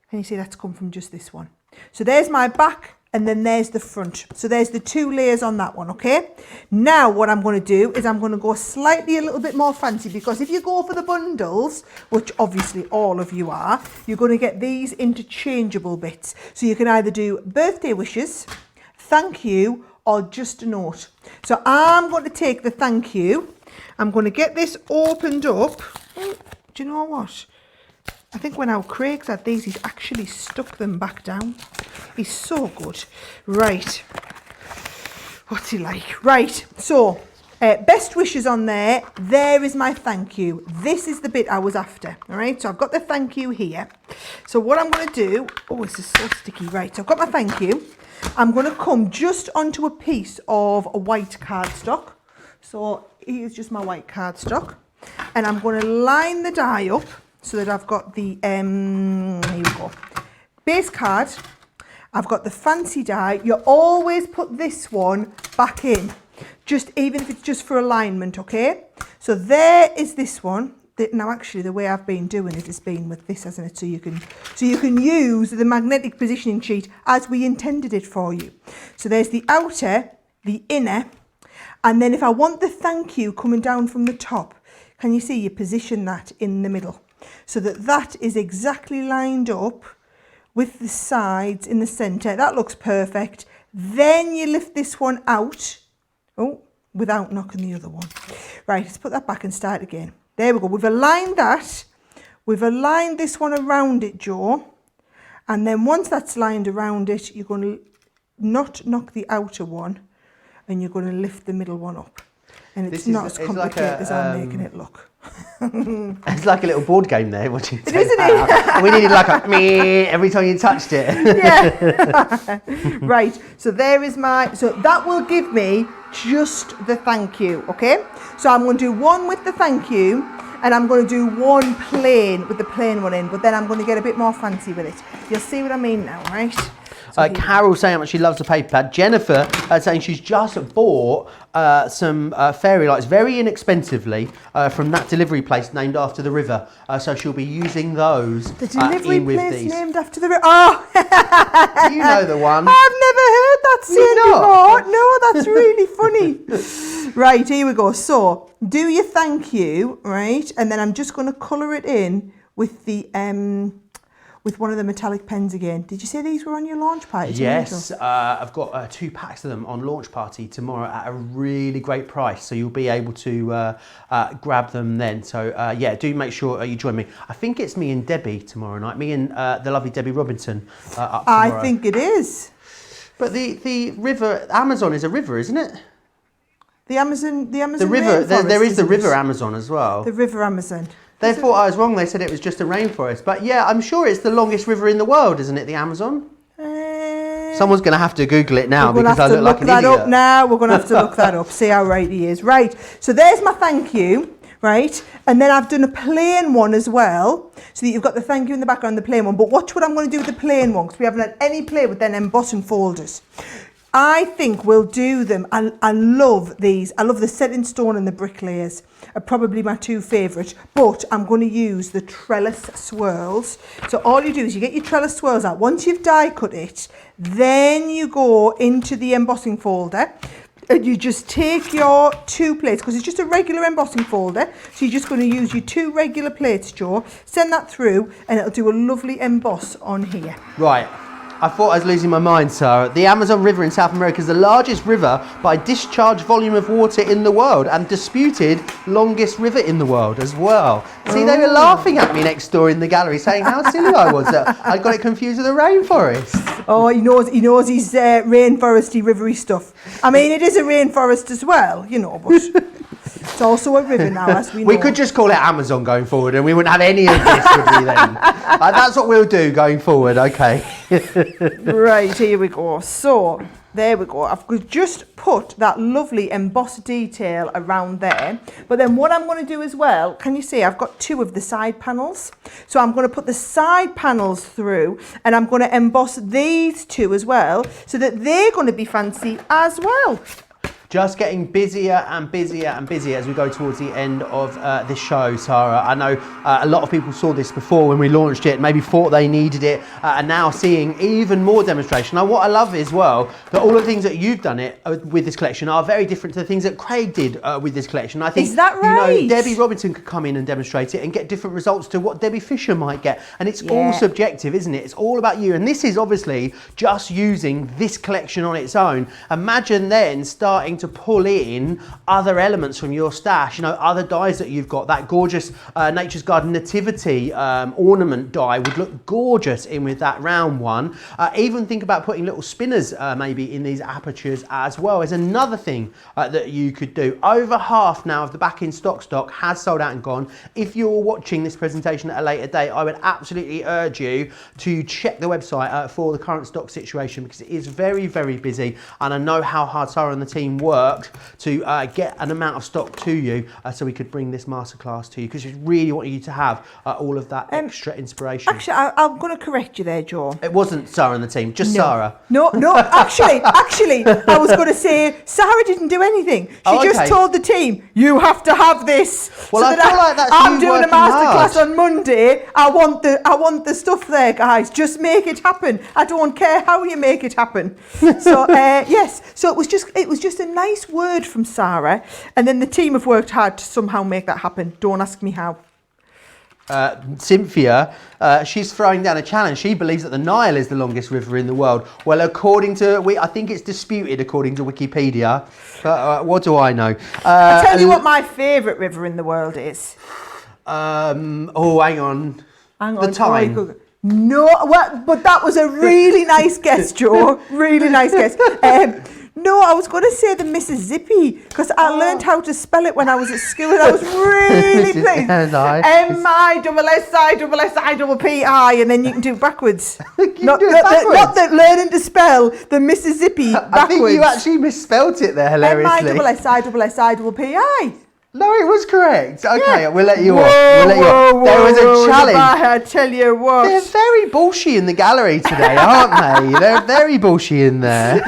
can you see that's come from just this one? So there's my back and then there's the front. So there's the two layers on that one, okay? Now what I'm going to do is I'm going to go slightly a little bit more fancy, because if you go for the bundles, which obviously all of you are, you're going to get these interchangeable bits. So you can either do birthday wishes, thank you, or just a note. So I'm going to take the thank you. I'm going to get this opened up. Do you know what? I think when our Craig's had these, he's actually stuck them back down. He's so good. Right. What's he like? Right. So, best wishes on there. There is my thank you. This is the bit I was after. All right. So I've got the thank you here. So what I'm going to do. Oh, this is so sticky. Right. So I've got my thank you. I'm going to come just onto a piece of a white cardstock. So here's just my white cardstock. And I'm going to line the die up so that I've got the, here we go, base card. I've got the fancy die. You always put this one back in, just even if it's just for alignment, okay? So there is this one. Now actually the way I've been doing it has been with this, hasn't it? So you can use the magnetic positioning sheet as we intended it for you. So there's the outer, the inner, and then if I want the thank you coming down from the top, can you see you position that in the middle so that that is exactly lined up with the sides in the center. That looks perfect. Then you lift this one out, without knocking the other one. Right, let's put that back and start again. There we go. We've aligned that. We've aligned this one around it, Joe. And then once that's lined around it, you're going to not knock the outer one, and you're going to lift the middle one up. And it's not as complicated as I'm making it look. It's like a little board game there. What you Isn't it? We needed like a me every time you touched it. Yeah. Right. So there is so that will give me just the thank you. Okay. So I'm going to do one with the thank you, and I'm going to do one plain with the plain one in, but then I'm going to get a bit more fancy with it. You'll see what I mean now, right? Carol saying how much she loves the paper pad. Jennifer saying she's just bought some fairy lights very inexpensively from that delivery place named after the river. So she'll be using those. The delivery in with place these. named after the river. Oh, you know the one. I've never heard that saying before. No, that's really funny. Right, here we go. So do your thank you, right? And then I'm just going to colour it in with the with one of the metallic pens again. Did you say these were on your launch party? Yes, I've got 2 packs of them on launch party tomorrow at a really great price. So you'll be able to grab them then. So yeah, do make sure you join me. I think it's me and Debbie tomorrow night. Me and the lovely Debbie Robinson up tomorrow. I think it is. But the river, Amazon is a river, isn't it? The Amazon The river, there is the river Amazon as well. The river Amazon. They thought I was wrong. They said it was just a rainforest. But yeah, I'm sure it's the longest river in the world, isn't it? The Amazon? Someone's going to have to Google it now because I look like an idiot. Up now. We're going to have to look that up, see how right he is. Right, so there's my thank you, right? And then I've done a plain one as well, so that you've got the thank you in the background, the plain one. But watch what I'm going to do with the plain one, because we haven't had any play with them embossing folders. I think we'll do them. I love these. I love the set in stone and the bricklayers. Are probably my 2 favourite. But I'm going to use the trellis swirls. So all you do is you get your trellis swirls out. Once you've die cut it, then you go into the embossing folder. And you just take your 2 plates, because it's just a regular embossing folder. So you're just going to use your 2 regular plates, Joe. Send that through and it'll do a lovely emboss on here. Right. I thought I was losing my mind, Sarah. The Amazon River in South America is the largest river by discharge volume of water in the world and disputed longest river in the world as well. See, they were laughing at me next door in the gallery saying how silly I was that I got it confused with the rainforest. Oh, he knows his rainforesty, rivery stuff. I mean, it is a rainforest as well, you know, but it's also a river now, as we know. We could just call it Amazon going forward and we wouldn't have any of this, would we then? That's what we'll do going forward, okay. Right, here we go. So, there we go. I've just put that lovely embossed detail around there. But then what I'm going to do as well, can you see I've got 2 of the side panels. So I'm going to put the side panels through and I'm going to emboss these 2 as well so that they're going to be fancy as well. Just getting busier and busier and busier as we go towards the end of this show, Sarah. I know a lot of people saw this before when we launched it, maybe thought they needed it, and now seeing even more demonstration. Now, what I love is, well, that all of the things that you've done it with this collection are very different to the things that Craig did with this collection. I think, is that right? You know, Debbie Robinson could come in and demonstrate it and get different results to what Debbie Fisher might get. And it's all subjective, isn't it? It's all about you. And this is obviously just using this collection on its own. Imagine then starting to pull in other elements from your stash, you know, other dies that you've got. That gorgeous Nature's Garden Nativity ornament die would look gorgeous in with that round one. Even think about putting little spinners maybe in these apertures as well is another thing that you could do. Over half now of the back in stock has sold out and gone. If you're watching this presentation at a later date, I would absolutely urge you to check the website for the current stock situation, because it is very, very busy, and I know how hard Sarah and the team worked to get an amount of stock to you so we could bring this masterclass to you, because we really want you to have all of that extra inspiration. Actually, I'm going to correct you there, Joe. It wasn't Sarah and the team, just Sarah. No, actually, I was going to say Sarah didn't do anything. She just told the team, you have to have this. Well, so I feel like that's I'm you doing a working masterclass hard. on Monday. I want the stuff there, guys. Just make it happen. I don't care how you make it happen. So yes, so it was just a nice word from Sarah, and then the team have worked hard to somehow make that happen. Don't ask me how. Cynthia, she's throwing down a challenge. She believes that the Nile is the longest river in the world. Well, according to, I think it's disputed according to Wikipedia, but what do I know? I'll tell you what my favourite river in the world is. Hang on. The Tyne. No, but that was a really nice guess, Joe. Really nice guess. No, I was going to say the Mississippi, because I learned how to spell it when I was at school, and I was really pleased. M-I-S-S-I-S-S-I-P-I, and then you can do it backwards. Not that learning to spell the Mississippi backwards. I think you actually misspelt it there hilariously. M-I-S-S-I-S-S-I-P-I. No, it was correct. Okay, Yeah. we'll let you off. There was a challenge. I tell you what. They're very bullshy in the gallery today, aren't they? They're very bullshy in there.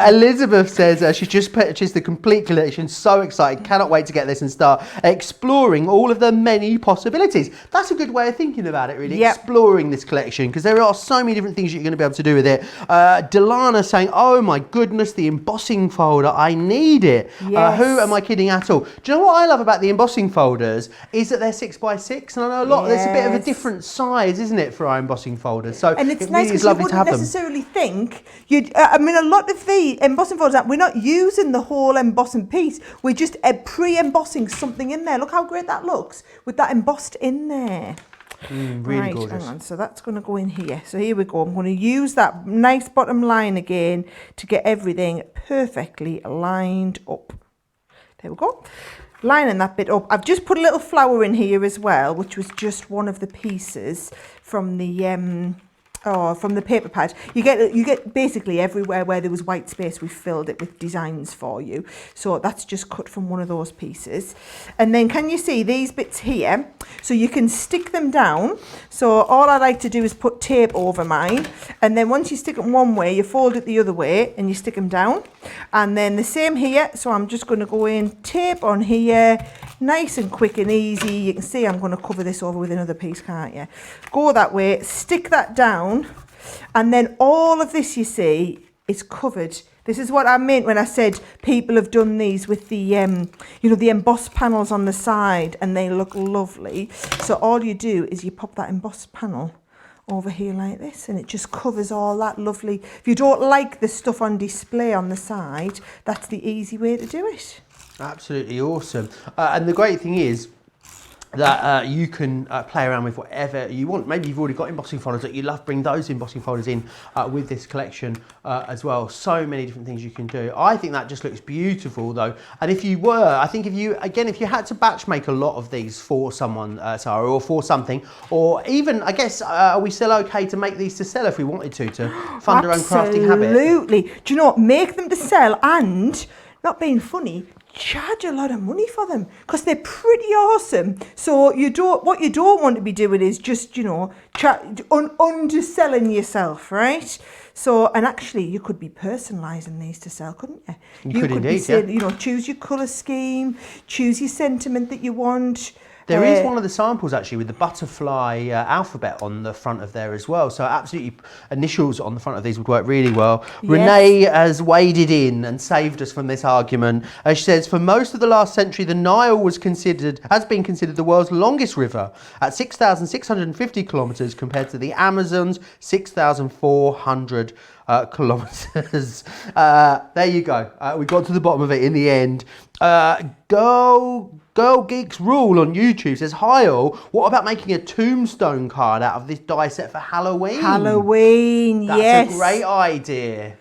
Elizabeth says she's just purchased the complete collection. So excited. Cannot wait to get this and start exploring all of the many possibilities. That's a good way of thinking about it, really. Yep. Exploring this collection, because there are so many different things you're going to be able to do with it. Delana saying, oh my goodness, the embossing folder. I need it. Yes. Who am I kidding at all? Do you know what I love about the embossing folders is that they're 6x6, and I know a lot. There's a bit of a different size, isn't it, for our embossing folders? So and it's it nice really is because you lovely to have wouldn't necessarily think you'd. I mean, a lot of the embossing folders, we're not using the whole embossing piece. We're just pre-embossing something in there. Look how great that looks with that embossed in there. Really right, gorgeous. hang on. So that's going to go in here. So here we go. I'm going to use that nice bottom line again to get everything perfectly lined up. There we go. Lining that bit up. I've just put a little flower in here as well, which was just one of the pieces from the from the paper pad. You get basically everywhere where there was white space, we filled it with designs for you. So that's just cut from one of those pieces. And then can you see these bits here? So you can stick them down. So all I like to do is put tape over mine. And then once you stick them one way, you fold it the other way and you stick them down. And then the same here. So I'm just going to go in, tape on here, nice and quick and easy. You can see I'm going to cover this over with another piece, can't you? Go that way, stick that down. And then all of this, you see, is covered. This is what I meant when I said people have done these with the, you know, the embossed panels on the side, and they look lovely. So all you do is you pop that embossed panel over here like this, and it just covers all that lovely. If you don't like the stuff on display on the side, that's the easy way to do it. Absolutely awesome. And the great thing is that you can play around with whatever you want. Maybe you've already got embossing folders that you love, bring those embossing folders in with this collection as well. So many different things you can do. I think that just looks beautiful though. And if you were, I think if you had to batch make a lot of these for someone, Sara, or for something, or even, I guess, are we still okay to make these to sell if we wanted to fund our own crafting habit? Absolutely. Do you know what? Make them to sell, and, not being funny, charge a lot of money for them because they're pretty awesome. So what you don't want to be doing is just, you know, underselling yourself, right? So, and actually you could be personalising these to sell, couldn't you? You could indeed, be saying, you know, choose your colour scheme, choose your sentiment that you want. There is one of the samples actually with the butterfly alphabet on the front of there as well. So absolutely, initials on the front of these would work really well. Yes. Renee has waded in and saved us from this argument. She says, for most of the last century, the Nile has been considered the world's longest river at 6,650 kilometres compared to the Amazon's 6,400 kilometres. There you go. We got to the bottom of it in the end. Girl Geeks Rule on YouTube says, hi all, what about making a tombstone card out of this die set for Halloween? Halloween, yes. That's a great idea.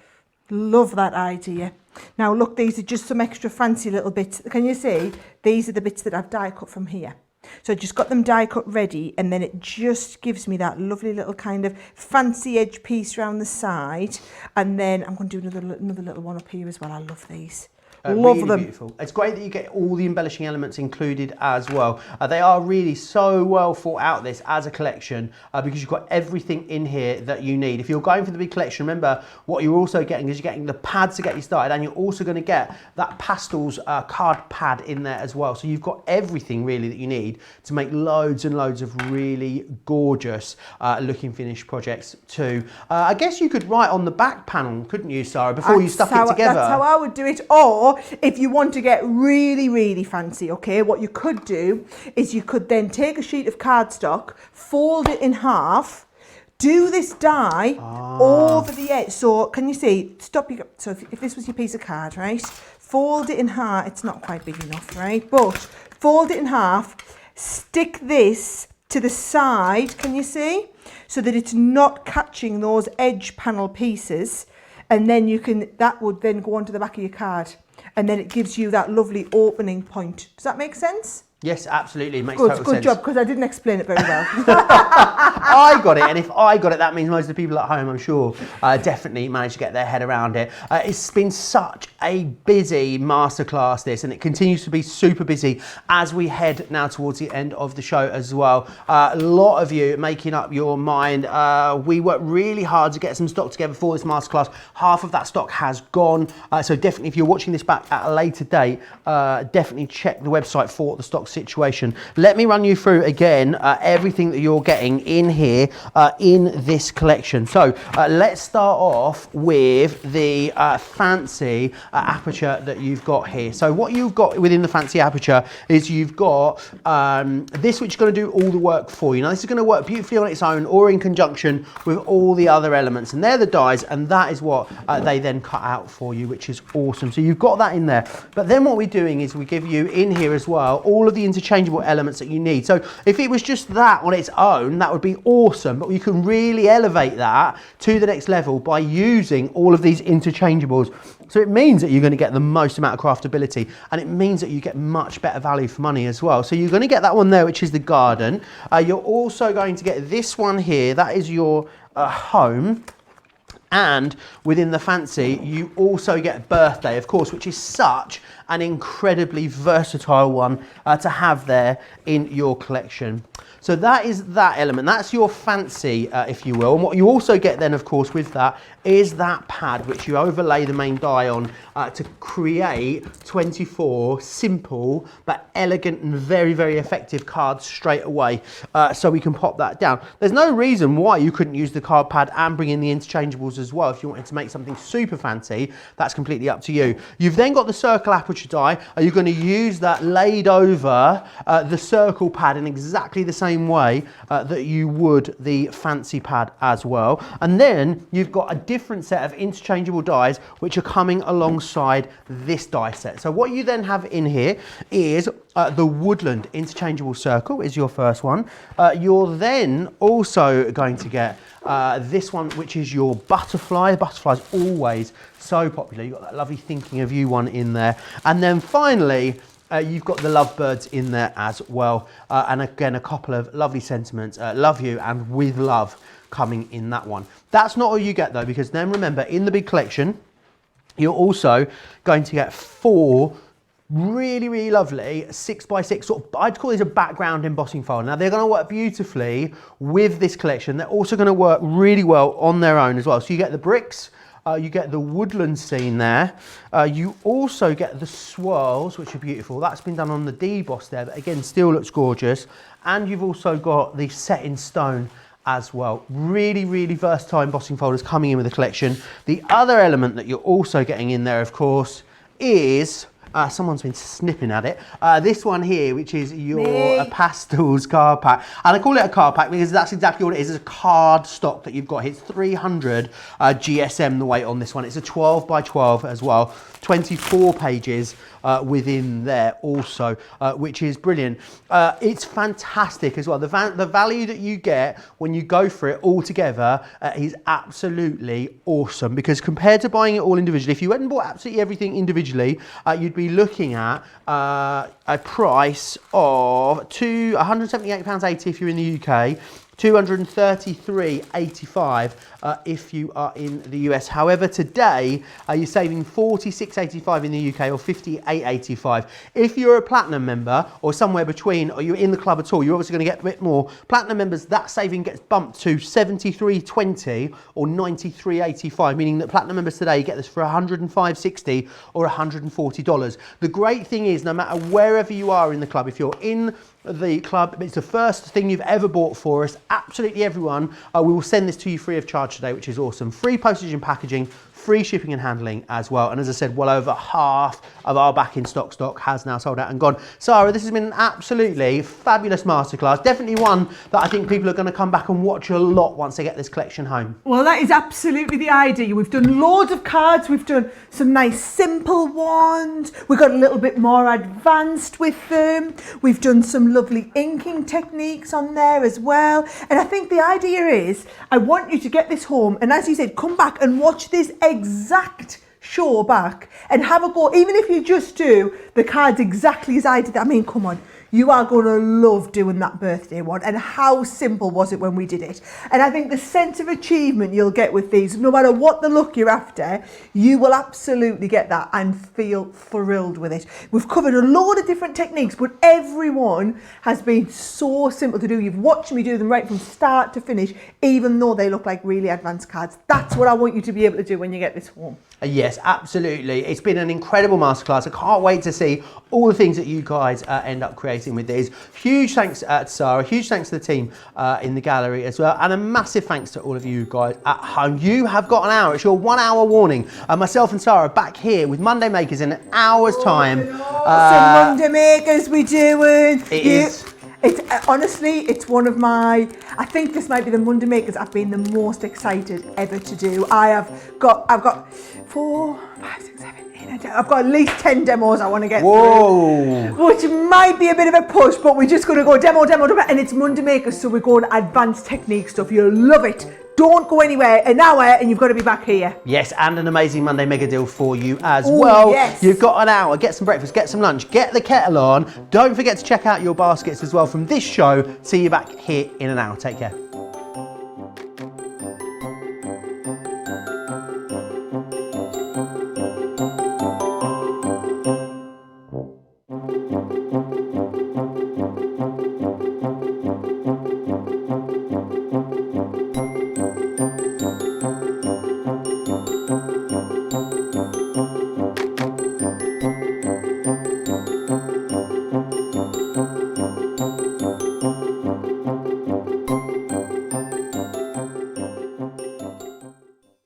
Love that idea. Now look, these are just some extra fancy little bits. Can you see? These are the bits that I've die cut from here. So I just got them die cut ready, and then it just gives me that lovely little kind of fancy edge piece around the side. And then I'm going to do another little one up here as well. I love these. Love really them. Beautiful. It's great that you get all the embellishing elements included as well. They are really so well thought out, this as a collection, because you've got everything in here that you need. If you're going for the big collection, remember what you're also getting is you're getting the pads to get you started, and you're also going to get that pastels card pad in there as well. So you've got everything really that you need to make loads and loads of really gorgeous looking finished projects too. I guess you could write on the back panel, couldn't you, Sara, before you stuck it together? That's how I would do it. Or if you want to get really, really fancy, okay, what you could do is you could then take a sheet of cardstock, fold it in half, do this die over the edge. So can you see, so if this was your piece of card, right, fold it in half. It's not quite big enough, right, but fold it in half, stick this to the side, can you see, so that it's not catching those edge panel pieces, and then that would then go onto the back of your card. And then it gives you that lovely opening point. Does that make sense? Yes, absolutely. It makes total sense. Good job, because I didn't explain it very well. I got it, and if I got it, that means most of the people at home, I'm sure, definitely managed to get their head around it. It's been such a busy masterclass, this, and it continues to be super busy as we head now towards the end of the show as well. A lot of you making up your mind. We worked really hard to get some stock together for this masterclass. Half of that stock has gone, so definitely if you're watching this back at a later date, definitely check the website for the stock situation. Let me run you through again everything that you're getting in here in this collection. So let's start off with the fancy aperture that you've got here. So what you've got within the fancy aperture is you've got this, which is going to do all the work for you. Now this is going to work beautifully on its own or in conjunction with all the other elements, and they're the dies, and that is what they then cut out for you, which is awesome. So you've got that in there, but then what we're doing is we give you in here as well all of the interchangeable elements that you need. So if it was just that on its own, that would be awesome, but you can really elevate that to the next level by using all of these interchangeables. So it means that you're going to get the most amount of craftability, and it means that you get much better value for money as well. So you're going to get that one there, which is the garden. You're also going to get this one here, that is your home. And within the fancy, you also get birthday, of course, which is such an incredibly versatile one to have there in your collection. So that is that element. That's your fancy, if you will. And what you also get then, of course, with that is that pad which you overlay the main die on to create 24 simple but elegant and very, very effective cards straight away. So we can pop that down. There's no reason why you couldn't use the card pad and bring in the interchangeables as well. If you wanted to make something super fancy, that's completely up to you. You've then got the circle aperture die. Are you going to use that laid over the circle pad in exactly the same way that you would the fancy pad as well? And then you've got a different set of interchangeable dies which are coming alongside this die set. So what you then have in here is the woodland interchangeable circle is your first one. You're then also going to get this one, which is your butterfly. Butterfly's always so popular. You've got that lovely thinking of you one in there. And then finally, you've got the lovebirds in there as well. And again, a couple of lovely sentiments, love you and with love coming in that one. That's not all you get though, because then remember, in the big collection, you're also going to get 4 really, really lovely 6x6 sort of, I'd call this a background embossing file. Now they're going to work beautifully with this collection. They're also going to work really well on their own as well. So you get the bricks, you get the woodland scene there. You also get the swirls, which are beautiful. That's been done on the deboss there, but again, still looks gorgeous. And you've also got the set in stone as well. Really, really versatile embossing folders coming in with the collection. The other element that you're also getting in there, of course, is someone's been snipping at it. This one here, which is your pastels card pack. And I call it a card pack because that's exactly what it is. It's a card stock that you've got. It's 300 GSM, the weight on this one. It's a 12x12 as well. 24 pages within there also, which is brilliant. It's fantastic as well. The value that you get when you go for it all together is absolutely awesome, because compared to buying it all individually, if you went and bought absolutely everything individually, you'd be looking at a price of £178.80 if you're in the UK, £233.85 if you are in the US. However, today you're saving £46.85 in the UK or £58.85. If you're a platinum member or somewhere between, or you're in the club at all, you're obviously going to get a bit more. Platinum members, that saving gets bumped to £73.20 or £93.85, meaning that platinum members today get this for $105.60 or $140. The great thing is, no matter wherever you are in the club, if you're in the club, it's the first thing you've ever bought for us, absolutely everyone, we will send this to you free of charge today, which is awesome. Free postage and packaging, free shipping and handling as well. And as I said, well over half of our back in stock has now sold out and gone. Sara, this has been an absolutely fabulous masterclass. Definitely one that I think people are going to come back and watch a lot once they get this collection home. Well, that is absolutely the idea. We've done loads of cards. We've done some nice simple ones. We've got a little bit more advanced with them. We've done some lovely inking techniques on there as well. And I think the idea is, I want you to get this home and, as you said, come back and watch this exact show back and have a go. Even if you just do the cards exactly as I did. I mean, come on. You are going to love doing that birthday one. And how simple was it when we did it? And I think the sense of achievement you'll get with these, no matter what the look you're after, you will absolutely get that and feel thrilled with it. We've covered a load of different techniques, but everyone has been so simple to do. You've watched me do them right from start to finish, even though they look like really advanced cards. That's what I want you to be able to do when you get this home. Yes, absolutely. It's been an incredible masterclass. I can't wait to see all the things that you guys end up creating with these. Huge thanks to Sara, huge thanks to the team in the gallery as well, and a massive thanks to all of you guys at home. You have got an hour. It's your 1 hour warning. Myself and Sara back here with Monday Makers in an hour's time. Some Monday Makers we doing. It is. It's honestly, it's one of my, I think this might be the Monday Makers I've been the most excited ever to do. I've got 4, 5, 6, 7, 8, 9, I've got at least 10 demos I want to get through, which might be a bit of a push, but we're just going to go demo, and it's Monday Makers, so we're going advanced technique stuff. You'll love it. Don't go anywhere, an hour, and you've got to be back here. Yes, and an amazing Monday mega deal for you as well. Yes. You've got an hour, get some breakfast, get some lunch, get the kettle on. Don't forget to check out your baskets as well from this show. See you back here in an hour. Take care.